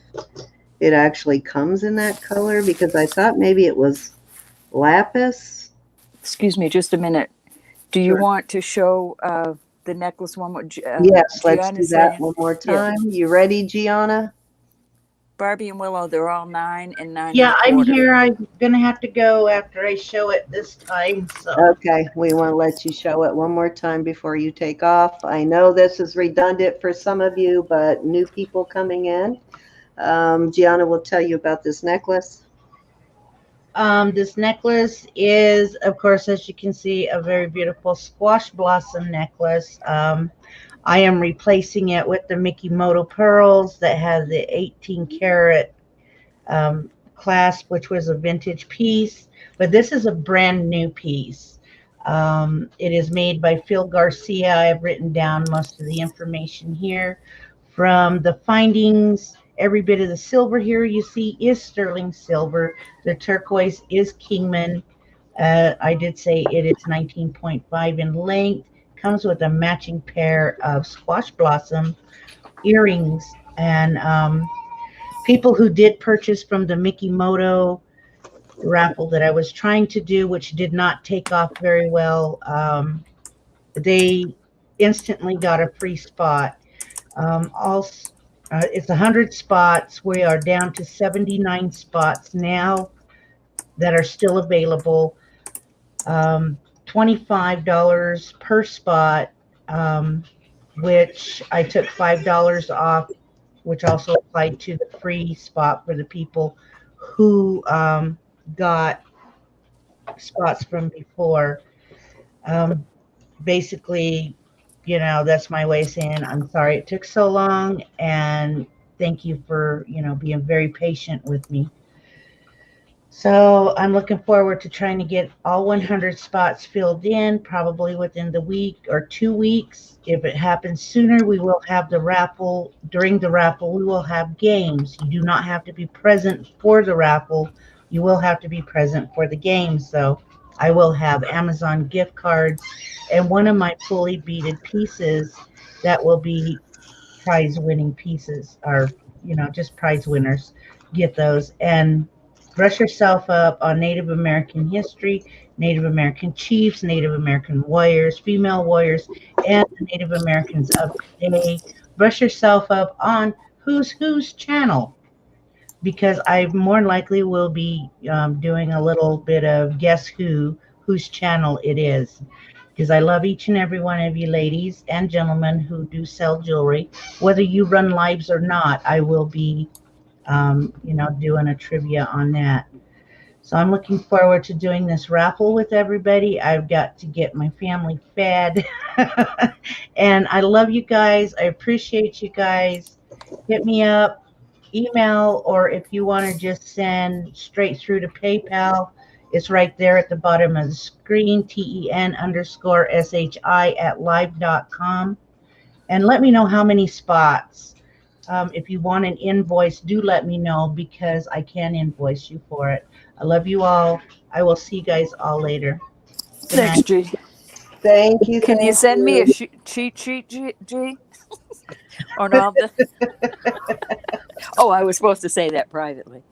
it actually comes in that color, because I thought maybe it was lapis.
Excuse me, just a minute. Do you want to show the necklace one?
Yes, let's do that one more time. Yeah. You ready, Geanna?
Barbie and Willow, they're all 9 and 9.
Yeah, I'm here. I'm gonna have to go after I show it this time. So.
Okay, we want to let you show it one more time before you take off. I know this is redundant for some of you, but new people coming in. Geanna will tell you about this necklace.
This necklace is, of course, as you can see, a very beautiful squash blossom necklace. I am replacing it with the Mikimoto Pearls that has the 18 karat clasp, which was a vintage piece, but this is a brand new piece. It is made by Phil Garcia. I've written down most of the information here from the findings. Every bit of the silver here you see is sterling silver. The turquoise is Kingman. I did say it is 19.5 in length. Comes with a matching pair of squash blossom earrings. And people who did purchase from the Mikimoto raffle that I was trying to do, which did not take off very well, they instantly got a free spot. Also, it's 100 spots. We are down to 79 spots now that are still available. $25 per spot, which I took $5 off, which also applied to the free spot for the people who got spots from before. Um, Basically, that's my way of saying I'm sorry it took so long, and thank you for, being very patient with me. So I'm looking forward to trying to get all 100 spots filled in, probably within the week or 2 weeks. If it happens sooner, we will have the raffle. During the raffle, we will have games. You do not have to be present for the raffle. You will have to be present for the games. So I will have Amazon gift cards and one of my fully beaded pieces that will be prize winning pieces, or just prize winners get those. And brush yourself up on Native American history, Native American chiefs, Native American warriors, female warriors, and the Native Americans of today. Brush yourself up on who's channel, because I more likely will be doing a little bit of guess whose channel it is, because I love each and every one of you ladies and gentlemen who do sell jewelry. Whether you run lives or not, I will be, doing a trivia on that. So I'm looking forward to doing this raffle with everybody. I've got to get my family fed. And I love you guys. I appreciate you guys. Hit me up, email, or if you want to just send straight through to PayPal, it's right there at the bottom of the screen, TEN_SHI@live.com. And let me know how many spots. If you want an invoice, do let me know, because I can invoice you for it. I love you all. I will see you guys all later. Good
Thanks,
night.
G.
Thank you.
Can you
Thank
send me a
you.
cheat sheet, G? Or not? Oh, I was supposed to say that privately.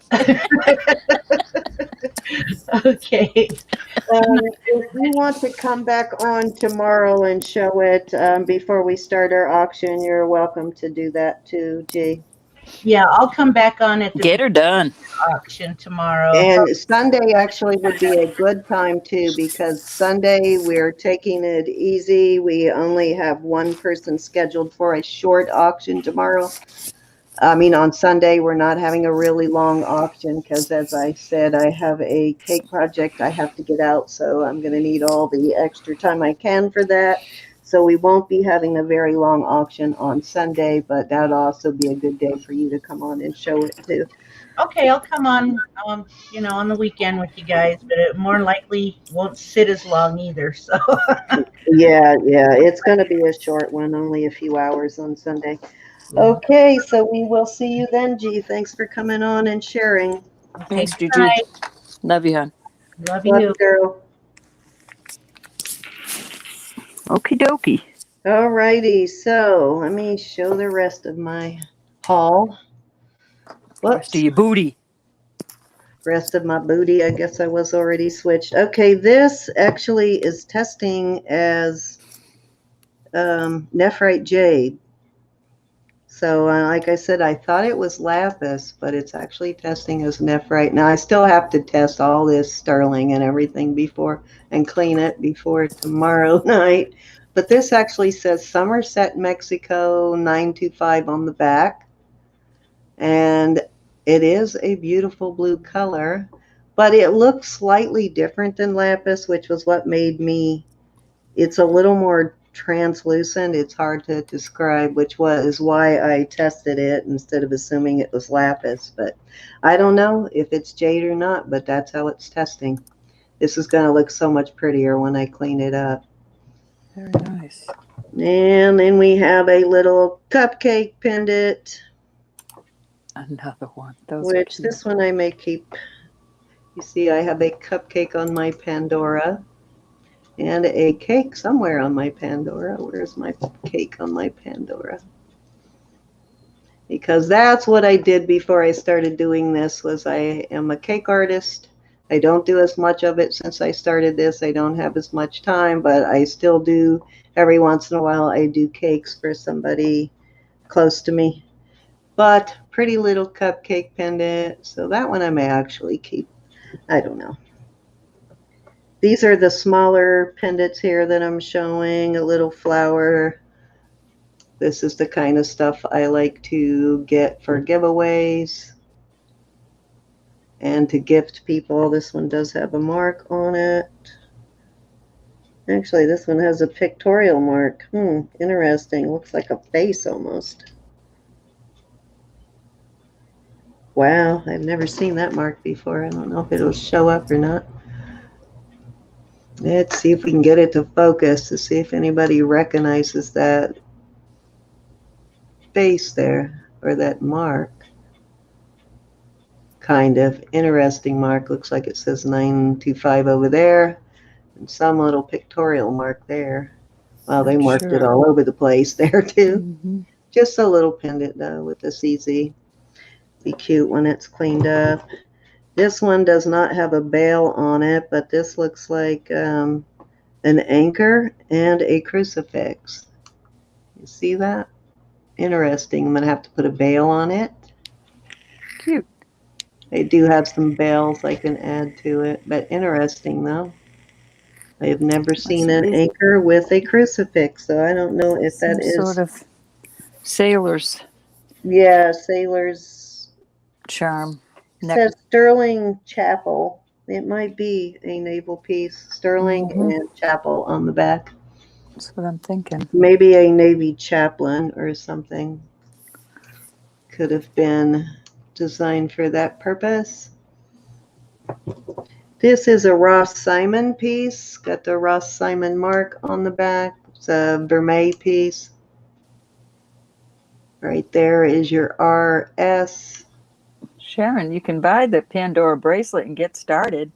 Okay.
If you want to come back on tomorrow and show it before we start our auction, you're welcome to do that too, G.
Yeah, I'll come back on at the
Get her done.
auction tomorrow.
And Sunday actually would be a good time too, because Sunday we're taking it easy. We only have one person scheduled for a short auction tomorrow. I mean, on Sunday, we're not having a really long auction because, as I said, I have a cake project I have to get out. So I'm going to need all the extra time I can for that. So we won't be having a very long auction on Sunday, but that'll also be a good day for you to come on and show it too.
Okay, I'll come on, on the weekend with you guys, but it more likely won't sit as long either. So,
Yeah, it's going to be a short one, only a few hours on Sunday. Okay, so we will see you then, G. Thanks for coming on and sharing.
okay,
Thanks,
good
Gigi.
night.
Love you, hon.
Love
Love
you.
you, girl.
Okie dokie.
All righty, so let me show the rest of my haul.
Rest of
Whoops.
your booty.
Rest of my booty, I guess I was already switched. Okay, this actually is testing as nephrite jade. So, like I said, I thought it was lapis, but it's actually testing as nephrite. Now, I still have to test all this sterling and everything before and clean it before tomorrow night. But this actually says Somerset, Mexico, 925 on the back. And it is a beautiful blue color, but it looks slightly different than lapis, which was what made me, it's a little more translucent. It's hard to describe, which was why I tested it instead of assuming it was lapis. But I don't know if it's jade or not, but that's how it's testing. This is going to look so much prettier when I clean it up.
Very nice.
And then we have a little cupcake pendant,
Another one. Those
which
are cute.
this one I may keep You see I have a cupcake on my Pandora and a cake somewhere on my Pandora. Where's my cake on my Pandora? Because that's what I did before I started doing this. Was I am a cake artist. I don't do as much of it since I started this. I don't have as much time, but I still do every once in a while. I do cakes for somebody close to me. But pretty little cupcake pendant. So that one I may actually keep. I don't know. These are the smaller pendants here that I'm showing. A little flower. This is the kind of stuff I like to get for giveaways and to gift people. This one does have a mark on it. Actually, this one has a pictorial mark. Interesting. Looks like a face almost. Wow, I've never seen that mark before. I don't know if it'll show up or not. Let's see if we can get it to focus to see if anybody recognizes that face there or that mark. Kind of interesting mark. Looks like it says 925 over there and some little pictorial mark there. Well, they marked it all over the place there too. Just a little pendant though with this easy. Be cute when it's cleaned up. This one does not have a bail on it, but this looks like an anchor and a crucifix. You see that? Interesting. I'm going to have to put a bail on it.
Cute.
I do have some bails I can add to it, but interesting though. I have never seen an anchor with a crucifix, so I don't know if that is
sort of sailor's.
Yeah, sailor's
charm.
It says Sterling Chapel. It might be a naval piece. Sterling and Chapel on the back.
That's what I'm thinking.
Maybe a Navy chaplain or something. Could have been designed for that purpose. This is a Ross Simon piece. Got the Ross Simon mark on the back. It's a vermeil piece. Right there is your RS.
Sharon, you can buy the Pandora bracelet and get started.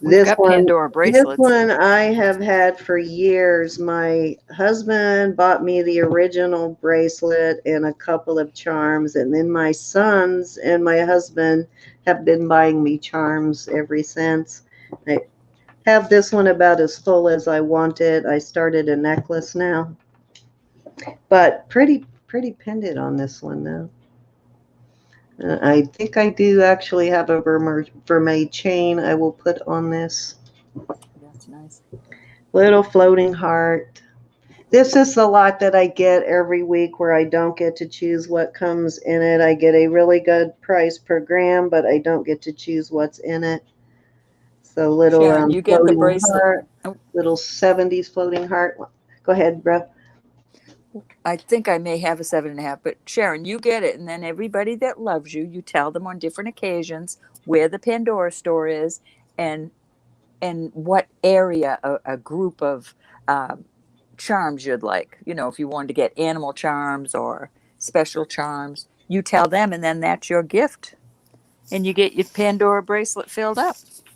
This one I have had for years. My husband bought me the original bracelet and a couple of charms, and then my sons and my husband have been buying me charms ever since. I have this one about as full as I want it. I started a necklace now, but pretty pendant on this one though. I think I do actually have a vermeil chain I will put on this.
That's nice.
Little floating heart. This is the lot that I get every week where I don't get to choose what comes in it. I get a really good price per gram, but I don't get to choose what's in it. So little
Sharon, you get the bracelet.
Heart, little 70s floating heart. Go ahead, bro.
I think I may have a 7.5, but Sharon, you get it. And then everybody that loves you, you tell them on different occasions where the Pandora store is and what area, a group of charms you'd like. You know, if you wanted to get animal charms or special charms, you tell them, and then that's your gift. And you get your Pandora bracelet filled up.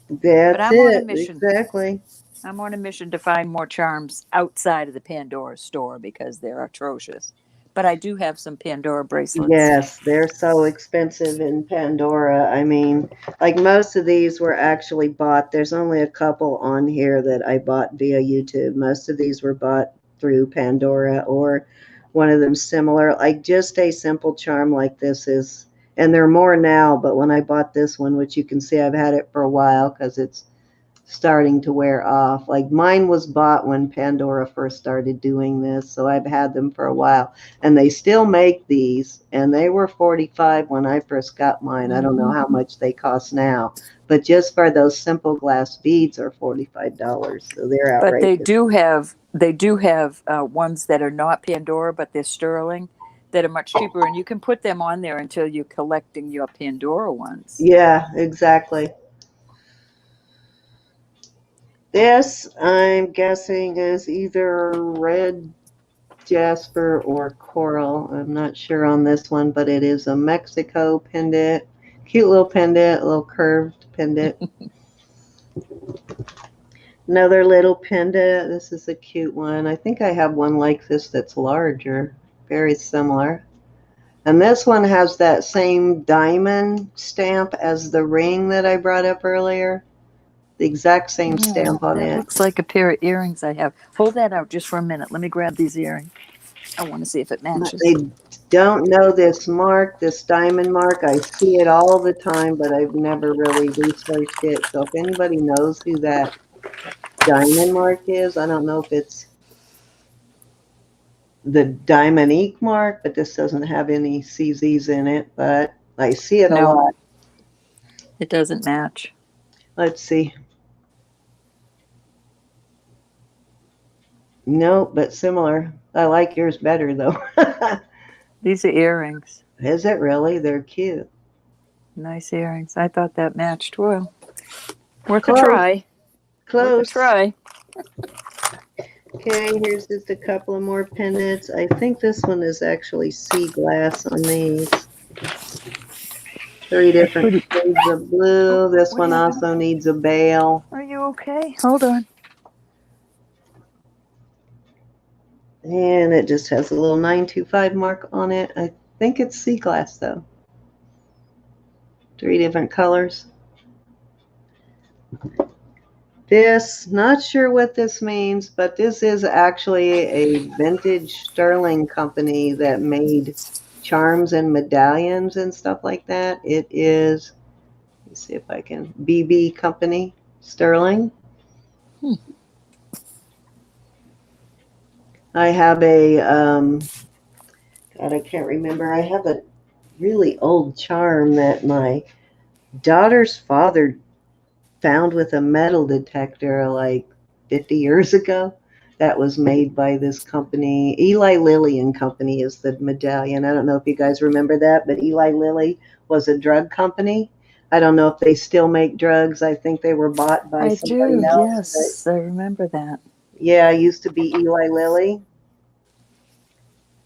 That's on a mission. Exactly.
I'm on a mission to find more charms outside of the Pandora store because they're atrocious. But I do have some Pandora bracelets.
Yes, they're so expensive in Pandora. I mean, like most of these were actually bought. There's only a couple on here that I bought via YouTube. Most of these were bought through Pandora or one of them similar. Like just a simple charm like this is, and there are more now, but when I bought this one, which you can see I've had it for a while because it's starting to wear off. Like mine was bought when Pandora first started doing this, so I've had them for a while, and they still make these, and they were $45 when I first got mine. I don't know how much they cost now, but just for those simple glass beads are $45, so they're outrageous.
But they do have ones that are not Pandora, but they're sterling, that are much cheaper, and you can put them on there until you're collecting your Pandora ones.
Yeah, exactly. This, I'm guessing, is either red jasper or coral. I'm not sure on this one, but it is a Mexico pendant. Cute little pendant, a little curved pendant. Another little pendant. This is a cute one. I think I have one like this that's larger. Very similar. And this one has that same diamond stamp as the ring that I brought up earlier. The exact same stamp on
that
it.
looks like a pair of earrings I have. Hold that out just for a minute. Let me grab these earrings. I want to see if it matches.
I don't know this mark, this diamond mark. I see it all the time, but I've never really researched it. So if anybody knows who that diamond mark is, I don't know if it's the Diamonique mark, but this doesn't have any CZs in it, but I see it a lot.
It doesn't match.
Let's see. No, but similar. I like yours better, though.
These are earrings.
Is it really? They're cute.
Nice earrings. I thought that matched well. Worth
Close.
a try.
Close.
Worth a try.
Okay, here's just a couple of more pendants. I think this one is actually sea glass on these. 3 different shades of blue. This one also needs a bail.
Are you okay? Hold on.
And it just has a little 925 mark on it. I think it's sea glass, though. 3 different colors. This, not sure what this means, but this is actually a vintage sterling company that made charms and medallions and stuff like that. It is, let's see if I can, BB Company, sterling. I have a, God, I can't remember. I have a really old charm that my daughter's father found with a metal detector like 50 years ago. That was made by this company. Eli Lilly and Company is the medallion. I don't know if you guys remember that, but Eli Lilly was a drug company. I don't know if they still make drugs. I think they were bought by somebody else.
Yes, I remember that.
Yeah, it used to be Eli Lilly.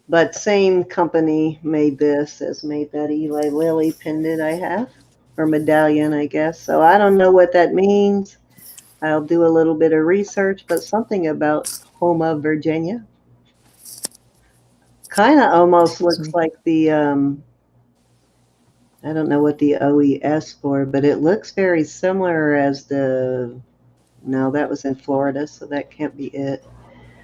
But same company made this as made that Eli Lilly pendant I have. Or medallion, I guess. So I don't know what that means. I'll do a little bit of research, but something about Houma, Virginia. Kind of almost looks like the, I don't know what the OES for, but it looks very similar as the, no, that was in Florida, so that can't be it.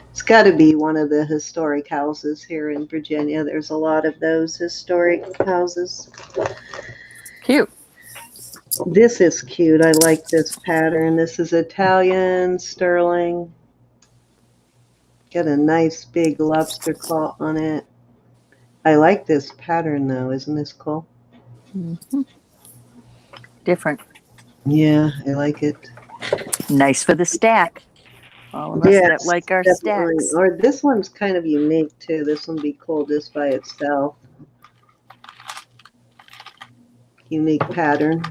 It's got to be one of the historic houses here in Virginia. There's a lot of those historic houses.
Cute.
This is cute. I like this pattern. This is Italian sterling. Got a nice big lobster claw on it. I like this pattern though. Isn't this cool?
Mm-hmm. Different.
Yeah, I like it.
Nice for the stack. All of us that like our
definitely.
stacks.
Or this one's kind of unique too. This one would be cool just by itself. Unique pattern.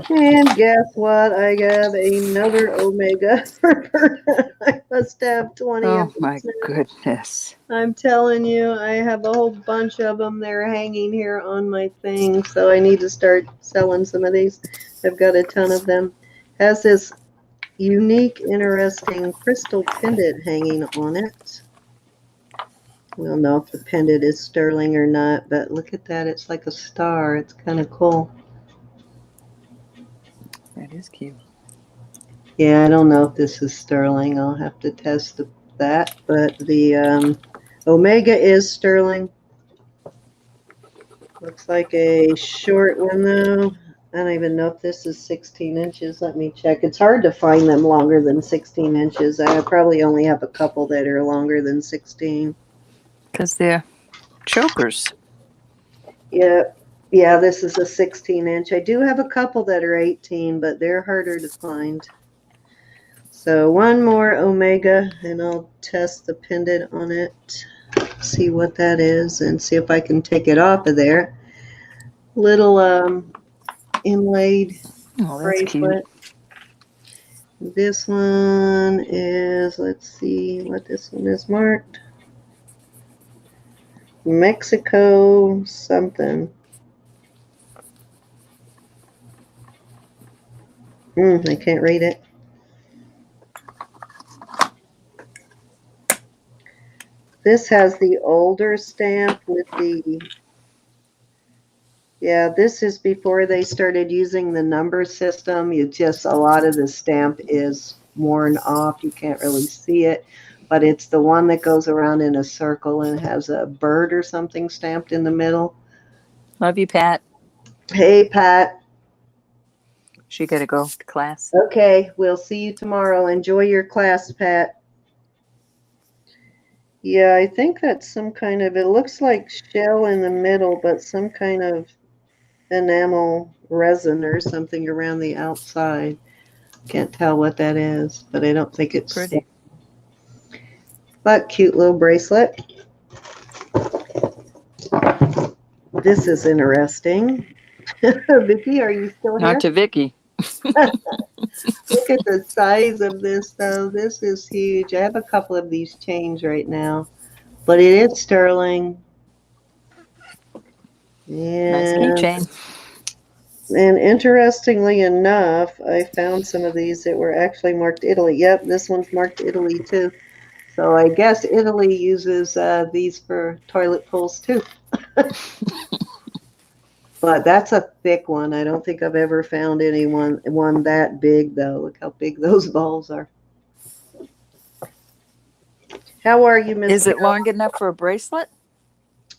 And guess what? I got another Omega. I must have 20
Oh
of them
my
now.
goodness.
I'm telling you, I have a whole bunch of them. They're hanging here on my thing, so I need to start selling some of these. I've got a ton of them. Has this unique, interesting crystal pendant hanging on it. We don't know if the pendant is sterling or not, but look at that. It's like a star. It's kind of cool.
That is cute.
Yeah, I don't know if this is sterling. I'll have to test that, but the Omega is sterling. Looks like a short one, though. I don't even know if this is 16 inches. Let me check. It's hard to find them longer than 16 inches. I probably only have a couple that are longer than 16.
Because they're chokers.
Yeah. Yeah, this is a 16 inch. I do have a couple that are 18, but they're harder to find. So one more Omega, and I'll test the pendant on it, see what that is, and see if I can take it off of there. Little inlaid bracelet. Cute. This one is, let's see what this one is marked. Mexico something. I can't read it. This has the older stamp with the, yeah, this is before they started using the number system. You just, a lot of the stamp is worn off. You can't really see it, but it's the one that goes around in a circle and has a bird or something stamped in the middle.
Love you, Pat.
Hey, Pat.
She got to go to class.
Okay, we'll see you tomorrow. Enjoy your class, Pat. Yeah, I think that's some kind of, it looks like shell in the middle, but some kind of enamel resin or something around the outside. Can't tell what that is, but I don't think it's
Pretty.
But cute little bracelet. This is interesting. Vicki, are you still here?
Not to Vicki.
Look at the size of this, though. This is huge. I have a couple of these chains right now, but it is sterling.
Nice
And,
keychain.
and interestingly enough, I found some of these that were actually marked Italy. Yep, this one's marked Italy too. So I guess Italy uses these for toilet pulls too. But that's a thick one. I don't think I've ever found one that big, though. Look how big those balls are. How are you, Miss?
Is it long enough for a bracelet?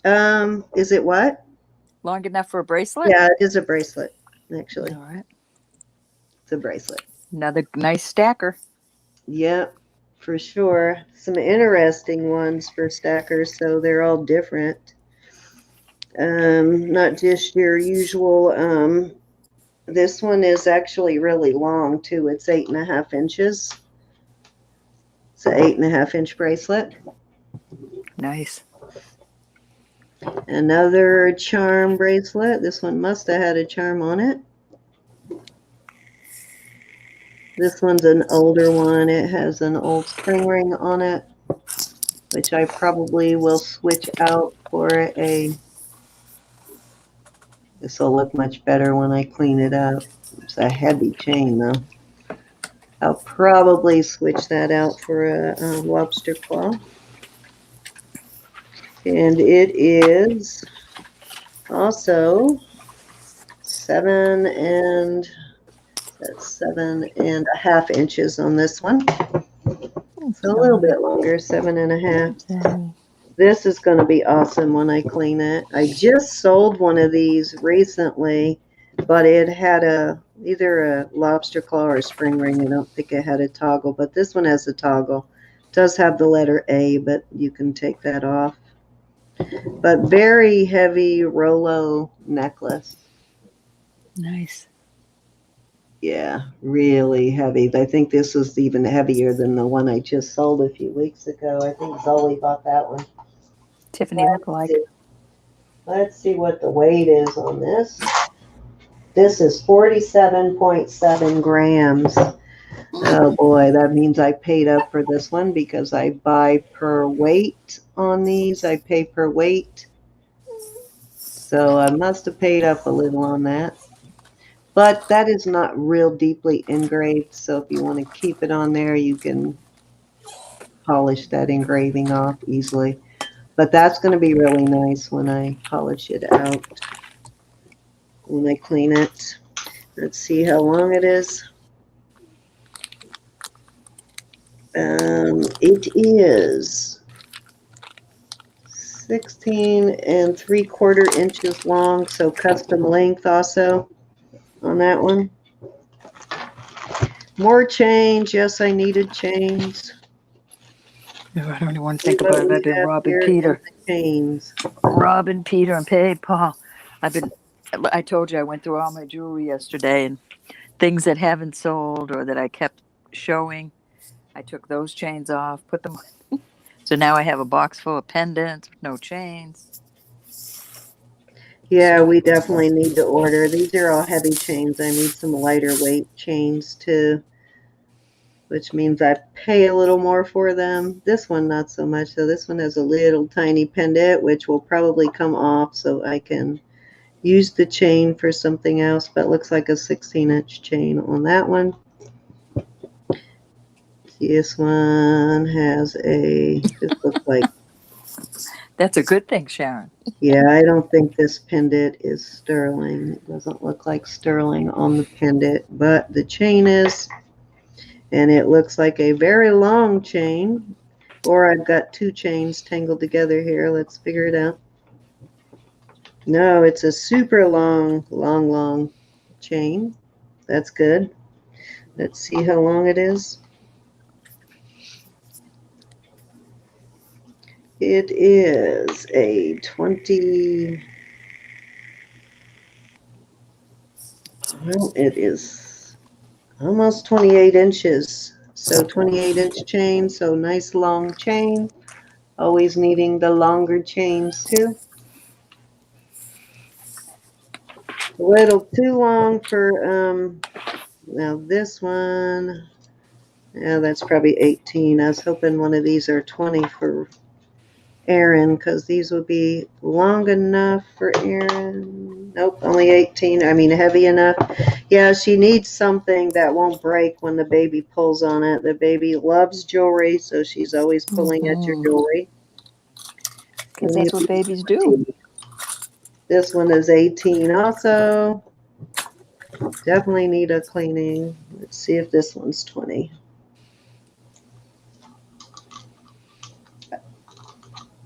Is it what?
Long enough for a bracelet?
Yeah, it is a bracelet, actually.
All right.
It's a bracelet.
Another nice stacker.
Yep, for sure. Some interesting ones for stackers, so they're all different. Not just your usual. This one is actually really long too. It's 8.5 inches. It's an 8.5 inch bracelet.
Nice.
Another charm bracelet. This one must have had a charm on it. This one's an older one. It has an old spring ring on it, which I probably will switch out for a. This will look much better when I clean it up. It's a heavy chain, though. I'll probably switch that out for a lobster claw. And it is also 7.5 inches on this one. So a little bit longer, 7.5. This is going to be awesome when I clean it. I just sold one of these recently, but it had either a lobster claw or a spring ring. I don't think it had a toggle, but this one has a toggle. It does have the letter A, but you can take that off. But very heavy Rollo necklace.
Nice.
Yeah, really heavy. I think this was even heavier than the one I just sold a few weeks ago. I think Zoe bought that one.
Tiffany look-alike.
Let's see what the weight is on this. This is 47.7 grams. Oh boy, that means I paid up for this one because I buy per weight on these. I pay per weight. So I must have paid up a little on that. But that is not real deeply engraved. So if you want to keep it on there, you can polish that engraving off easily. But that's going to be really nice when I polish it out, when I clean it. Let's see how long it is. It is 16 3/4 inches long, so custom length also on that one. More chains. Yes, I needed chains.
No, I don't even want to think about it. I've been robbing Peter.
Chains.
Robin, Peter, and Paul. I told you I went through all my jewelry yesterday and things that haven't sold or that I kept showing. I took those chains off, put them on. So now I have a box full of pendants with no chains.
Yeah, we definitely need to order. These are all heavy chains. I need some lighter weight chains too. which means I pay a little more for them. This one, not so much. So this one has a little tiny pendant, which will probably come off so I can use the chain for something else, but looks like a 16-inch chain on that one. This one has this looks like,
That's a good thing, Sharon.
yeah, I don't think this pendant is sterling. It doesn't look like sterling on the pendant, but the chain is, and it looks like a very long chain, or I've got two chains tangled together here. Let's figure it out. No, it's a super long chain. That's good. Let's see how long it is. It is a 20, well, it is almost 28 inches. So 28-inch chain, so nice long chain. Always needing the longer chains too. A little too long for, now this one, yeah, that's probably 18. I was hoping one of these are 20 for Erin, because these would be long enough for Erin. Nope, only 18. I mean, heavy enough. Yeah, she needs something that won't break when the baby pulls on it. The baby loves jewelry, so she's always pulling at your jewelry.
Because that's what babies do.
This one is 18 also. Definitely need a cleaning. Let's see if this one's 20.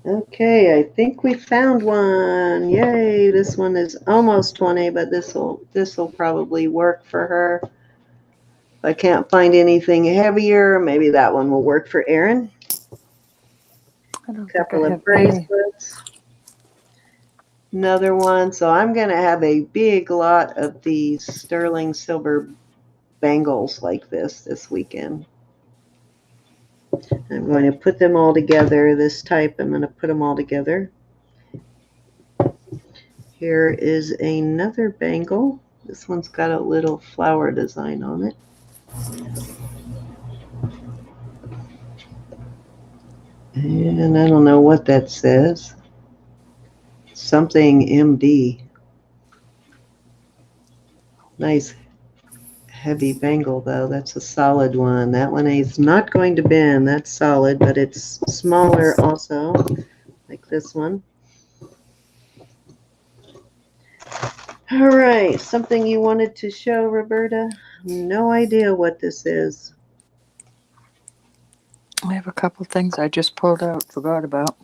Okay, I think we found one. Yay, this one is almost 20, but this'll probably work for her. If I can't find anything heavier, maybe that one will work for Erin.
A
Couple of bracelets. Another one. So I'm going to have a big lot of these sterling silver bangles like this weekend. I'm going to put them all together. This type, I'm going to put them all together. Here is another bangle. This one's got a little flower design on it. And I don't know what that says. Something MD. Nice heavy bangle though. That's a solid one. That one is not going to bend. That's solid, but it's smaller also, like this one. All right, something you wanted to show, Roberta? No idea what this is.
I have a couple things I just pulled out, forgot about.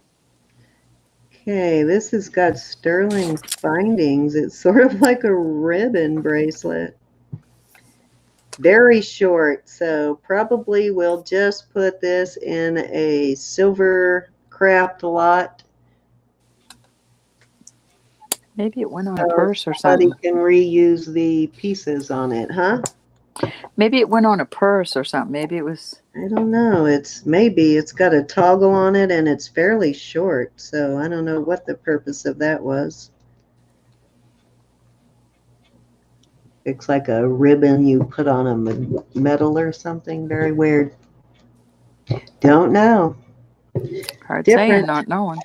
Okay, this has got sterling findings. It's sort of like a ribbon bracelet. Very short, so probably we'll just put this in a silver craft lot.
Maybe it went on a purse or something.
Somebody can reuse the pieces on it, huh?
Maybe it went on a purse or something. Maybe it was...
I don't know. It's got a toggle on it and it's fairly short, so I don't know what the purpose of that was. Looks like a ribbon you put on a metal or something. Very weird. Don't know.
Hard saying, not knowing.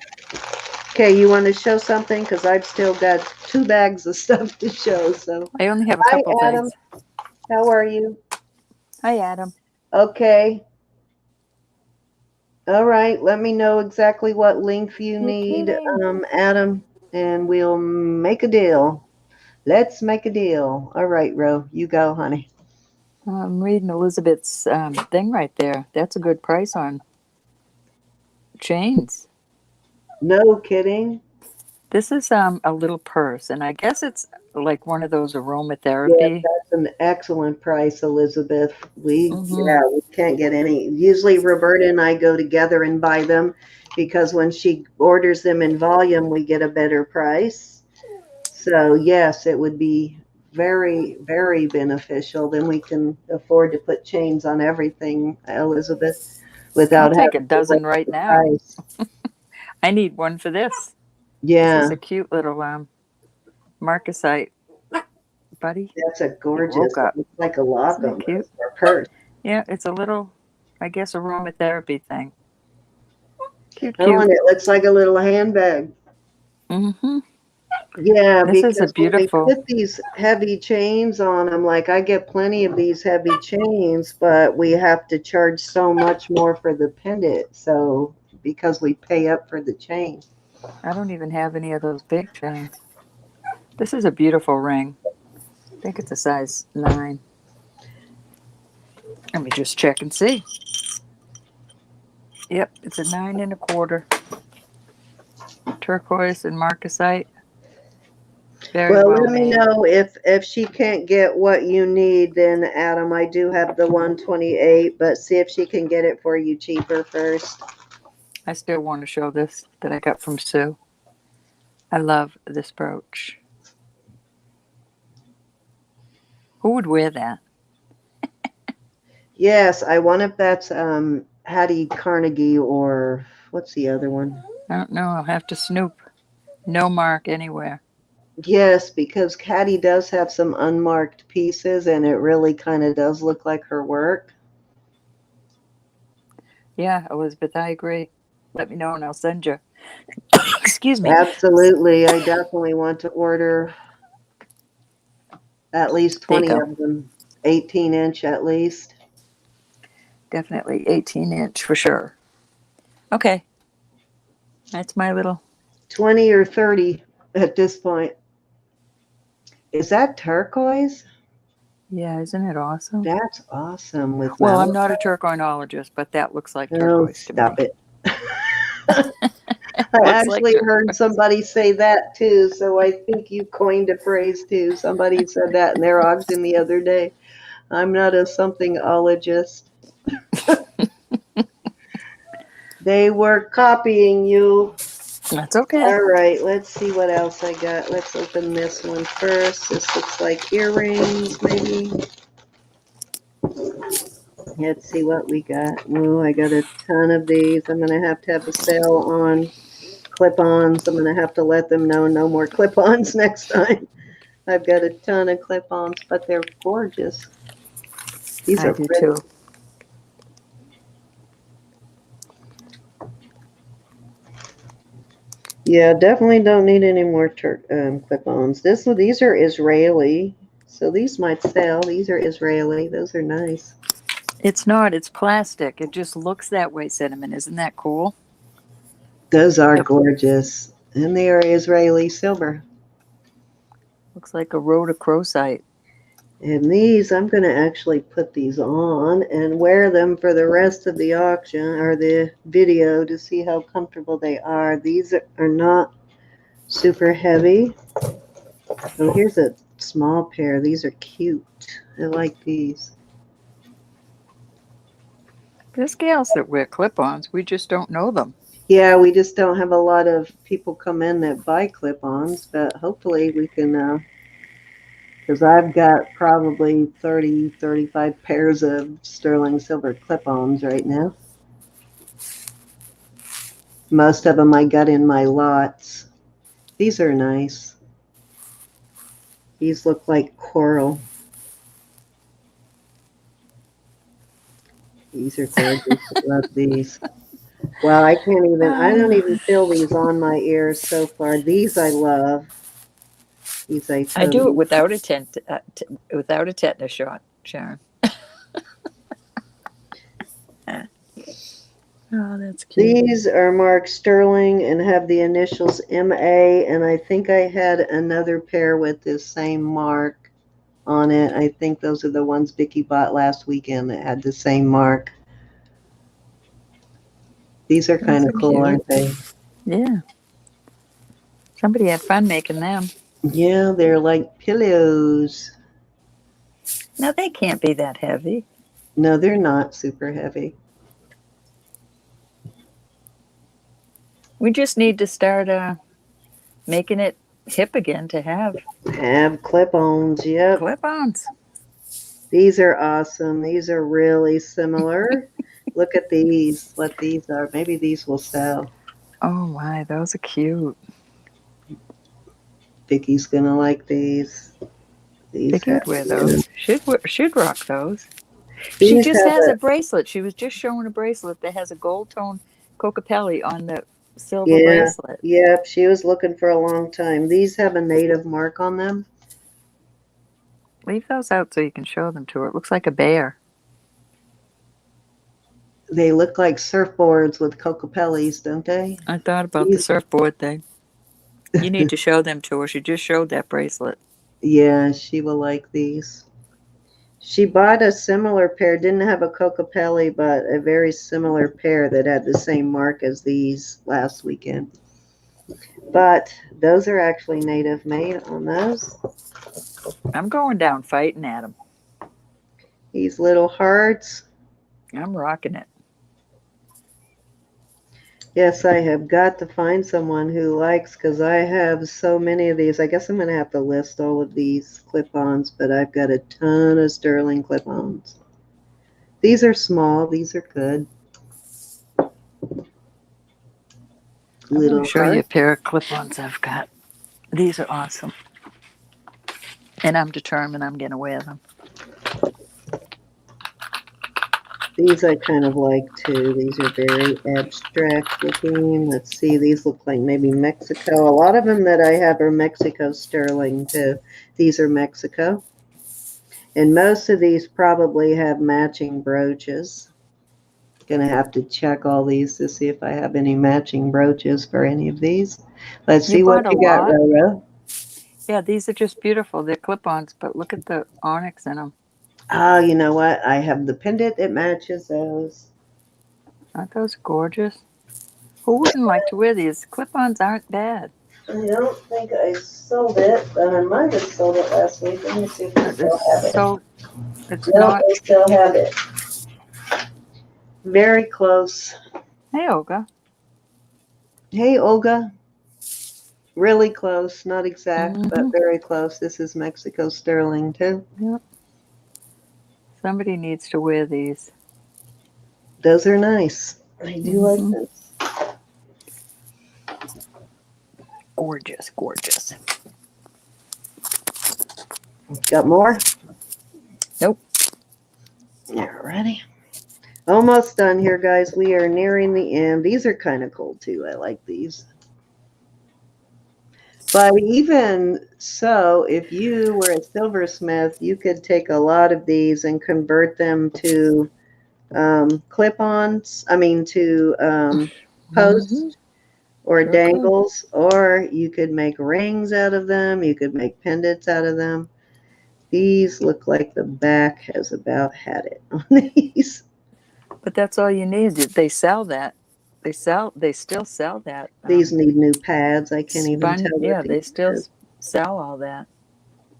Okay, you want to show something? Because I've still got 2 bags of stuff to show. So
I only have a couple
Adam.
things.
How are you?
Hi, Adam.
Okay. All right. Let me know exactly what length you need, Adam, and we'll make a deal. Let's make a deal. All right, Ro, you go, honey.
I'm reading Elizabeth's thing right there. That's a good price on chains.
No kidding.
This is a little purse, and I guess it's like one of those aromatherapy.
Yeah, that's an excellent price, Elizabeth. We can't get any. Usually Roberta and I go together and buy them because when she orders them in volume, we get a better price. So yes, it would be very, very beneficial. Then we can afford to put chains on everything, Elizabeth, without
I'll take a dozen right now. I need one for this.
Yeah.
This is a cute little marcasite, buddy.
That's a gorgeous. It's like a lock on
cute
or purse.
Yeah, it's a little, I guess, aromatherapy thing. Cute,
Oh,
cute.
and it looks like a little handbag.
Mm-hmm.
Yeah,
This is a
because when we
beautiful.
put these heavy chains on them, like I get plenty of these heavy chains, but we have to charge so much more for the pendant. So because we pay up for the chain.
I don't even have any of those big chains. This is a beautiful ring. I think it's a size 9. Let me just check and see. Yep, it's a 9 1/4. Turquoise and marcasite. Very
Well,
well
let me
made.
know if she can't get what you need, then Adam, I do have the 128, but see if she can get it for you cheaper first.
I still want to show this that I got from Sue. I love this brooch. Who would wear that?
Yes, I wonder if that's Hattie Carnegie or what's the other one?
I don't know. I'll have to snoop. No mark anywhere.
Yes, because Hattie does have some unmarked pieces and it really kind of does look like her work.
Yeah, Elizabeth, I agree. Let me know and I'll send you. Excuse me.
Absolutely. I definitely want to order at least
There you
20
go.
of them, 18-inch at least.
Definitely 18-inch for sure. Okay. That's my little.
20 or 30 at this point. Is that turquoise?
Yeah, isn't it awesome?
That's awesome with
Well, I'm
malachite.
not a turquoinologist, but that looks like
Oh,
turquoise to me.
stop it. I
Looks like
actually heard
turquoise.
somebody say that too, so I think you coined a phrase too. Somebody said that in their auction the other day. I'm not a somethingologist. They were copying you.
That's okay.
All right, let's see what else I got. Let's open this one first. This looks like earrings, maybe. Let's see what we got. Oh, I got a ton of these. I'm going to have a sale on clip-ons. I'm going to have to let them know no more clip-ons next time. I've got a ton of clip-ons, but they're gorgeous. These
I
are
do
pretty.
too.
Yeah, definitely don't need any more clip-ons. These are Israeli, so these might sell. These are Israeli. Those are nice.
It's not. It's plastic. It just looks that way, Cinnamon. Isn't that cool?
Those are
It
gorgeous, and they are Israeli silver.
looks like a rhodochrosite.
And these, I'm going to actually put these on and wear them for the rest of the auction or the video to see how comfortable they are. These are not super heavy. Oh, here's a small pair. These are cute. I like these.
There's gals that wear clip-ons. We just don't know them.
Yeah, we just don't have a lot of people come in that buy clip-ons, but hopefully we can, because I've got probably 30, 35 pairs of sterling silver clip-ons right now. Most of them I got in my lots. These are nice. These look like coral. These are gorgeous. I love these. Wow, I don't even feel these on my ears so far. These I love. These I
I do it
totally.
without a tetanus shot, Sharon. Oh, that's cute.
These are marked sterling and have the initials MA, and I think I had another pair with this same mark on it. I think those are the ones Vicki bought last weekend that had the same mark. These are kind
Those
of
are
cool,
cute.
aren't they?
Yeah. Somebody had fun making them.
Yeah, they're like pillows.
Now they can't be that heavy.
No, they're not super heavy.
We just need to start making it hip again to have
Have clip-ons, yep.
clip-ons.
These are awesome. These are really similar. Look at these, what these are. Maybe these will sell.
Oh my, those are cute.
Vicky's gonna like these. These
Vicki
have,
would wear those. Should rock those. She
These
just
have
has
a,
a bracelet. She was just showing a bracelet that has a gold tone cocapelli on the silver
yeah,
bracelet.
yep, she was looking for a long time. These have a native mark on them.
Leave those out so you can show them to her. It looks like a bear.
They look like surfboards with cocapellis, don't they?
I thought about the
These,
surfboard thing. You need to show them to her. She just showed that bracelet.
yeah, she will like these. She bought a similar pair, didn't have a cocapelli, but a very similar pair that had the same mark as these last weekend. But those are actually native made on those.
I'm going down fighting at them.
These little hearts.
I'm rocking it.
Yes, I have got to find someone who likes, because I have so many of these. I guess I'm going to have to list all of these clip-ons, but I've got a ton of sterling clip-ons. These are small. These are good.
I'm going
Little
to show you a
heart.
pair of clip-ons I've got. These are awesome. And I'm determined I'm going to wear them.
These I kind of like too. These are very abstract looking. Let's see, these look like maybe Mexico. A lot of them that I have are Mexico sterling too. These are Mexico. And most of these probably have matching brooches. Gonna have to check all these to see if I have any matching brooches for any of these. Let's
You
see what
bought a
you got,
lot?
Roro.
Yeah, these are just beautiful. They're clip-ons, but look at the onyx in them.
Oh, you know what? I have the pendant that matches those.
Aren't those gorgeous? Who wouldn't like to wear these? Clip-ons aren't bad.
I don't think I sold it, but I might have sold it last week. Let me see if I still have it.
So it's
Nope,
not.
I still have it. Very close.
Hey, Olga.
Hey, Olga. Really close. Not exact,
Mm-hmm.
but very close. This is Mexico sterling, too.
Yep. Somebody needs to wear these.
Those are nice. I do like them.
Gorgeous, gorgeous.
Got more?
Nope.
Alrighty. Almost done here, guys. We are nearing the end. These are kind of cool, too. I like these. But even so, if you were a silversmith, you could take a lot of these and convert them to clip-ons. I mean, to posts or
Sure
dangles, or you could make rings out of them. You could make pendants out of them. These look like the back has about had it on these.
But that's all you need. They sell that. They still sell that.
These need new pads. I can't even tell what
Yeah,
these
they still
are.
sell all that.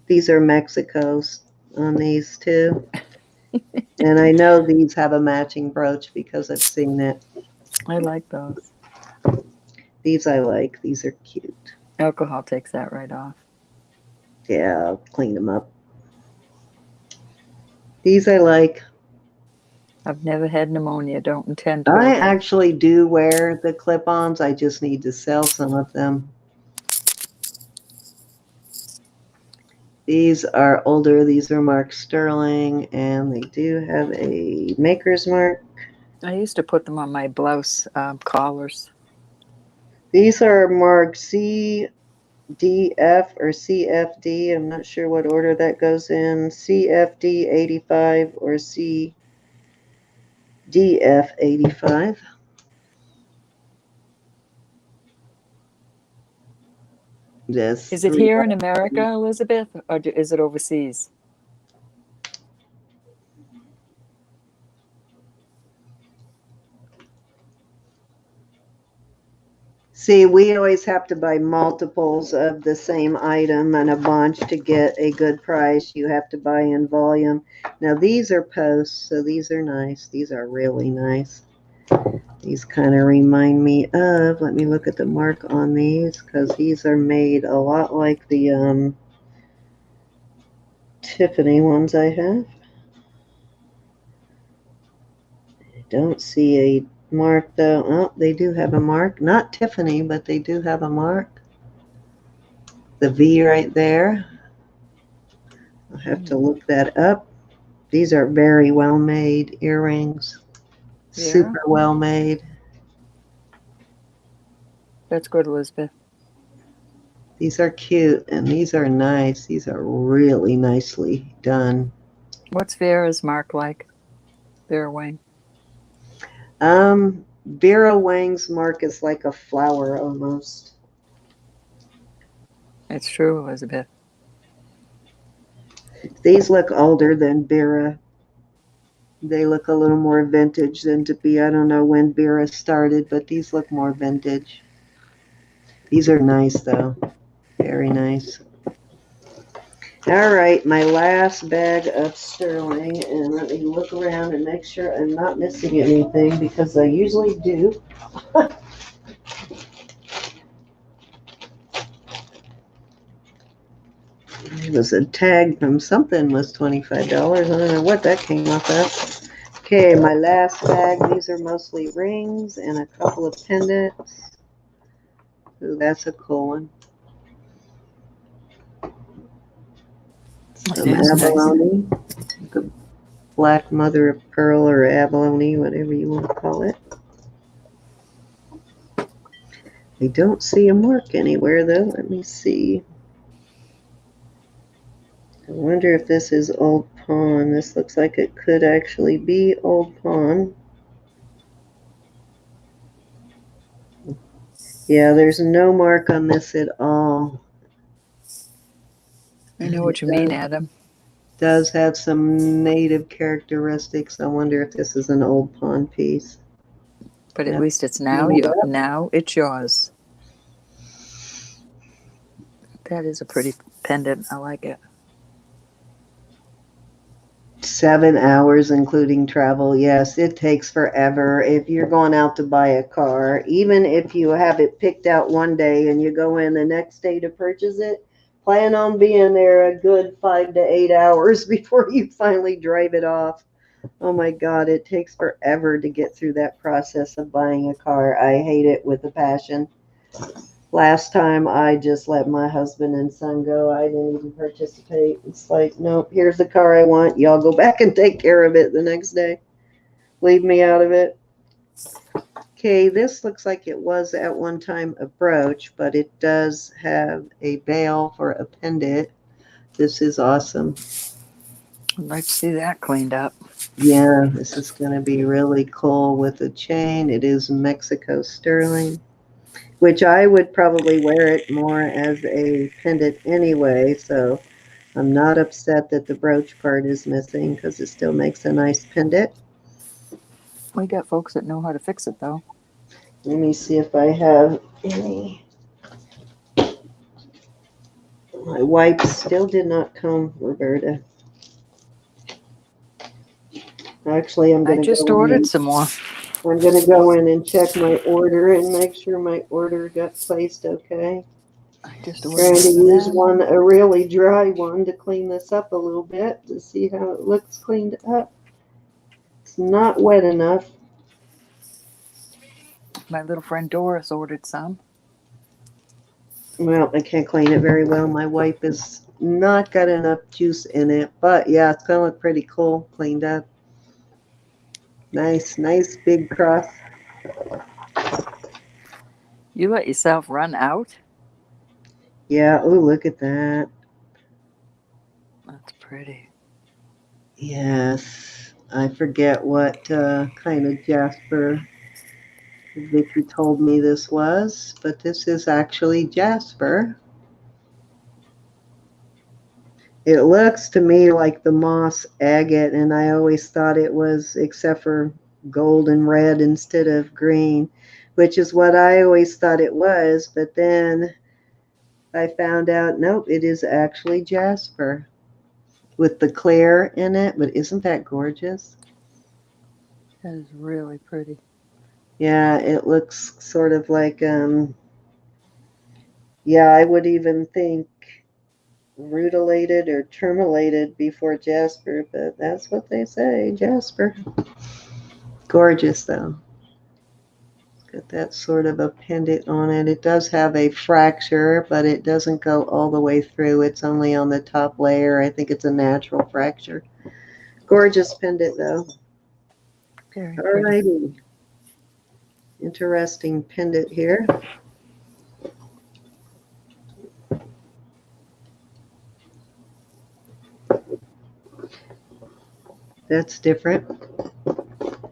These are Mexico's on these too. And I know these have a matching brooch because I've seen it.
I like those.
These I like. These are cute.
Alcohol takes that right off.
Yeah, I'll clean them up. These I like.
I've never had pneumonia. Don't intend to.
I actually do wear the clip-ons. I just need to sell some of them. These are older. These are marked sterling, and they do have a maker's mark.
I used to put them on my blouse collars.
These are marked CDF or CFD. I'm not sure what order that goes in. CFD 85 or CDF 85. Yes.
Is it here in America, Elizabeth, or is it overseas?
See, we always have to buy multiples of the same item and a bunch to get a good price. You have to buy in volume. Now, these are posts, so these are nice. These are really nice. These kind of remind me of, let me look at the mark on these, because these are made a lot like the Tiffany ones I have. I don't see a mark though. Oh, they do have a mark. Not Tiffany, but they do have a mark. The V right there. I'll have to look that up. These are very well made earrings.
Yeah.
Super well made.
That's good, Elizabeth.
These are cute and these are nice. These are really nicely done.
What's Vera's mark like? Vera Wang.
Vera Wang's mark is like a flower almost.
It's true, Elizabeth.
These look older than Vera. They look a little more vintage than to be. I don't know when Vera started, but these look more vintage. These are nice though. Very nice. All right, my last bag of sterling, and let me look around and make sure I'm not missing anything because I usually do. It was a tag from something was $25. I don't know what that came off of. Okay, my last bag. These are mostly rings and a couple of pendants. Ooh, that's a cool one. Some abalone, the black mother of pearl or abalone, whatever you want to call it. I don't see a mark anywhere though. Let me see. I wonder if this is Old Pawn. This looks like it could actually be Old Pawn. Yeah, there's no mark on this at all.
I know what you mean, Adam.
Does have some native characteristics. I wonder if this is an Old Pawn piece.
But at least it's now it's yours. That is a pretty pendant. I like it.
7 hours, including travel. Yes, it takes forever. If you're going out to buy a car, even if you have it picked out one day and you go in the next day to purchase it, plan on being there a good 5 to 8 hours before you finally drive it off. Oh my God, it takes forever to get through that process of buying a car. I hate it with a passion. Last time I just let my husband and son go. I didn't even participate. It's like, nope, here's the car I want. Y'all go back and take care of it the next day. Leave me out of it. Okay, this looks like it was at one time a brooch, but it does have a bail for a pendant. This is awesome.
I'd like to see that cleaned up.
Yeah, this is going to be really cool with a chain. It is Mexico sterling, which I would probably wear it more as a pendant anyway, so I'm not upset that the brooch part is missing because it still makes a nice pendant.
We got folks that know how to fix it, though.
Let me see if I have any. My wipes still did not come, Roberta. Actually, I'm going to
just ordered some more.
I'm going to go in and check my order and make sure my order got placed okay.
I just
Trying to use a really dry one to clean this up a little bit to see how it looks cleaned up. It's not wet enough.
My little friend Doris ordered some.
Well, I can't clean it very well. My wipe is not got enough juice in it, but yeah, it's going to look pretty cool cleaned up. Nice big cross.
You let yourself run out?
Yeah, oh, look at that.
That's pretty.
Yes, I forget what kind of jasper Vicki told me this was, but this is actually jasper. It looks to me like the moss agate, and I always thought it was, except for gold and red instead of green, which is what I always thought it was, but then I found out, nope, it is actually jasper with the clear in it. But isn't that gorgeous?
That is really pretty.
Yeah, it looks sort of like, yeah, I would even think rutilated or tourmalated before jasper, but that's what they say, jasper. Gorgeous, though. Got that sort of a pendant on it. It does have a fracture, but it doesn't go all the way through. It's only on the top layer. I think it's a natural fracture. Gorgeous pendant though.
Very
All
pretty.
righty. Interesting pendant here. That's different.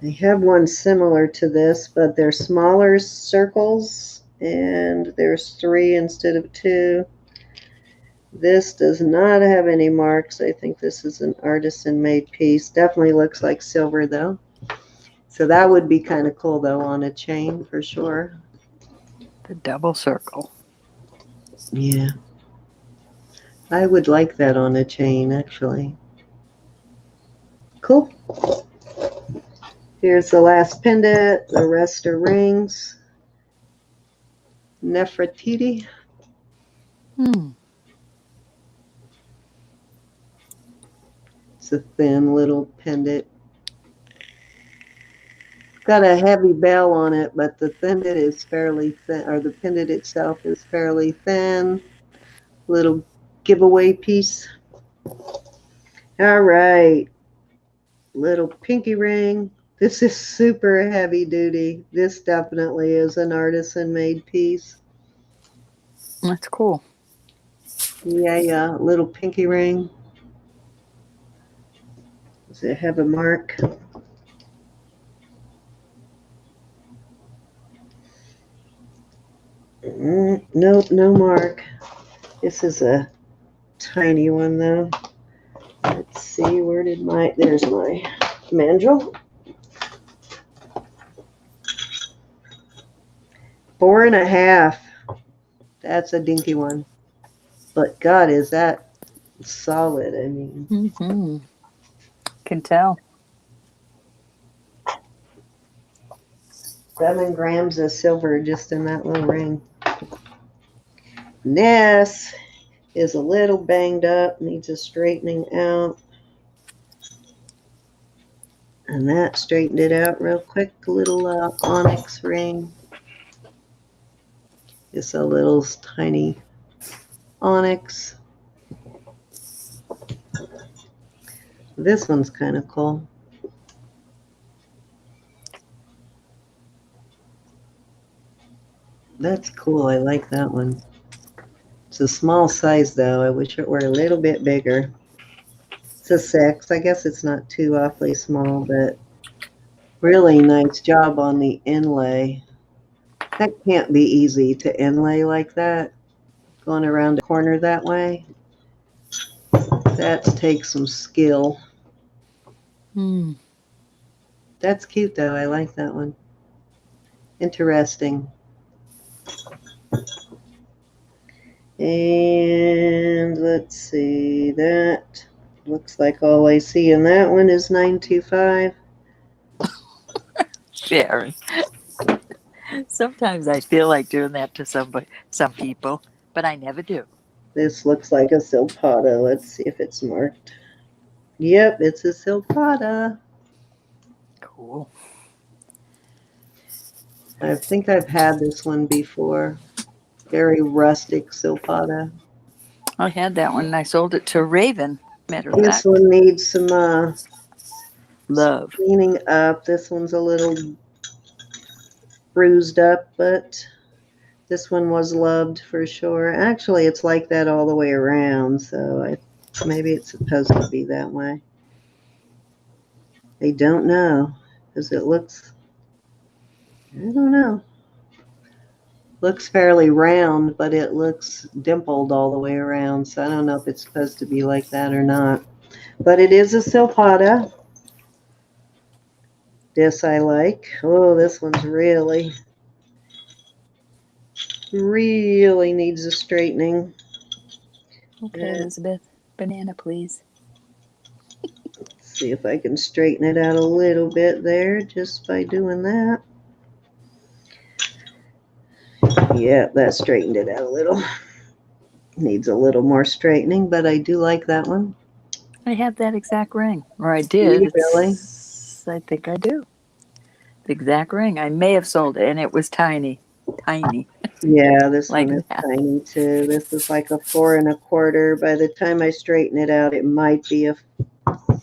I have one similar to this, but they're smaller circles, and there's 3 instead of 2. This does not have any marks. I think this is an artisan-made piece. Definitely looks like silver, though. So that would be kind of cool, though, on a chain for sure.
The double circle.
Yeah. I would like that on a chain, actually. Cool. Here's the last pendant. The rest are rings. Nefertiti. It's a thin little pendant. Got a heavy bell on it, but the pendant is fairly thin, or the pendant itself is fairly thin. Little giveaway piece. All right. Little pinky ring. This is super heavy duty. This definitely is an artisan made piece.
That's cool.
Yeah. Little pinky ring. Does it have a mark? Nope, no mark. This is a tiny one though. Let's see, where did there's my mandrel. 4.5. That's a dinky one. But God, is that solid? I mean,
Can tell.
7 grams of silver just in that little ring. This is a little banged up, needs a straightening out. And that straightened it out real quick. Little onyx ring. Just a little tiny onyx. This one's kind of cool. That's cool. I like that one. It's a small size though. I wish it were a little bit bigger. It's a 6. I guess it's not too awfully small, but really nice job on the inlay. That can't be easy to inlay like that. Going around the corner that way. That takes some skill. That's cute though. I like that one. Interesting. And let's see, that looks like all I see in that one is 925.
Sharon. Sometimes I feel like doing that to some people, but I never do.
This looks like a silpada. Let's see if it's marked. Yep, it's a silpada.
Cool.
I think I've had this one before. Very rustic silpada.
I had that one and I sold it to Raven. Matter of
This
fact.
one needs some
Love.
cleaning up. This one's a little bruised up, but this one was loved for sure. Actually, it's like that all the way around, so maybe it's supposed to be that way. I don't know, because it looks, I don't know. Looks fairly round, but it looks dimpled all the way around, so I don't know if it's supposed to be like that or not. But it is a silpada. This I like. Oh, this one's really needs a straightening.
Okay, Elizabeth. Banana, please.
Let's see if I can straighten it out a little bit there just by doing that. Yeah, that straightened it out a little. Needs a little more straightening, but I do like that one.
I have that exact ring. Or I did.
Really?
I think I do. The exact ring. I may have sold it, and it was tiny. Tiny.
Yeah, this
Like
one is
that.
tiny too. This is like a 4 1/4. By the time I straighten it out, it might be a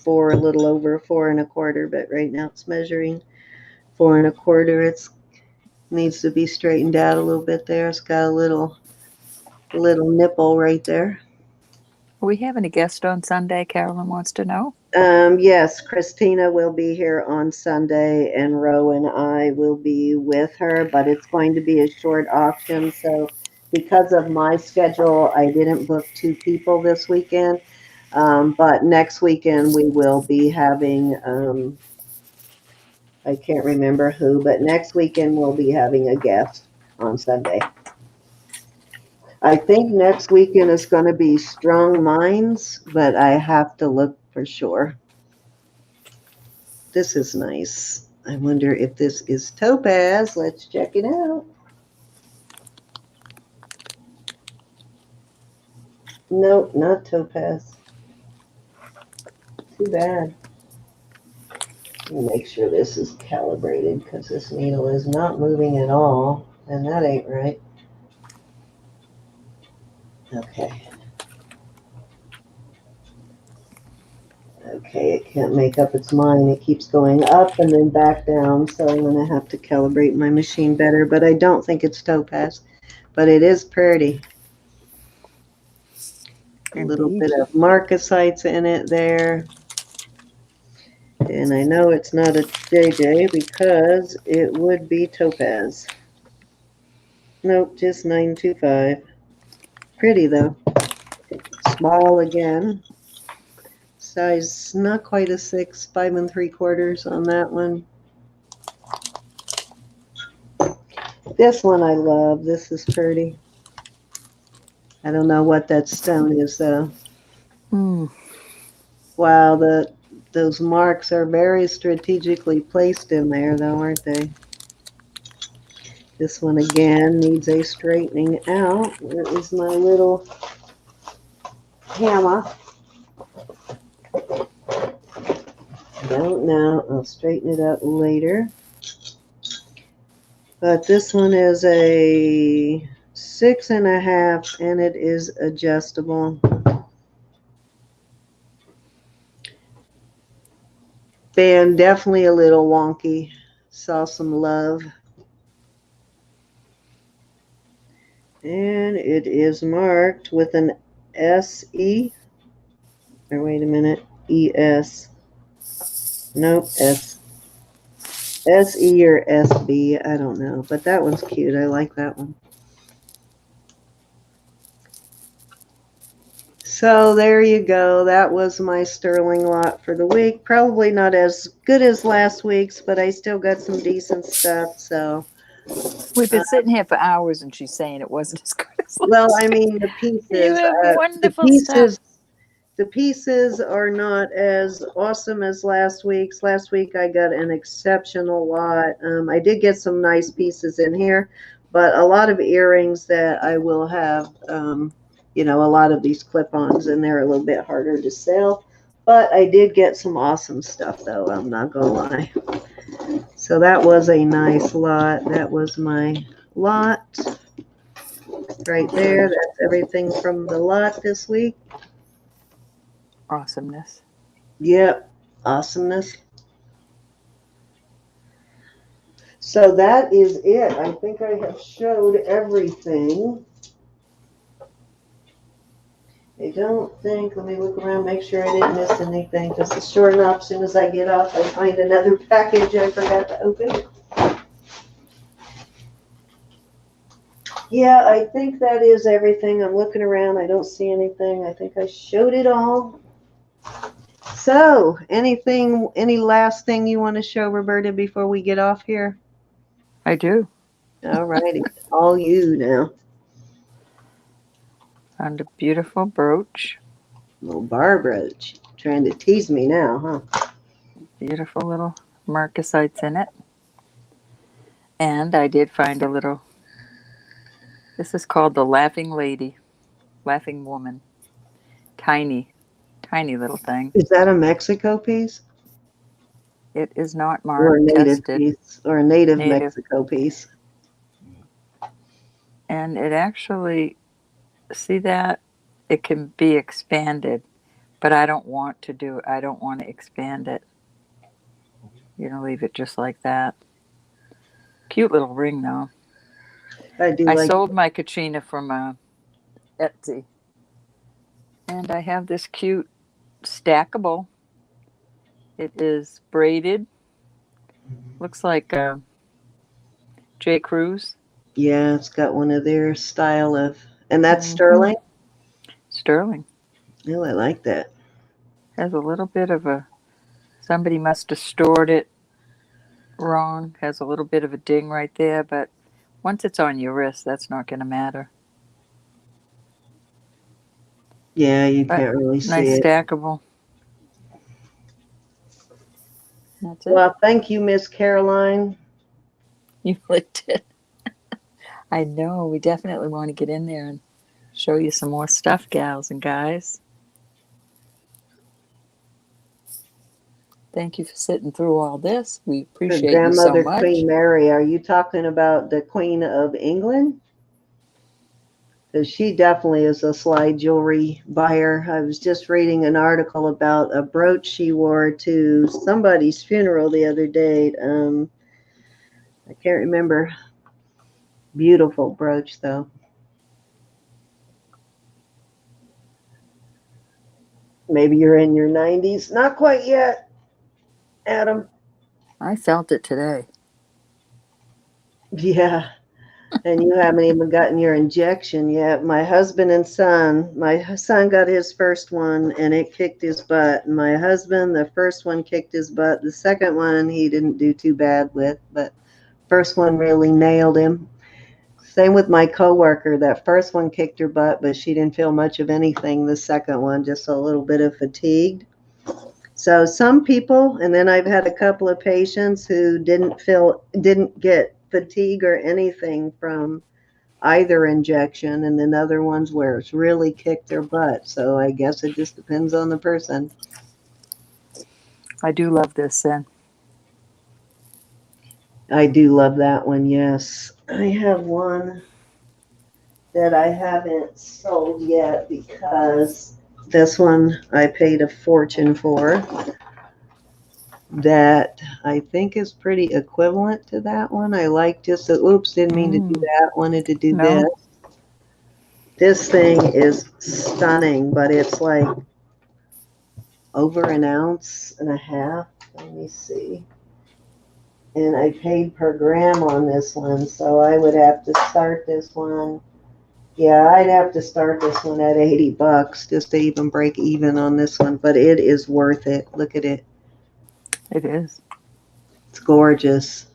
4, a little over 4 1/4, but right now it's measuring 4 1/4. It's needs to be straightened out a little bit there. It's got a little nipple right there.
Are we having a guest on Sunday? Carolyn wants to know.
Yes, Christina will be here on Sunday, and Ro and I will be with her, but it's going to be a short auction. So because of my schedule, I didn't book 2 people this weekend. But next weekend we will be having, I can't remember who, but next weekend we'll be having a guest on Sunday. I think next weekend is going to be Strong Minds, but I have to look for sure. This is nice. I wonder if this is topaz. Let's check it out. Nope, not topaz. Too bad. Let me make sure this is calibrated because this needle is not moving at all, and that ain't right. Okay. Okay, it can't make up its mind. It keeps going up and then back down, so I'm going to have to calibrate my machine better, but I don't think it's topaz. But it is pretty. A little bit of marcasites in it there. And I know it's not a JJ because it would be topaz. Nope, just 925. Pretty though. Small again. Size not quite a 6, 5 3/4 on that one. This one I love. This is pretty. I don't know what that stone is though. Wow, those marks are very strategically placed in there though, aren't they? This one again needs a straightening out. Where is my little hammer? Don't know. I'll straighten it out later. But this one is a 6 1/2, and it is adjustable. Band definitely a little wonky. Saw some love. And it is marked with an SE. Or wait a minute. ES. Nope. SE or SB. I don't know. But that one's cute. I like that one. So there you go. That was my sterling lot for the week. Probably not as good as last week's, but I still got some decent stuff. So
we've been sitting here for hours, and she's saying it wasn't as good as last
well, I mean, the pieces.
You have wonderful stuff.
The pieces are not as awesome as last week's. Last week I got an exceptional lot. I did get some nice pieces in here, but a lot of earrings that I will have. You know, a lot of these clip-ons, and they're a little bit harder to sell. But I did get some awesome stuff, though. I'm not gonna lie. So that was a nice lot. That was my lot right there. That's everything from the lot this week.
Awesomeness.
Yep, awesomeness. So that is it. I think I have showed everything. I don't think, let me look around, make sure I didn't miss anything. Just as sure enough, as soon as I get off, I find another package I forgot to open. Yeah, I think that is everything. I'm looking around. I don't see anything. I think I showed it all. So, any last thing you want to show, Roberta, before we get off here?
I do.
All righty. All you now.
Found a beautiful brooch.
Little bar brooch. Trying to tease me now, huh?
Beautiful little marcasites in it. And I did find a little, this is called the Laughing Lady, Laughing Woman. Tiny, tiny little thing.
Is that a Mexico piece?
It is not marked.
Or a native
tested.
piece, or a native Mexico piece.
And it actually, see that? It can be expanded, But I don't want to expand it. Leave it just like that. Cute little ring though.
I do
I
like.
sold my kachina from Etsy. And I have this cute stackable. It is braided. Looks like J. Crew's.
Yeah, it's got one of their style of, and that's
Mhm.
sterling.
Sterling.
Oh, I like that.
Has a little bit of somebody must have stored it wrong. Has a little bit of a ding right there, but once it's on your wrist, that's not going to matter.
Yeah, you
But
can't really see
nice
it.
stackable. That's it.
Well, thank you, Miss Caroline.
You licked it. I know. We definitely want to get in there and show you some more stuff, gals and guys. Thank you for sitting through all this. We
Her
appreciate you so
grandmother,
much.
Queen Mary. Are you talking about the Queen of England? Because she definitely is a slide jewelry buyer. I was just reading an article about a brooch she wore to somebody's funeral the other day. I can't remember. Beautiful brooch, though. Maybe you're in your 90s. Not quite yet, Adam.
I felt it today.
Yeah. And you haven't even gotten your injection yet. My husband and son, my son got his first one and it kicked his butt. My husband, the first one kicked his butt. The second one he didn't do too bad with, but first one really nailed him. Same with my coworker. That first one kicked her butt, but she didn't feel much of anything. The second one, just a little bit of fatigue. So some people, and then I've had a couple of patients who didn't get fatigue or anything from either injection, and then other ones where it's really kicked their butt. So I guess it just depends on the person.
I do love this, then.
I do love that one, yes. I have one that I haven't sold yet because this one I paid a fortune for. That I think is pretty equivalent to that one. I like just oops, didn't mean to do that. Wanted to do this. This thing is stunning, but it's like over an ounce and a half. Let me see. And I paid per gram on this one, so I would have to start this one. Yeah, I'd have to start this one at $80 just to even break even on this one, but it is worth it. Look at it.
It is.
It's gorgeous.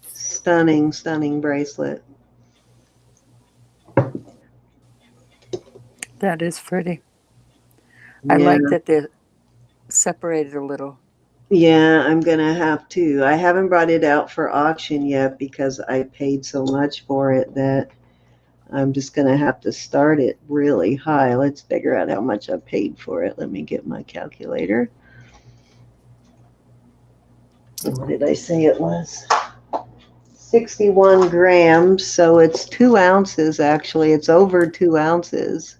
Stunning, stunning bracelet.
That is pretty.
Yeah.
I like that they're separated a little.
Yeah, I'm gonna have to. I haven't brought it out for auction yet because I paid so much for it that I'm just gonna have to start it really high. Let's figure out how much I paid for it. Let me get my calculator. What did I say it was? 61 grams, so it's 2 ounces actually. It's over 2 ounces.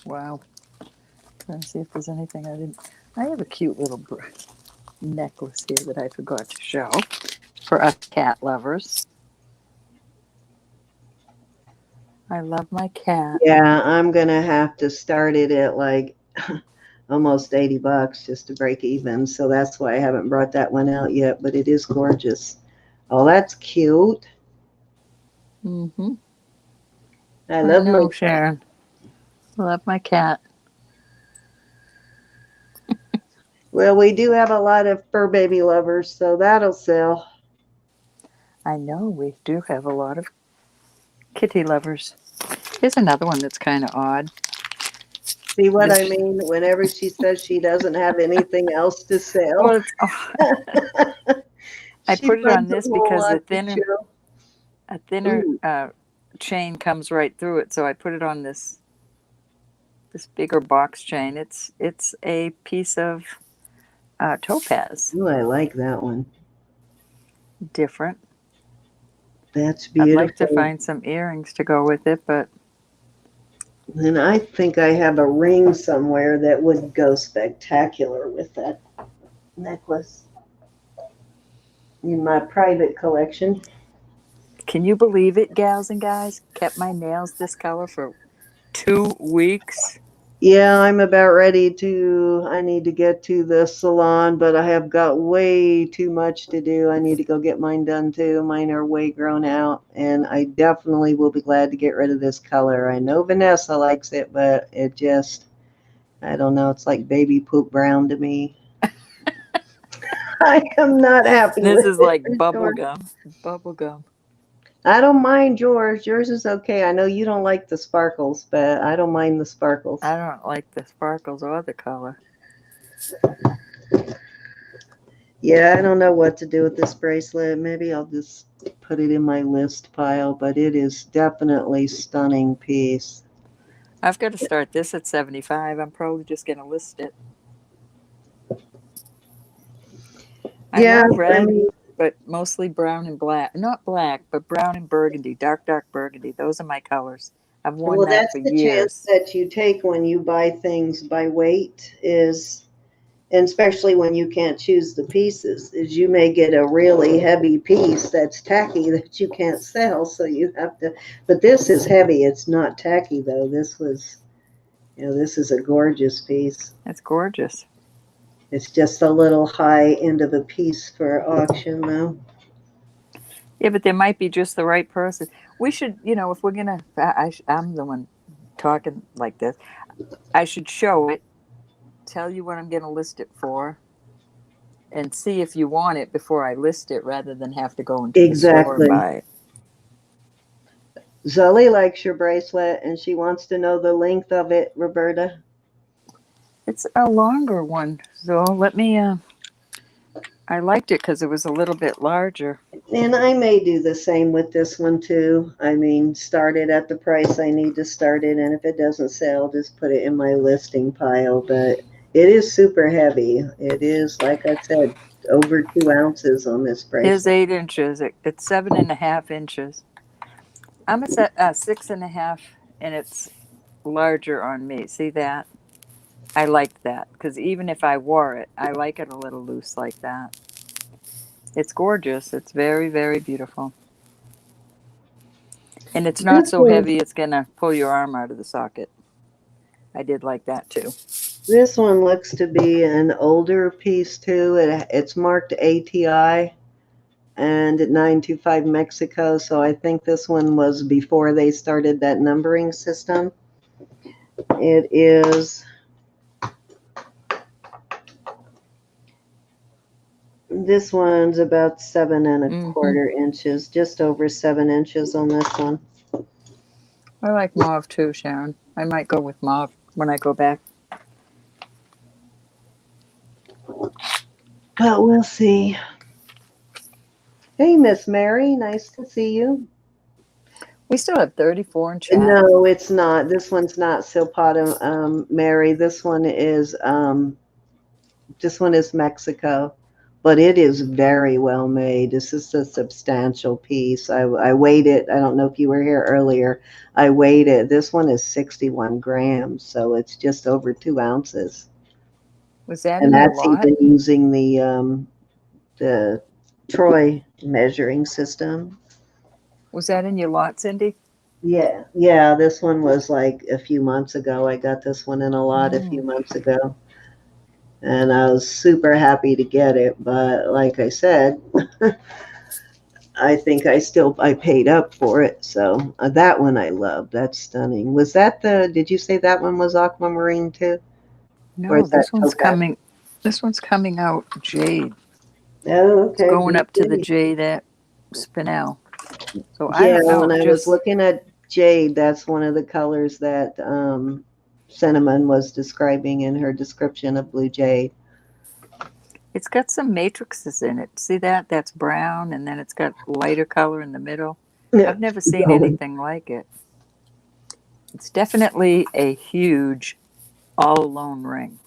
Wow. Trying to see if there's anything I didn't. I have a cute little necklace here that I forgot to show for us cat lovers. I love my cat.
Yeah, I'm gonna have to start it at like almost $80 just to break even. So that's why I haven't brought that one out yet, but it is gorgeous. Oh, that's cute.
Mm-hmm.
I love my
Sharon. I love my cat.
Well, we do have a lot of fur baby lovers, so that'll sell.
I know we do have a lot of kitty lovers. Here's another one that's kind of odd.
See what I mean? Whenever she says she doesn't have anything else to sell.
Well, I put it on this because a thinner chain comes right through it, so I put it on this bigger box chain. It's a piece of topaz.
Ooh, I like that one.
Different.
That's beautiful.
I'd like to find some earrings to go with it, but
And I think I have a ring somewhere that would go spectacular with that necklace in my private collection.
Can you believe it, gals and guys? Kept my nails this color for 2 weeks.
Yeah, I'm about ready to. I need to get to the salon, but I have got way too much to do. I need to go get mine done too. Mine are way grown out, and I definitely will be glad to get rid of this color. I know Vanessa likes it, but it just, I don't know, it's like baby poop brown to me. I am not happy
This
with
is
it.
like bubble gum. Bubble gum.
I don't mind yours. Yours is okay. I know you don't like the sparkles, but I don't mind the sparkles.
I don't like the sparkles or the color.
Yeah, I don't know what to do with this bracelet. Maybe I'll just put it in my list pile, but it is definitely stunning piece.
I've got to start this at 75. I'm probably just going to list it. I
Yeah,
love
I
red,
mean,
but mostly brown and black. Not black, but brown and burgundy. Dark, dark burgundy. Those are my colors. I've worn
well,
that
that's
for
the chance
years.
that you take when you buy things by weight is, and especially when you can't choose the pieces, is you may get a really heavy piece that's tacky that you can't sell, so you have to, but this is heavy. It's not tacky though. This was, this is a gorgeous piece.
It's gorgeous.
It's just a little high end of a piece for auction, though.
Yeah, but there might be just the right person. We should, if we're going to, I'm the one talking like this. I should show it, tell you what I'm going to list it for, and see if you want it before I list it rather than have to go into the store and
Exactly.
buy it.
Zoe likes your bracelet, and she wants to know the length of it, Roberta.
It's a longer one, so let me, I liked it because it was a little bit larger.
And I may do the same with this one, too. I mean, start it at the price I need to start it, and if it doesn't sell, just put it in my listing pile. But it is super heavy. It is, like I said, over 2 ounces on this
Here's
bracelet.
8 inches. It's 7.5 inches. I'm at 6.5, and it's larger on me. See that? I liked that because even if I wore it, I like it a little loose like that. It's gorgeous. It's very, very beautiful. And it's not
This
so
one,
heavy it's going to pull your arm out of the socket. I did like that too.
this one looks to be an older piece, too. It's marked ATI and 925 Mexico. So I think this one was before they started that numbering system. It is, this one's about 7 1/4 inches, just over 7 inches on this one.
I like mauve too, Sharon. I might go with mauve when I go back.
But we'll see. Hey, Miss Mary, nice to see you.
We still have 34 in chat.
No, it's not. This one's not Silpata, Mary. This one is Mexico, but it is very well made. This is a substantial piece. I weighed it. I don't know if you were here earlier. I weighed it. This one is 61 grams, so it's just over 2 ounces.
Was that
And
in your
that's
lot?
even using the Troy measuring system.
Was that in your lot, Cindy?
Yeah. This one was like a few months ago. I got this one in a lot a few months ago. And I was super happy to get it. But like I said, I think I paid up for it. So that one I love. That's stunning. Was that did you say that one was aquamarine too? Or
No,
is that topaz?
This one's coming out jade.
Oh,
It's
okay.
going up to the
Jade.
jade at Spinel. So I
Yeah,
don't know.
when I was looking at jade, that's one of the colors that Cinnamon was describing in her description of blue jade.
It's got some matrices in it. See that? That's brown, and then it's got lighter color in the middle. I've never seen anything like it. It's definitely a huge all-alone ring.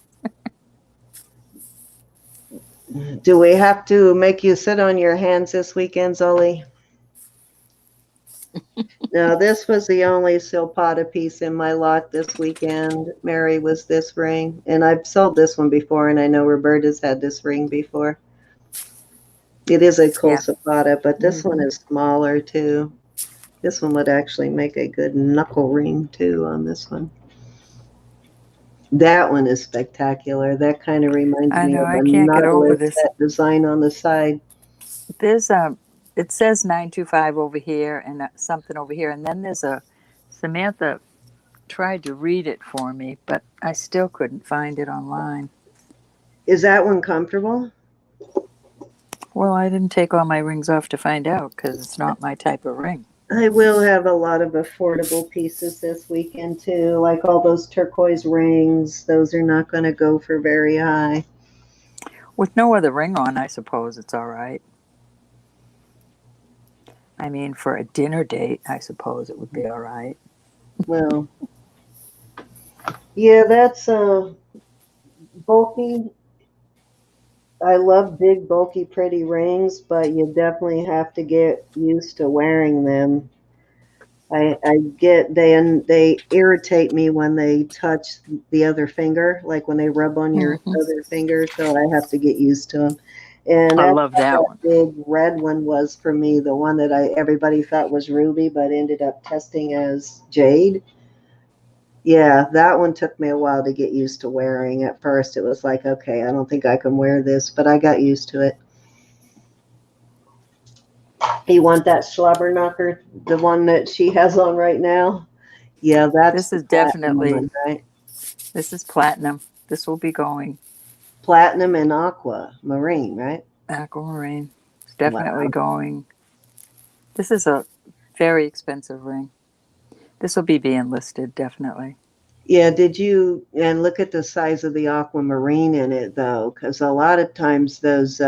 Do we have to make you sit on your hands this weekend, Zoli? Now, this was the only Silpata piece in my lot this weekend. Mary, was this ring. And I've sold this one before, and I know Roberta's had this ring before. It is a cool
Yeah.
Silpata, but this one
Mhm.
is smaller too. This one would actually make a good knuckle ring too on this one. That one is spectacular. That kind of reminds
I
me
know,
of
I
a
can't get over
Nautilus,
this.
that design on the side.
There's it says 925 over here and something over here, and then there's a Samantha tried to read it for me, but I still couldn't find it online.
Is that one comfortable?
Well, I didn't take all my rings off to find out because it's not my type of ring.
I will have a lot of affordable pieces this weekend too, like all those turquoise rings. Those are not going to go for very high.
With no other ring on, I suppose it's all right. I mean, for a dinner date, I suppose it would be all right.
Well, yeah, that's bulky. I love big, bulky, pretty rings, but you definitely have to get used to wearing them. I get they irritate me when they touch the other finger, like when they rub on your
Hmm.
other finger. So I have to get used to them. And
I
that's
love
what
that
that
one.
big red one was for me. The one that everybody thought was ruby, but ended up testing as jade. Yeah, that one took me a while to get used to wearing. At first, it was like, okay, I don't think I can wear this, but I got used to it. You want that slobber knocker, the one that she has on right now? Yeah, that's
This
the
is
platinum
definitely,
one, right?
this is platinum. This will be going.
Platinum and aqua marine, right?
Aquamarine. It's
Wow.
definitely going. This is a very expensive ring. This will be being listed, definitely.
Yeah, did you, and look at the size of the aquamarine in it though, because a lot of times those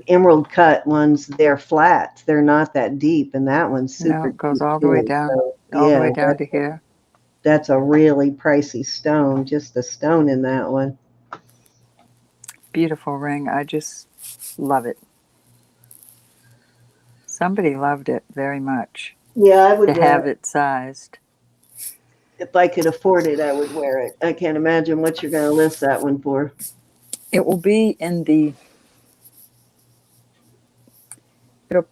emerald cut ones, they're flat. They're not that deep, and that one's
No,
super
it goes
deep
all the way
too.
down,
So
all the
yeah,
way down to here.
that's a really pricey stone, just the stone in that one.
Beautiful ring. I just love it. Somebody loved it very much
Yeah, I would
to
wear
have
it.
it sized.
If I could afford it, I would wear it. I can't imagine what you're going to list that one for.
It will be in the. It'll.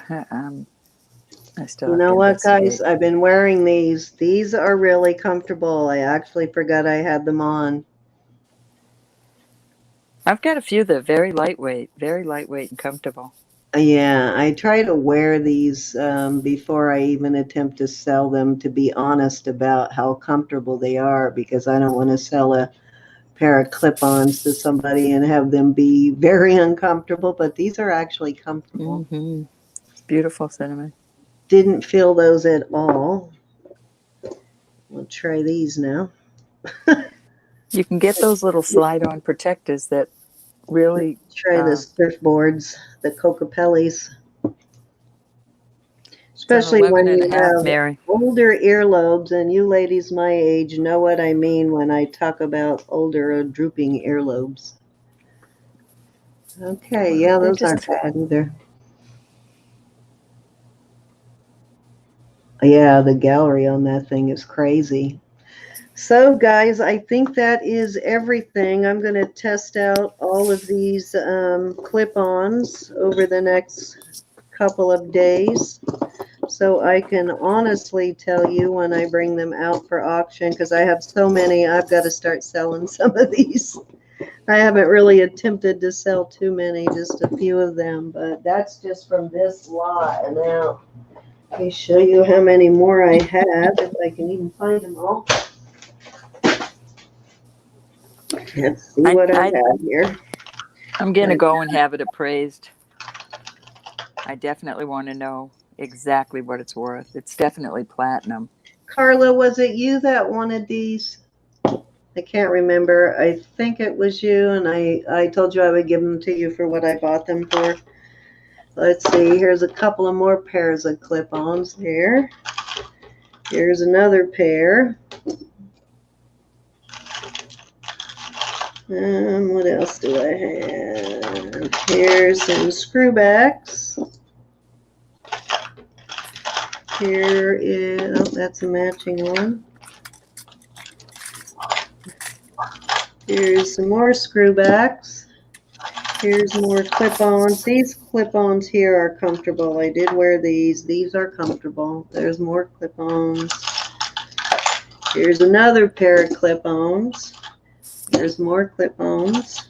I still
You
have
know
to
what, guys?
investigate.
I've been wearing these. These are really comfortable. I actually forgot I had them on.
I've got a few that are very lightweight and comfortable.
Yeah, I try to wear these before I even attempt to sell them, to be honest about how comfortable they are, because I don't want to sell a pair of clip-ons to somebody and have them be very uncomfortable, but these are actually comfortable.
Mm-hmm. It's beautiful, Cinnamon.
Didn't feel those at all. We'll try these now.
You can get those little slide-on protectors that really.
Try the surfboards, the Cocapellis,
It's an
especially
11
when
and a
you
half,
have
Mary.
older earlobes, and you ladies my age know what I mean when I talk about older drooping earlobes. Okay,
Well,
yeah,
they're
those aren't
just.
bad either. Yeah, the gallery on that thing is crazy. So, guys, I think that is everything. I'm going to test out all of these clip-ons over the next couple of days, so I can honestly tell you when I bring them out for auction, because I have so many, I've got to start selling some of these. I haven't really attempted to sell too many, just a few of them, but that's just from this lot. Now, let me show you how many more I have, if I can even find them all. Let's see what I have here.
I'm going to go and have it appraised. I definitely want to know exactly what it's worth. It's definitely platinum.
Carla, was it you that wanted these? I can't remember. I think it was you, and I told you I would give them to you for what I bought them for. Let's see. Here's a couple of more pairs of clip-ons here. Here's another pair. What else do I have? Here's some screwbacks. Here is, oh, that's a matching one. Here's some more screwbacks. Here's more clip-ons. These clip-ons here are comfortable. I did wear these. These are comfortable. There's more clip-ons. Here's another pair of clip-ons. There's more clip-ons.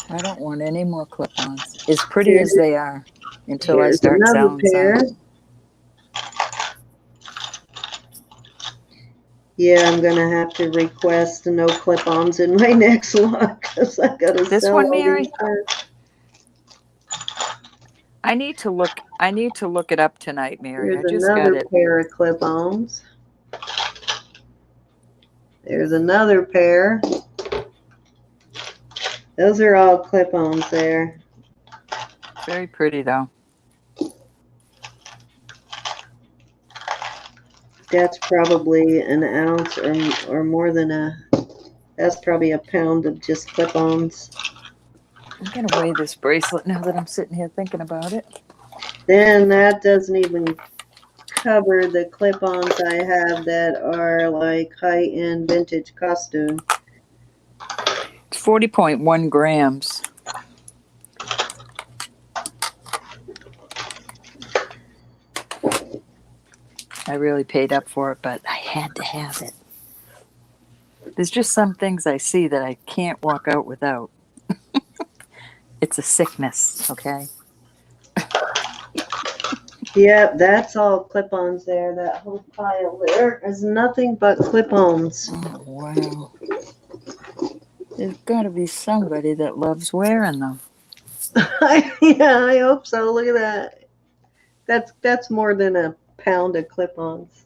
I don't want any more clip-ons. As pretty as they are until I
Here's
start
another
selling
pair.
some.
Yeah, I'm gonna have to request no clip-ons in my next lot because I gotta
This
sell
one,
all
Mary?
these first.
I need to look it up tonight, Mary.
Here's
I just got
another
it.
pair of clip-ons. There's another pair. Those are all clip-ons there.
Very pretty though.
That's probably an ounce or more than that's probably a pound of just clip-ons.
I'm gonna weigh this bracelet now that I'm sitting here thinking about it.
Then that doesn't even cover the clip-ons I have that are like high-end vintage costume.
It's 40.1 grams. I really paid up for it, but I had to have it. There's just some things I see that I can't walk out without. It's a sickness, okay?
Yeah, that's all clip-ons there. That whole pile there is nothing but clip-ons.
Oh, wow. There's got to be somebody that loves wearing them.
Yeah, I hope so. Look at that. That's more than a pound of clip-ons.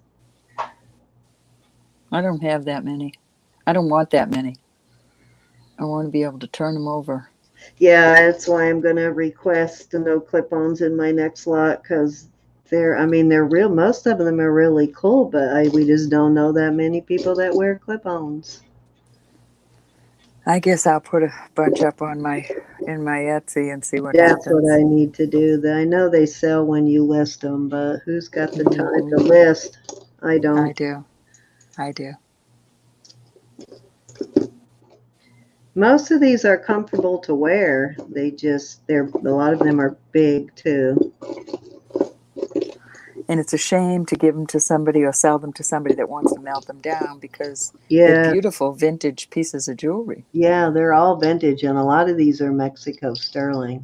I don't have that many. I don't want that many. I want to be able to turn them over.
Yeah, that's why I'm gonna request the no clip-ons in my next lot because they're real. Most of them are really cool, but we just don't know that many people that wear clip-ons.
I guess I'll put a bunch up on in my Etsy and see what
That's
happens.
what I need to do. I know they sell when you list them, but who's got the time to list? I don't.
I do.
Most of these are comfortable to wear. A lot of them are big too.
And it's a shame to give them to somebody or sell them to somebody that wants to melt them down because
Yeah,
they're beautiful vintage pieces of jewelry.
yeah, they're all vintage, and a lot of these are Mexico sterling.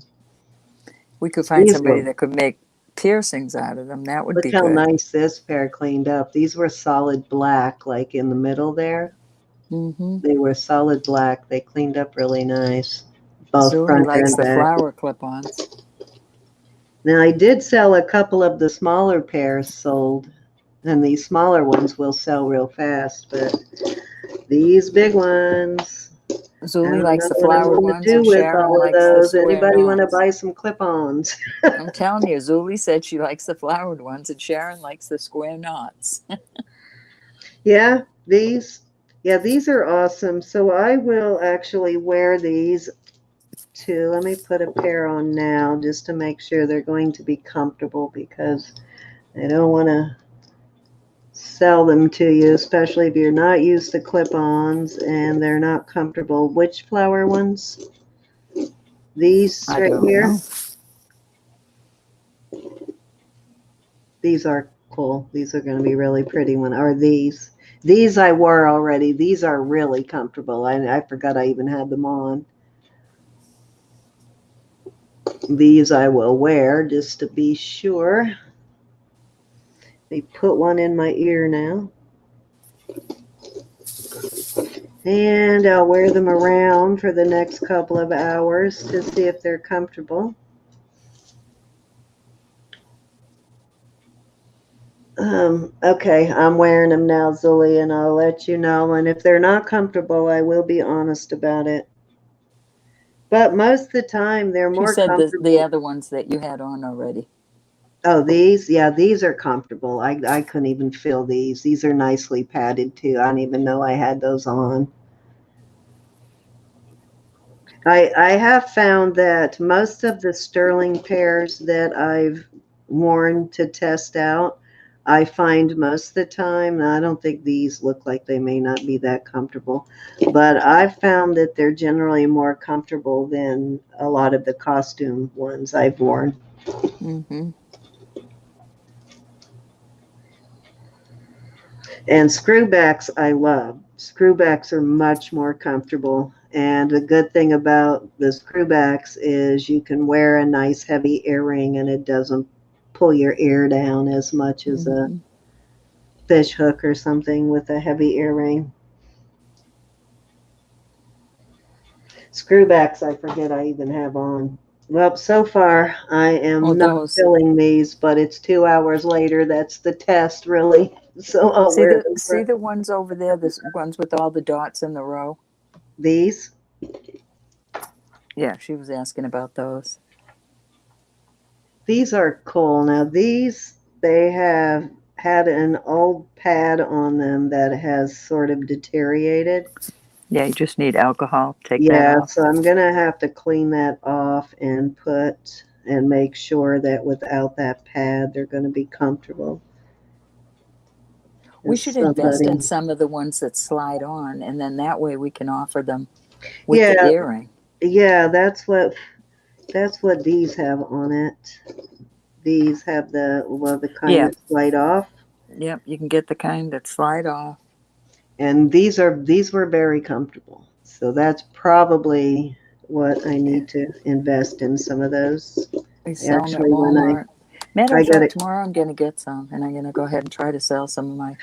We could find
These
somebody
were-
that could make piercings out of them. That would
Look
be
how
good.
nice this pair cleaned up. These were solid black, like in the middle there.
Mm-hmm.
They were solid black. They cleaned up really nice, both
Zuli
front
likes
and
the
back.
flower clip-ons.
Now, I did sell a couple of the smaller pairs sold, and these smaller ones will sell real fast, but these big ones, I
Zuli
don't
likes
know
the
what I'm
flowered
going to
ones,
do
and
with
Sharon
all of
likes the
those.
square
Anybody want to
knots.
buy some clip-ons?
I'm telling you, Zuli said she likes the flowered ones, and Sharon likes the square knots.
Yeah, these are awesome. So I will actually wear these too. Let me put a pair on now just to make sure they're going to be comfortable because I don't want to sell them to you, especially if you're not used to clip-ons and they're not comfortable. Which flower ones? These
I
right
don't
here?
know.
These are cool. These are going to be really pretty when, or these. These I wore already. These are really comfortable. I forgot I even had them on. These I will wear just to be sure. Let me put one in my ear now. And I'll wear them around for the next couple of hours to see if they're comfortable. Okay, I'm wearing them now, Zuli, and I'll let you know. And if they're not comfortable, I will be honest about it. But most of the time, they're
She
more
said
comfortable.
the other ones that you had on already.
Oh, these? Yeah, these are comfortable. I couldn't even feel these. These are nicely padded, too. I didn't even know I had those on. I have found that most of the sterling pairs that I've worn to test out. I find most of the time, and I don't think these look like they may not be that comfortable, but I've found that they're generally more comfortable than a lot of the costume ones I've worn.
Mm-hmm.
And screwbacks I love. Screwbacks are much more comfortable. And the good thing about the screwbacks is you can wear a nice heavy earring and it doesn't pull your ear down as much as a
Mm-hmm.
fish hook or something with a heavy earring. Screwbacks, I forget I even have on. Well, so far I
Oh,
am not
those.
filling these, but it's 2 hours later. That's the test, really. So I'll
See
wear
the
them
see
for
the ones over there, the ones with all the dots in the row?
these.
Yeah, she was asking about those.
These are cool. Now these, they have had an old pad on them that has sort of deteriorated.
Yeah, you just need alcohol. Take that
Yeah,
off.
so I'm gonna have to clean that off and make sure that without that pad, they're gonna be comfortable.
We
As
should invest in
somebody,
some of the ones that slide on, and then that way we can offer them with the
yeah,
earring.
yeah, that's what these have on it. These have the kind
Yeah,
that slide off,
yep, you can get the kind that slide off.
and these were very comfortable. So that's probably what I need to invest in some of those.
They sell them at
Actually, when
Walmart. Matter
I
of
got
fact,
it,
tomorrow I'm going to get some, and I'm going to go ahead and try to sell some of my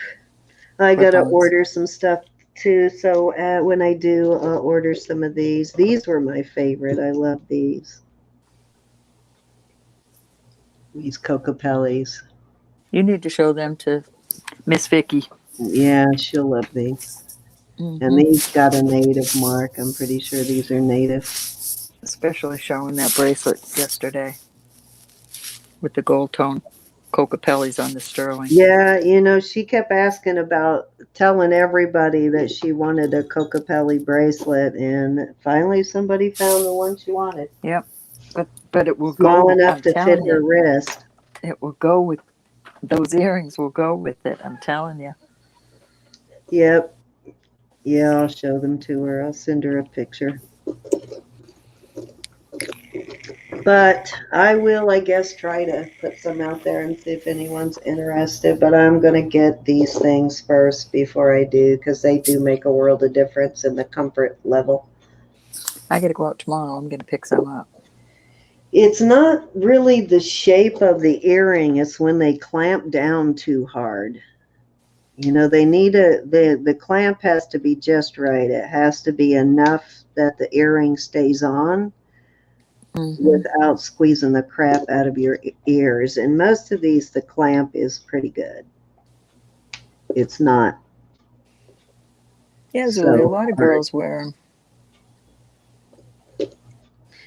I got to
clip-ons.
order some stuff too. So when I do order some of these were my favorite. I love these Cocopellis.
You need to show them to Miss Vicki.
Yeah, she'll love these. And
Mm-hmm.
these got a native mark. I'm pretty sure these are native.
Especially showing that bracelet yesterday with the gold tone Cocopellis on the sterling.
Yeah, she kept asking about telling everybody that she wanted a Cocopelli bracelet, and finally somebody found the one she wanted.
Yep, but it will
Small
go.
enough
I'm
to fit
telling
her
you,
wrist.
it will go with those earrings. Will go with it. I'm telling you.
Yep. Yeah, I'll show them to her. I'll send her a picture. But I will, I guess, try to put some out there and see if anyone's interested. But I'm going to get these things first before I do, because they do make a world of difference in the comfort level.
I got to go out tomorrow. I'm going to pick some up.
It's not really the shape of the earring, it's when they clamp down too hard. They need the clamp has to be just right. It has to be enough that the earring stays on without squeezing the crap out of your ears. And most of these, the clamp is pretty good. It's not
Yeah, a
so
lot of
hard.
girls wear them.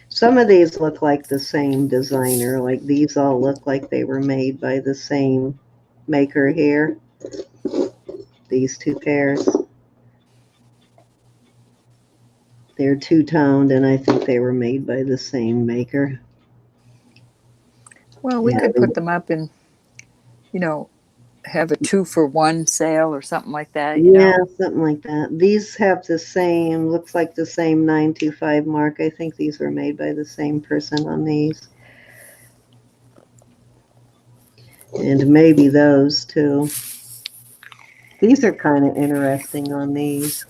Some of these look like the same designer. Like these all look like they were made by the same maker here. These two pairs. They're two-toned, and I think they were made by the same maker.
Well, we could put them up and, have a 2-for-1 sale or something like that,
Yeah, something like that. These have the same, looks like the same 925 mark. I think these were made by the same person on these. And maybe those too. These are kind of interesting on these.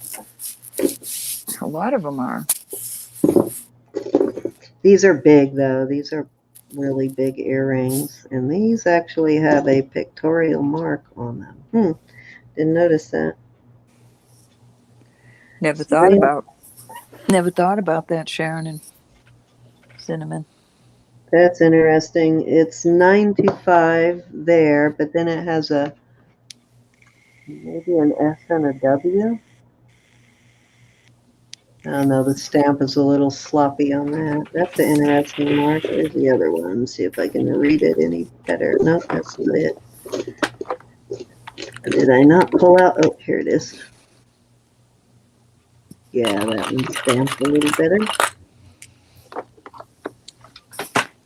A lot of them are.
These are big though. These are really big earrings. And these actually have a pictorial mark on them. Didn't notice that.
Never thought about that, Sharon and Cinnamon.
That's interesting. It's 925 there, but then it has maybe an S and a W. I don't know, the stamp is a little sloppy on that. That's an interesting mark. Where's the other one? See if I can read it any better. Nope, that's not it. Did I not pull out? Oh, here it is. Yeah, that one's stamped a little better.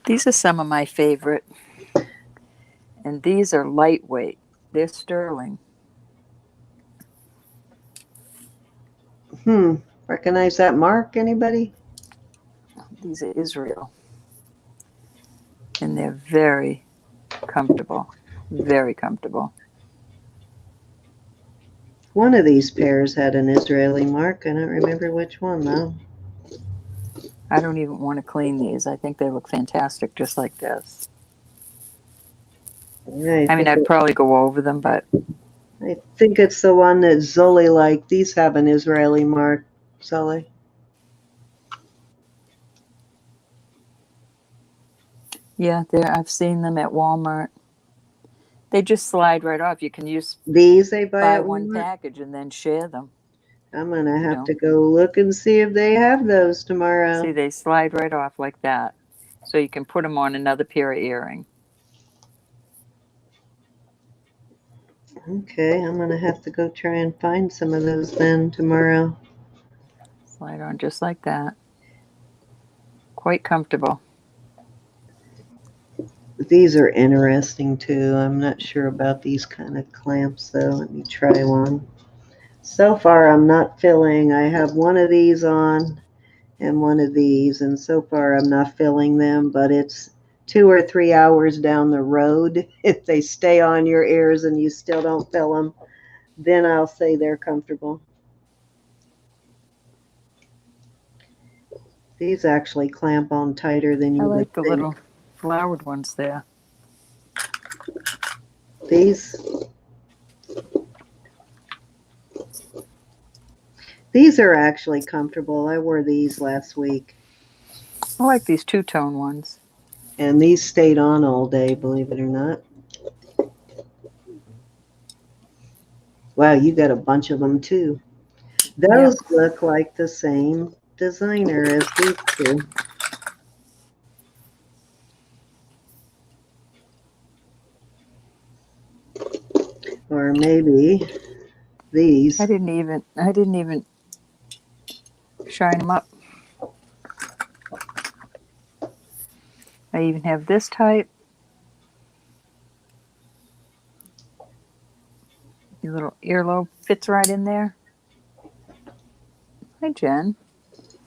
These are some of my favorite. And these are lightweight. They're sterling.
Recognize that mark, anybody?
These are Israel. And they're very comfortable. Very comfortable.
One of these pairs had an Israeli mark. I don't remember which one, though.
I don't even want to clean these. I think they look fantastic just like this.
Yeah,
I mean, I'd probably go over them, but
I think it's the one that Zoli liked. These have an Israeli mark, Zoli.
yeah, I've seen them at Walmart. They just slide right off. You can
These they buy
buy
at
one
Walmart?
package and then share them.
I'm going to have to go look and see if they have those tomorrow.
See, they slide right off like that. So you can put them on another pair of earring.
Okay, I'm going to have to go try and find some of those then tomorrow.
Slide on just like that. Quite comfortable.
These are interesting too. I'm not sure about these kind of clamps though. Let me try one. So far I'm not filling. I have one of these on and one of these, and so far I'm not filling them, but it's 2 or 3 hours down the road. If they stay on your ears and you still don't fill them, then I'll say they're comfortable. These actually clamp on tighter than you
I
would
like the
think.
little flowered ones there.
These are actually comfortable. I wore these last week.
I like these two-tone ones.
And these stayed on all day, believe it or not. Wow, you got a bunch of them too. Those look like the same designer as these two. Or maybe these.
I didn't even shine them up. I even have this type. Your little earlobe fits right in there. Hi, Jen.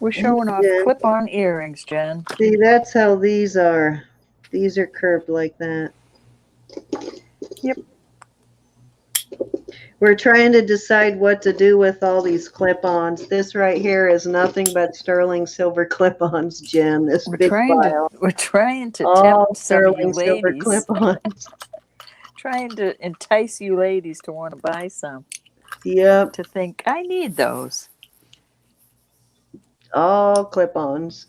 We're showing off clip-on earrings, Jen.
See, that's how these are. These are curved like that.
Yep.
We're trying to decide what to do with all these clip-ons. This right here is nothing but sterling silver clip-ons, Jen. This big pile.
We're trying to
all
tempt some of you
sterling silver
ladies.
clip-ons.
Trying to entice you ladies to want to buy some.
Yep.
To think, I need those.
All clip-ons.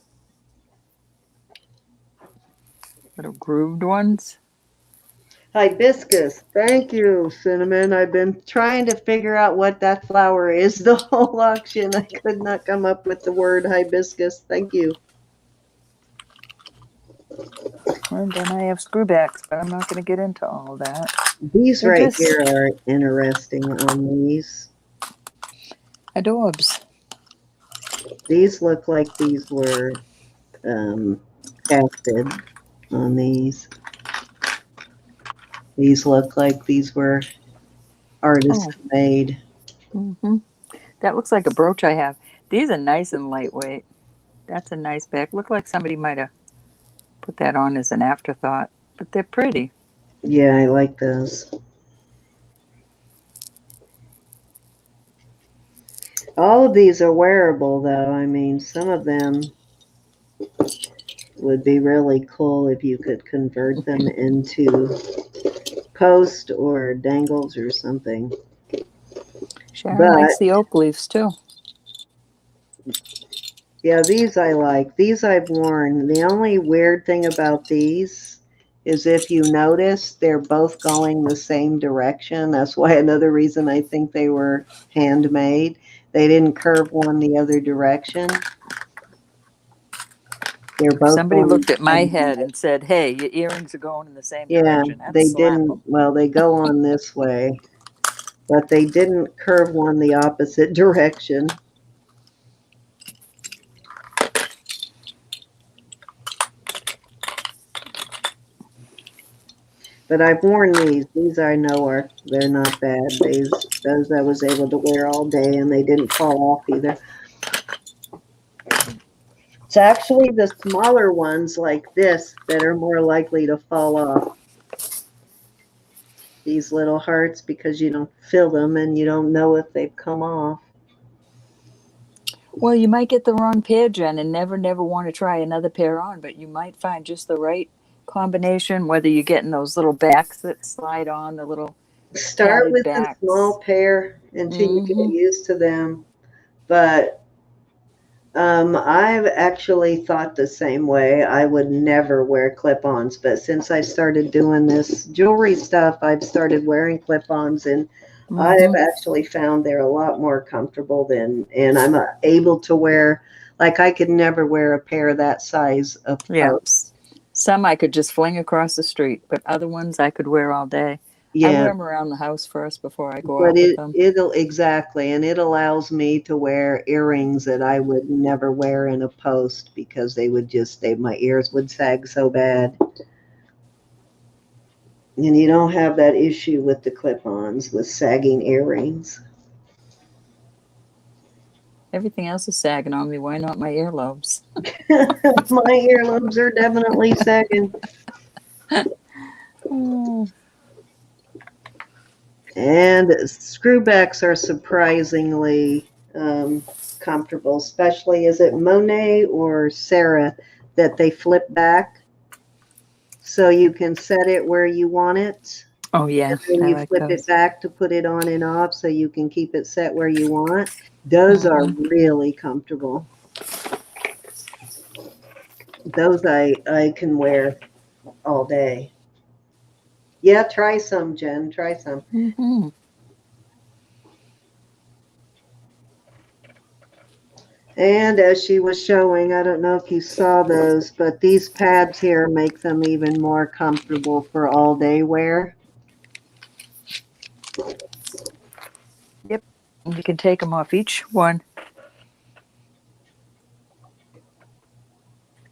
Little grooved ones.
Hibiscus. Thank you, Cinnamon. I've been trying to figure out what that flower is the whole auction. I could not come up with the word hibiscus. Thank you.
And then I have screwbacks, but I'm not going to get into all of that.
These right here are interesting on these.
Adorbs.
These look like these were casted on these. These look like these were artist made.
That looks like a brooch I have. These are nice and lightweight. That's a nice back. Look like somebody might have put that on as an afterthought, but they're pretty.
Yeah, I like those. All of these are wearable, though. I mean, some of them would be really cool if you could convert them into post or dangles or something.
Sharon likes the oak leaves, too.
Yeah, these I like. These I've worn. The only weird thing about these is if you notice, they're both going the same direction. That's why another reason I think they were handmade. They didn't curve one the other direction. They're both.
Somebody looked at my head and said, "Hey, your earrings are going in the same direction."
Yeah, they didn't. Well, they go on this way, but they didn't curve one the opposite direction. But I've worn these. These I know they're not bad. Those I was able to wear all day and they didn't fall off either. It's actually the smaller ones like this that are more likely to fall off. These little hearts, because you don't feel them and you don't know if they've come off.
Well, you might get the wrong pair, Jen, and never want to try another pair on, but you might find just the right combination, whether you're getting those little backs that slide on, the little
Start
padded
with
backs.
a small pair until you get used to them. But I've actually thought the same way. I would never wear clip-ons, but since I started doing this jewelry stuff, I've started wearing clip-ons, and I've actually found they're a lot more comfortable and I'm able to wear, like I could never wear a pair that size of posts.
Some I could just fling across the street, but other ones I could wear all day. I wear them around the house first before I go out with them.
Exactly, and it allows me to wear earrings that I would never wear in a post because my ears would sag so bad. And you don't have that issue with the clip-ons with sagging earrings.
Everything else is sagging on me. Why not my earlobes?
My earlobes are definitely sagging. And screwbacks are surprisingly comfortable, especially, is it Monet or Sarah that they flip back so you can set it where you want it?
Oh, yeah.
And you flip it back to put it on and off so you can keep it set where you want. Those are really comfortable. Those I can wear all day. Yeah, try some, Jen. Try some. And as she was showing, I don't know if you saw those, but these pads here make them even more comfortable for all day wear.
Yep. You can take them off each one.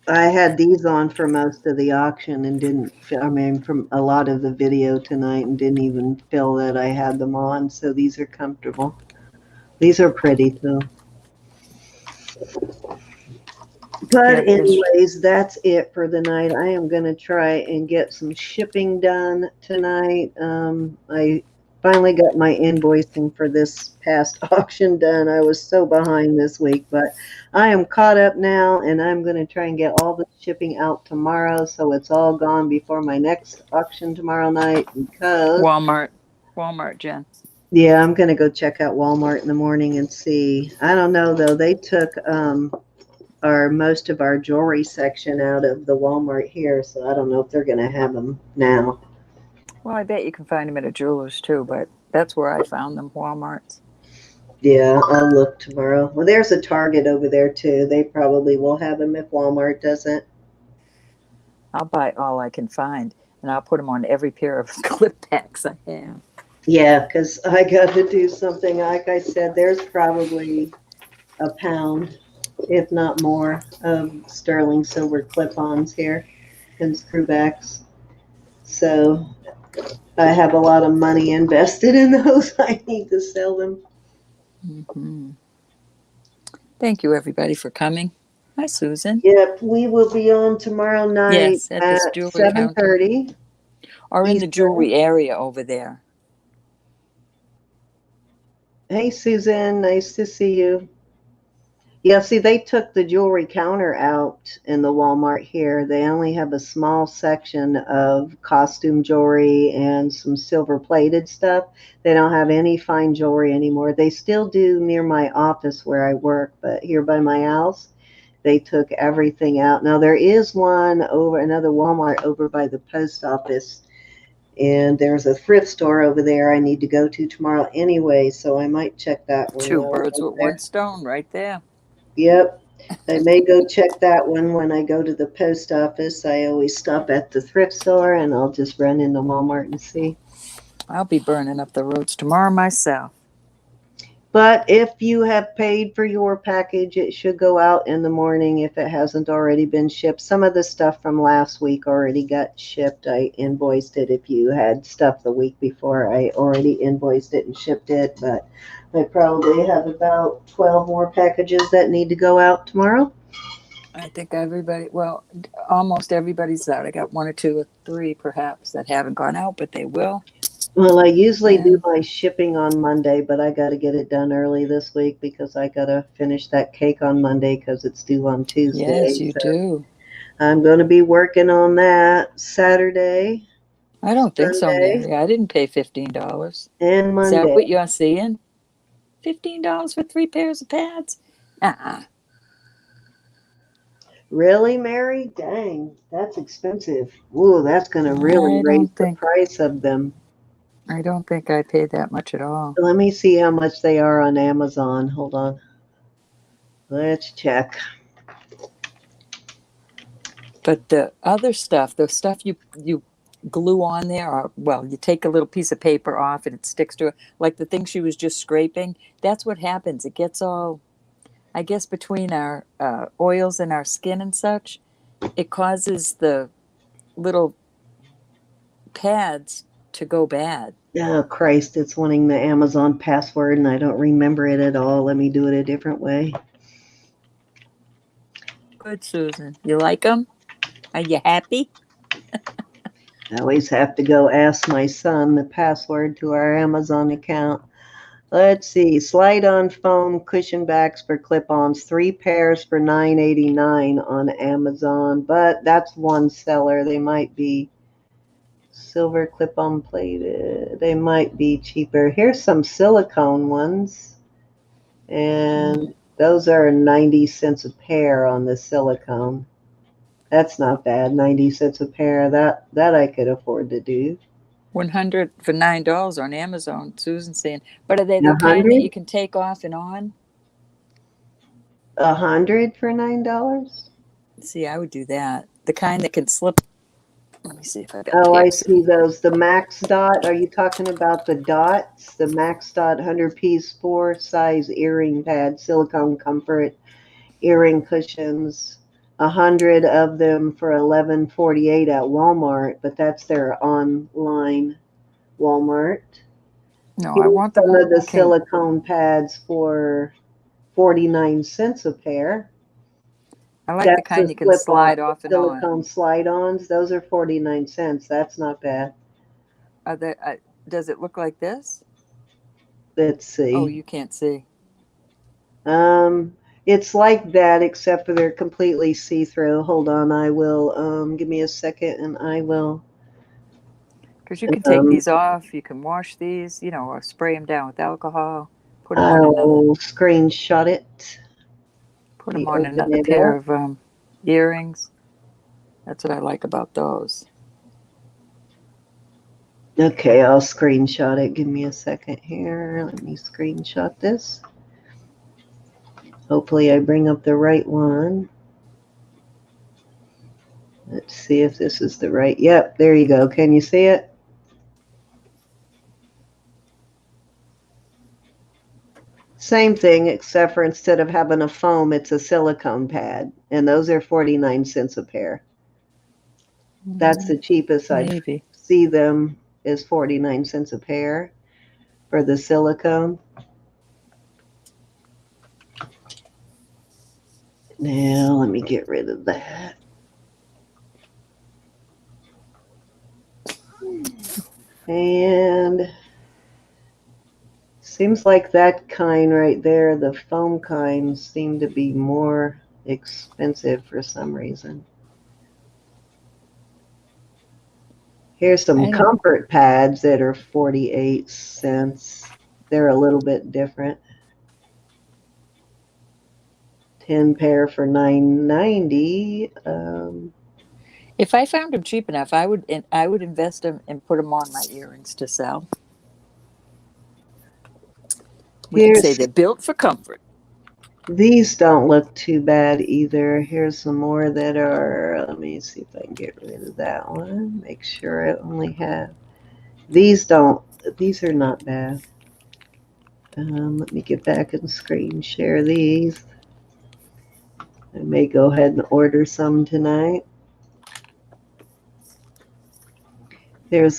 I had these on for most of the auction and from a lot of the video tonight, and didn't even feel that I had them on. So these are comfortable. These are pretty too. But anyways, that's it for the night. I am going to try and get some shipping done tonight. I finally got my invoicing for this past auction done. I was so behind this week, but I am caught up now, and I'm going to try and get all the shipping out tomorrow so it's all gone before my next auction tomorrow night because...
Walmart, Jen.
Yeah, I'm going to go check out Walmart in the morning and see. I don't know, though. They took... most of our jewelry section out of the Walmart here, so I don't know if they're going to have them now.
Well, I bet you can find them at a jeweler's too, but that's where I found them, Walmart's.
Yeah, I'll look tomorrow. Well, there's a Target over there too. They probably will have them if Walmart doesn't.
I'll buy all I can find, and I'll put them on every pair of clip packs I have.
Yeah, because I got to do something. Like I said, there's probably a pound, if not more, of sterling silver clip-ons here and screwbacks. So I have a lot of money invested in those. I need to sell them.
Thank you, everybody, for coming. Hi, Susan.
Yep, we will be on tomorrow night
at this jewelry
7:30.
Or in the jewelry area over there.
Hey, Susan. Nice to see you. Yeah, see, they took the jewelry counter out in the Walmart here. They only have a small section of costume jewelry and some silver-plated stuff. They don't have any fine jewelry anymore. They still do near my office where I work, but here by my house, they took everything out. Now, there is another Walmart over by the post office, and there's a thrift store over there I need to go to tomorrow anyway, so I might check that one.
Two birds with one stone right there.
Yep. I may go check that one when I go to the post office. I always stop at the thrift store, and I'll just run into Walmart and see.
I'll be burning up the roads tomorrow myself.
But if you have paid for your package, it should go out in the morning if it hasn't already been shipped. Some of the stuff from last week already got shipped. I invoiced it. If you had stuff the week before, I already invoiced it and shipped it. But I probably have about 12 more packages that need to go out tomorrow.
I think everybody, well, almost everybody's out. I got one or two or three perhaps that haven't gone out, but they will.
Well, I usually do
And
my shipping on Monday, but I got to get it done early this week because I got to finish that cake on Monday because it's due on
yes,
Tuesday.
you
So
do.
I'm going to be working on that Saturday,
I don't think so,
Sunday,
Mary. I didn't pay $15.
and
Is that
Monday.
what you're seeing? $15 for 3 pairs of pads? Uh-uh.
Really, Mary? Dang, that's expensive. Ooh, that's going to really
I
raise
don't
the
think
price of them.
I don't think I paid that much at all.
Let me see how much they are on Amazon. Hold on. Let's check.
But the other stuff, the stuff you glue on there, or well, you take a little piece of paper off and it sticks to it, like the thing she was just scraping. That's what happens. It gets all, I guess, between our oils and our skin and such. It causes the little pads to go bad.
Oh, Christ, it's wanting the Amazon password, and I don't remember it at all. Let me do it a different way.
Good, Susan. You like them? Are you happy?
I always have to go ask my son the password to our Amazon account. Let's see. Slide-on foam cushion backs for clip-ons, 3 pairs for $9.89 on Amazon, but that's one seller. They might be silver clip-on plated. They might be cheaper. Here's some silicone ones, and those are 90 cents a pair on the silicone. That's not bad. 90 cents a pair. That I could afford to do.
100 for $9 on Amazon. Susan's saying, but are they the kind that
100?
you can take off and on?
100 for $9?
See, I would do that. The kind that can slip. Let me see if I got
Oh, I
tapes.
see those. The Max Dot. Are you talking about the dots? The Max Dot 100-piece 4-size earring pad, silicone comfort earring cushions. 100 of them for $11.48 at Walmart, but that's their online Walmart.
No, I
Here's
want the
some
one
of the
that can.
silicone pads for 49 cents a pair.
I like the
That's the
kind you can
slip-on,
slide
the
off and on.
silicone slide-ons. Those are 49 cents. That's not bad.
Are they, does it look like this?
Let's
Oh,
see.
you can't see.
It's like that, except for they're completely see-through. Hold on, I will, give me a second, and I will,
Because you can take
um,
these off. You can wash these, or spray them down with alcohol. Put them on another.
I'll screenshot it.
Put
Let
them
me
on
open
another
it
pair
up.
of earrings. That's what I like about those.
Okay, I'll screenshot it. Give me a second here. Let me screenshot this. Hopefully I bring up the right one. Let's see if this is the right. Yep, there you go. Can you see it? Same thing, except for instead of having a foam, it's a silicone pad. And those are 49 cents a pair. That's the cheapest I'd
Maybe.
see them is 49 cents a pair for the silicone. Now, let me get rid of that. And seems like that kind right there, the foam kind, seem to be more expensive for some reason. Here's some
I don't.
comfort pads that are 48 cents. They're a little bit different. 10 pair for $9.90.
If I found them cheap enough, I would invest them and put them on my earrings to sell. We could say
Here's
they're built for comfort.
These don't look too bad either. Here's some more that are, let me see if I can get rid of that one. Make sure I only have, these are not bad. Let me get back and screen share these. I may go ahead and order some tonight. There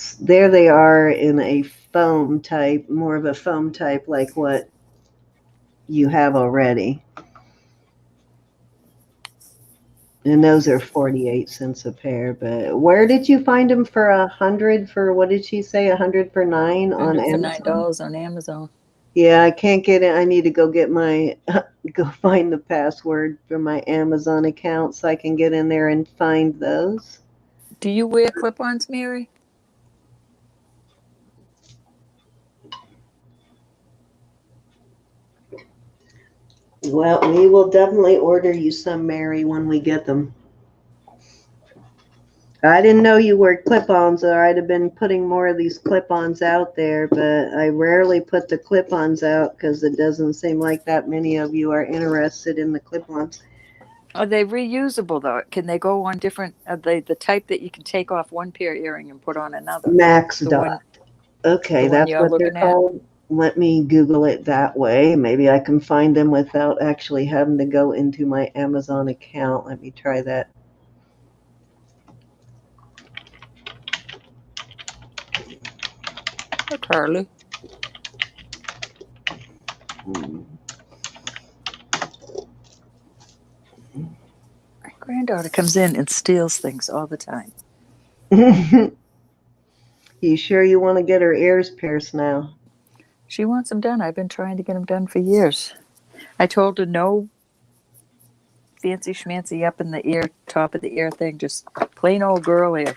they are in a foam type, more of a foam type like what you have already. And those are 48 cents a pair. But where did you find them for 100 for, what did she say, 100 for 9 on
100 for
Amazon?
$9 on Amazon.
Yeah, I can't get it. I need to go get my, go find the password for my Amazon account so I can get in there and find those.
Do you wear clip-ons, Mary?
Well, we will definitely order you some, Mary, when we get them. I didn't know you wore clip-ons, or I'd have been putting more of these clip-ons out there, but I rarely put the clip-ons out because it doesn't seem like that many of you are interested in the clip-ons.
Are they reusable, though? Can they go on different, are they the type that you can take off one pair earring and put on another?
Max
The
dot.
one,
Okay,
the one
that's
you're
what they're
looking at?
called. Let me Google it that way. Maybe I can find them without actually having to go into my Amazon account. Let me try that.
Hi, Carly. My granddaughter comes in and steals things all the time.
You sure you want to get her ears pierced now?
She wants them done. I've been trying to get them done for years. I told her no fancy schmancy up in the ear, top of the ear thing, just plain old girl ear.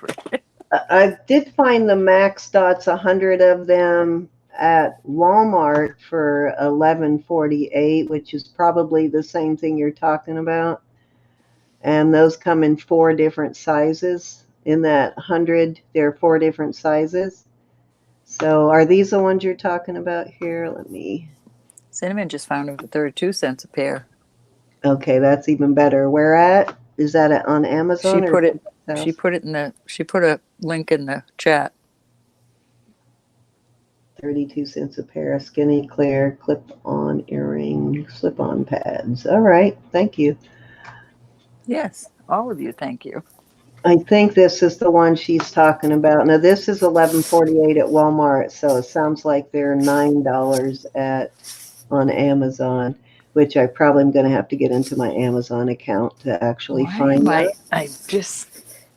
I did find the Max Dots, 100 of them at Walmart for $11.48, which is probably the same thing you're talking about. And those come in 4 different sizes. In that 100, there are 4 different sizes. So are these the ones you're talking about here? Let me.
Cinnamon just found them for 32 cents a pair.
Okay, that's even better. Where at? Is that on Amazon?
She
or
put it.
else?
She put a link in the chat.
32 cents a pair, skinny clear clip-on earring, slip-on pads. All right, thank you.
Yes, all of you, thank you.
I think this is the one she's talking about. Now this is $11.48 at Walmart, so it sounds like they're $9 on Amazon, which I probably am going to have to get into my Amazon account to actually find them.
I'm just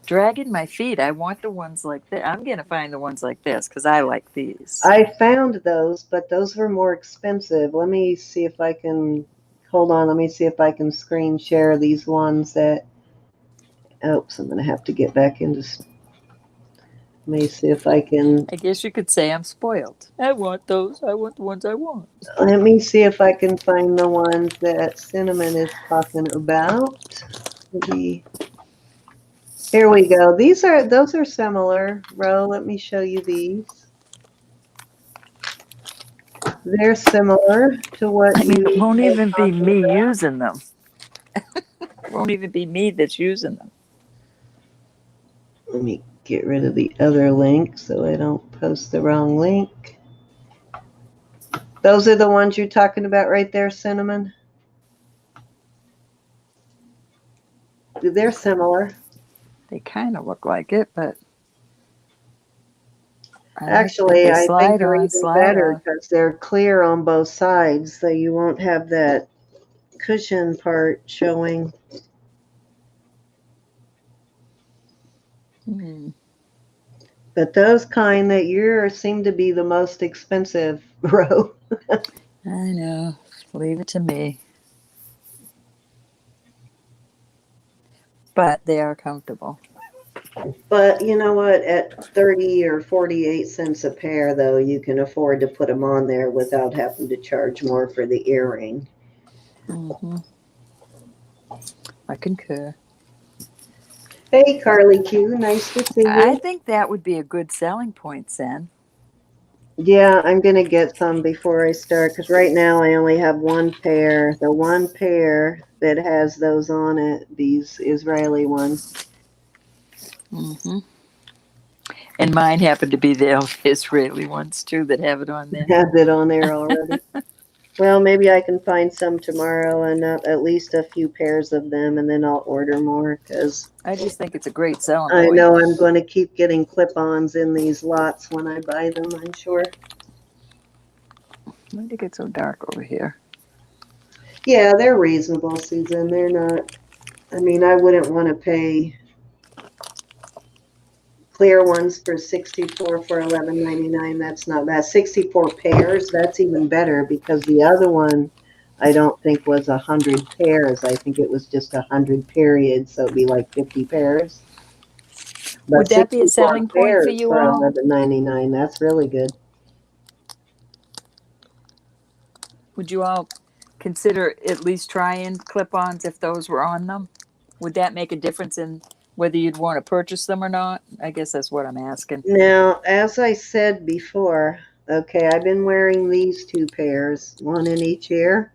dragging my feet. I want the ones like this. I'm going to find the ones like this because I like these.
I found those, but those were more expensive. Let me see if I can, hold on, let me see if I can screen share these ones that, oops, I'm going to have to get back into, let me see if I can.
I guess you could say I'm spoiled. I want those. I want the ones I want.
Let me see if I can find the ones that Cinnamon is talking about. Maybe. Here we go. Those are similar. Ro, let me show you these. They're similar to what
it won't even be me using them. It won't even be me that's using them.
Let me get rid of the other link so I don't post the wrong link. Those are the ones you're talking about right there, Cinnamon? They're similar.
They kind of look like it, but
actually, I think they're
on,
even better because they're clear on both sides, so you won't have that cushion part showing. But those kind that you seem to be the most expensive, Ro.
I know. Leave it to me. But they are comfortable.
But you know what? At 30 or 48 cents a pair, though, you can afford to put them on there without having to charge more for the earring.
Mm-hmm. I concur.
Hey, Carly Q. Nice to see you.
I think that would be a good selling point, Sen.
Yeah, I'm going to get some before I start because right now I only have one pair. The one pair that has those on it, these Israeli ones.
Mm-hmm. And mine happen to be the Israeli ones, too, that have it on there.
Has it on there already? Well, maybe I can find some tomorrow and at least a few pairs of them, and then I'll order more because
I just think it's a great selling
I
point.
know I'm going to keep getting clip-ons in these lots when I buy them, I'm sure.
Why did it get so dark over here?
Yeah, they're reasonable, Susan. They're not, I mean, I wouldn't want to pay clear ones for 64 for $11.99. That's not bad. 64 pairs, that's even better because the other one I don't think was 100 pairs. I think it was just 100 periods, so it'd be like 50 pairs. But
Would that be a
64
selling point for
pairs
you
for
all?
$11.99. That's really good.
Would you all consider at least trying clip-ons if those were on them? Would that make a difference in whether you'd want to purchase them or not? I guess that's what I'm asking.
Now, as I said before, okay, I've been wearing these two pairs, one in each ear.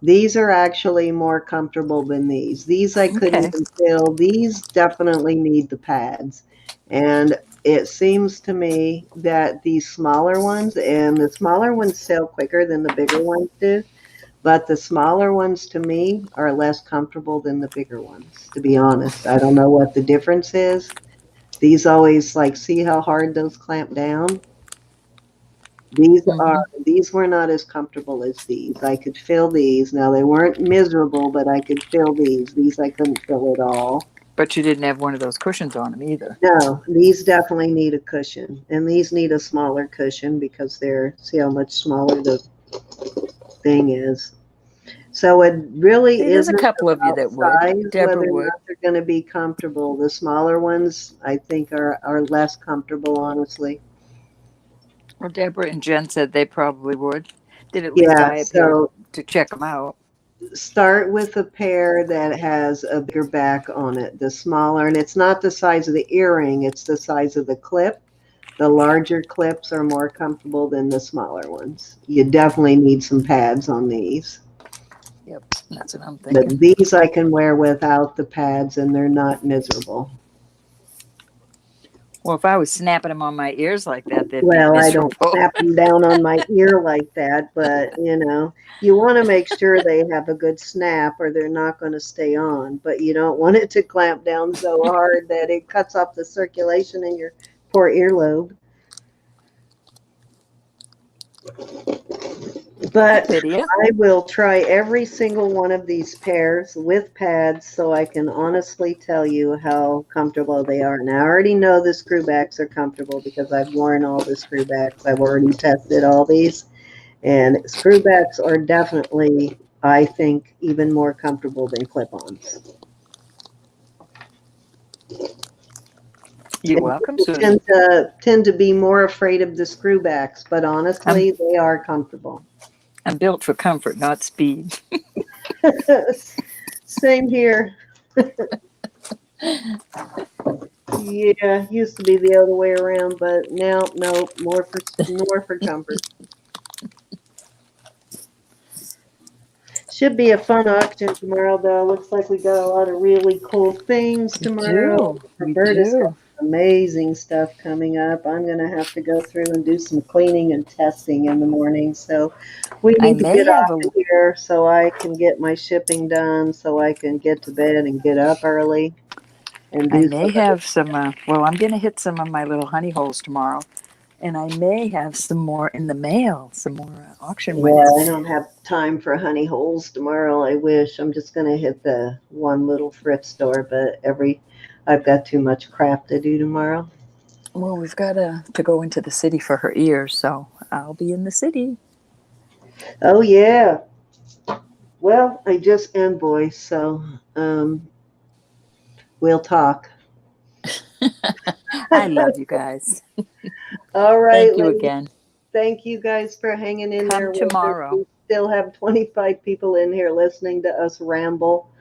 These are actually more comfortable than these. These I couldn't
Okay.
even feel. These definitely need the pads. And it seems to me that these smaller ones, and the smaller ones sell quicker than the bigger ones do, but the smaller ones to me are less comfortable than the bigger ones, to be honest. I don't know what the difference is. These always like, see how hard those clamp down? These were not as comfortable as these. I could feel these. Now they weren't miserable, but I could feel these. These I couldn't feel at all.
But you didn't have one of those cushions on them either.
No, these definitely need a cushion. And these need a smaller cushion because they're, see how much smaller the thing is. So it really
There's a
isn't
couple of you
about
that would.
size,
Deborah
whether or
would.
not they're going to be comfortable. The smaller ones, I think, are less comfortable, honestly.
Well, Deborah and Jen said they probably would. They'd at least
Yeah,
buy a pair
so
to check them out.
start with a pair that has a bigger back on it, the smaller, and it's not the size of the earring, it's the size of the clip. The larger clips are more comfortable than the smaller ones. You definitely need some pads on these.
Yep, that's what I'm
But
thinking.
these I can wear without the pads and they're not miserable.
Well, if I was snapping them on my ears like that, they'd be
Well, I don't
miserable.
snap them down on my ear like that, but you know, you want to make sure they have a good snap or they're not going to stay on. But you don't want it to clamp down so hard that it cuts off the circulation in your poor earlobe. But
Video.
I will try every single one of these pairs with pads so I can honestly tell you how comfortable they are. Now, I already know the screwbacks are comfortable because I've worn all the screwbacks. I've already tested all these. And screwbacks are definitely, I think, even more comfortable than clip-ons.
You're
And
welcome,
people
Susan.
tend to be more afraid of the screwbacks, but
I'm
honestly, they are comfortable.
I'm built for comfort, not speed.
Same here. Yeah, used to be the other way around, but now, no, more for comfort. Should be a fun auction tomorrow, though. Looks like we got a lot of really cool things tomorrow.
We
Roberta's got
do.
amazing stuff coming up. I'm gonna have to go through and do some cleaning and testing in the morning, so we
I
need to
may
get
have
off
a
of here so I can get my shipping done, so I can get to bed and get up early and
I
do
may
some of
have some. Well, I'm gonna hit some of my little honey holes tomorrow, and I may have some more in the mail. Some more auction
Yeah, I
winners.
don't have time for honey holes tomorrow. I wish. I'm just going to hit the one little thrift store, but I've got too much crap to do tomorrow.
Well, we've got to go into the city for her ears, so I'll be in the city.
Oh, yeah. Well, I just invoiced, so we'll talk.
I love you guys.
All right,
Thank you
ladies.
again.
Thank you guys for hanging in there
Come
with us.
tomorrow.
We still have 25 people in here listening to us ramble.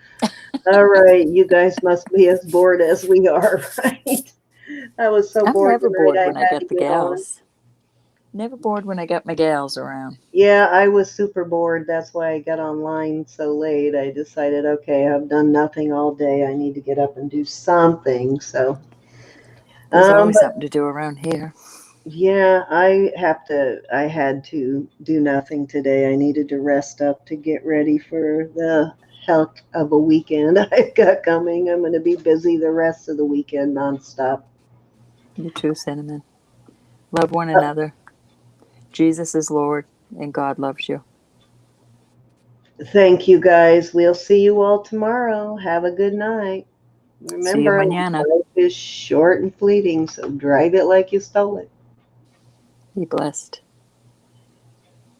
All right, you guys must be as bored as we are, right? I was so
I'm
bored
never
tonight
bored
I
when I
had to
got the
get on.
gals. Never bored when I got my gals around.
Yeah, I was super bored. That's why I got online so late. I decided, okay, I've done nothing all day. I need to get up and do something. So,
There's always
but
something to do around here.
Yeah, I had to do nothing today. I needed to rest up to get ready for the heck of a weekend I've got coming. I'm going to be busy the rest of the weekend nonstop.
You too, Cinnamon. Love one another. Jesus is Lord, and God loves you.
Thank you guys. We'll see you all tomorrow. Have a good night.
See you
Remember,
mañana.
life is short and fleeting, so drive it like you stole it.
Be blessed.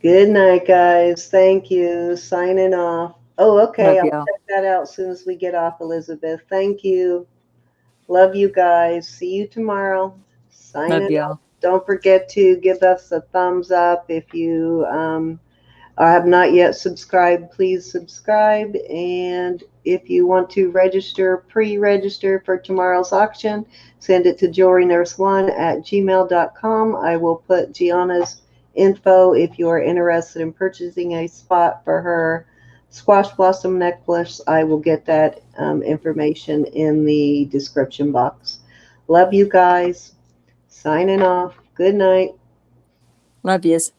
Good night, guys. Thank you. Signing off. Oh, okay.
Love
I'll
y'all.
check that out as soon as we get off, Elizabeth. Thank you. Love you guys. See you tomorrow.
Love
Signing off.
y'all.
Don't forget to give us a thumbs up if you have not yet subscribed. Please subscribe. And if you want to register, pre-register for tomorrow's auction, send it to jewelrynurse1@gmail.com. I will put Gianna's info if you are interested in purchasing a spot for her squash blossom necklace. I will get that information in the description box. Love you guys. Signing off. Good night.
Love yous.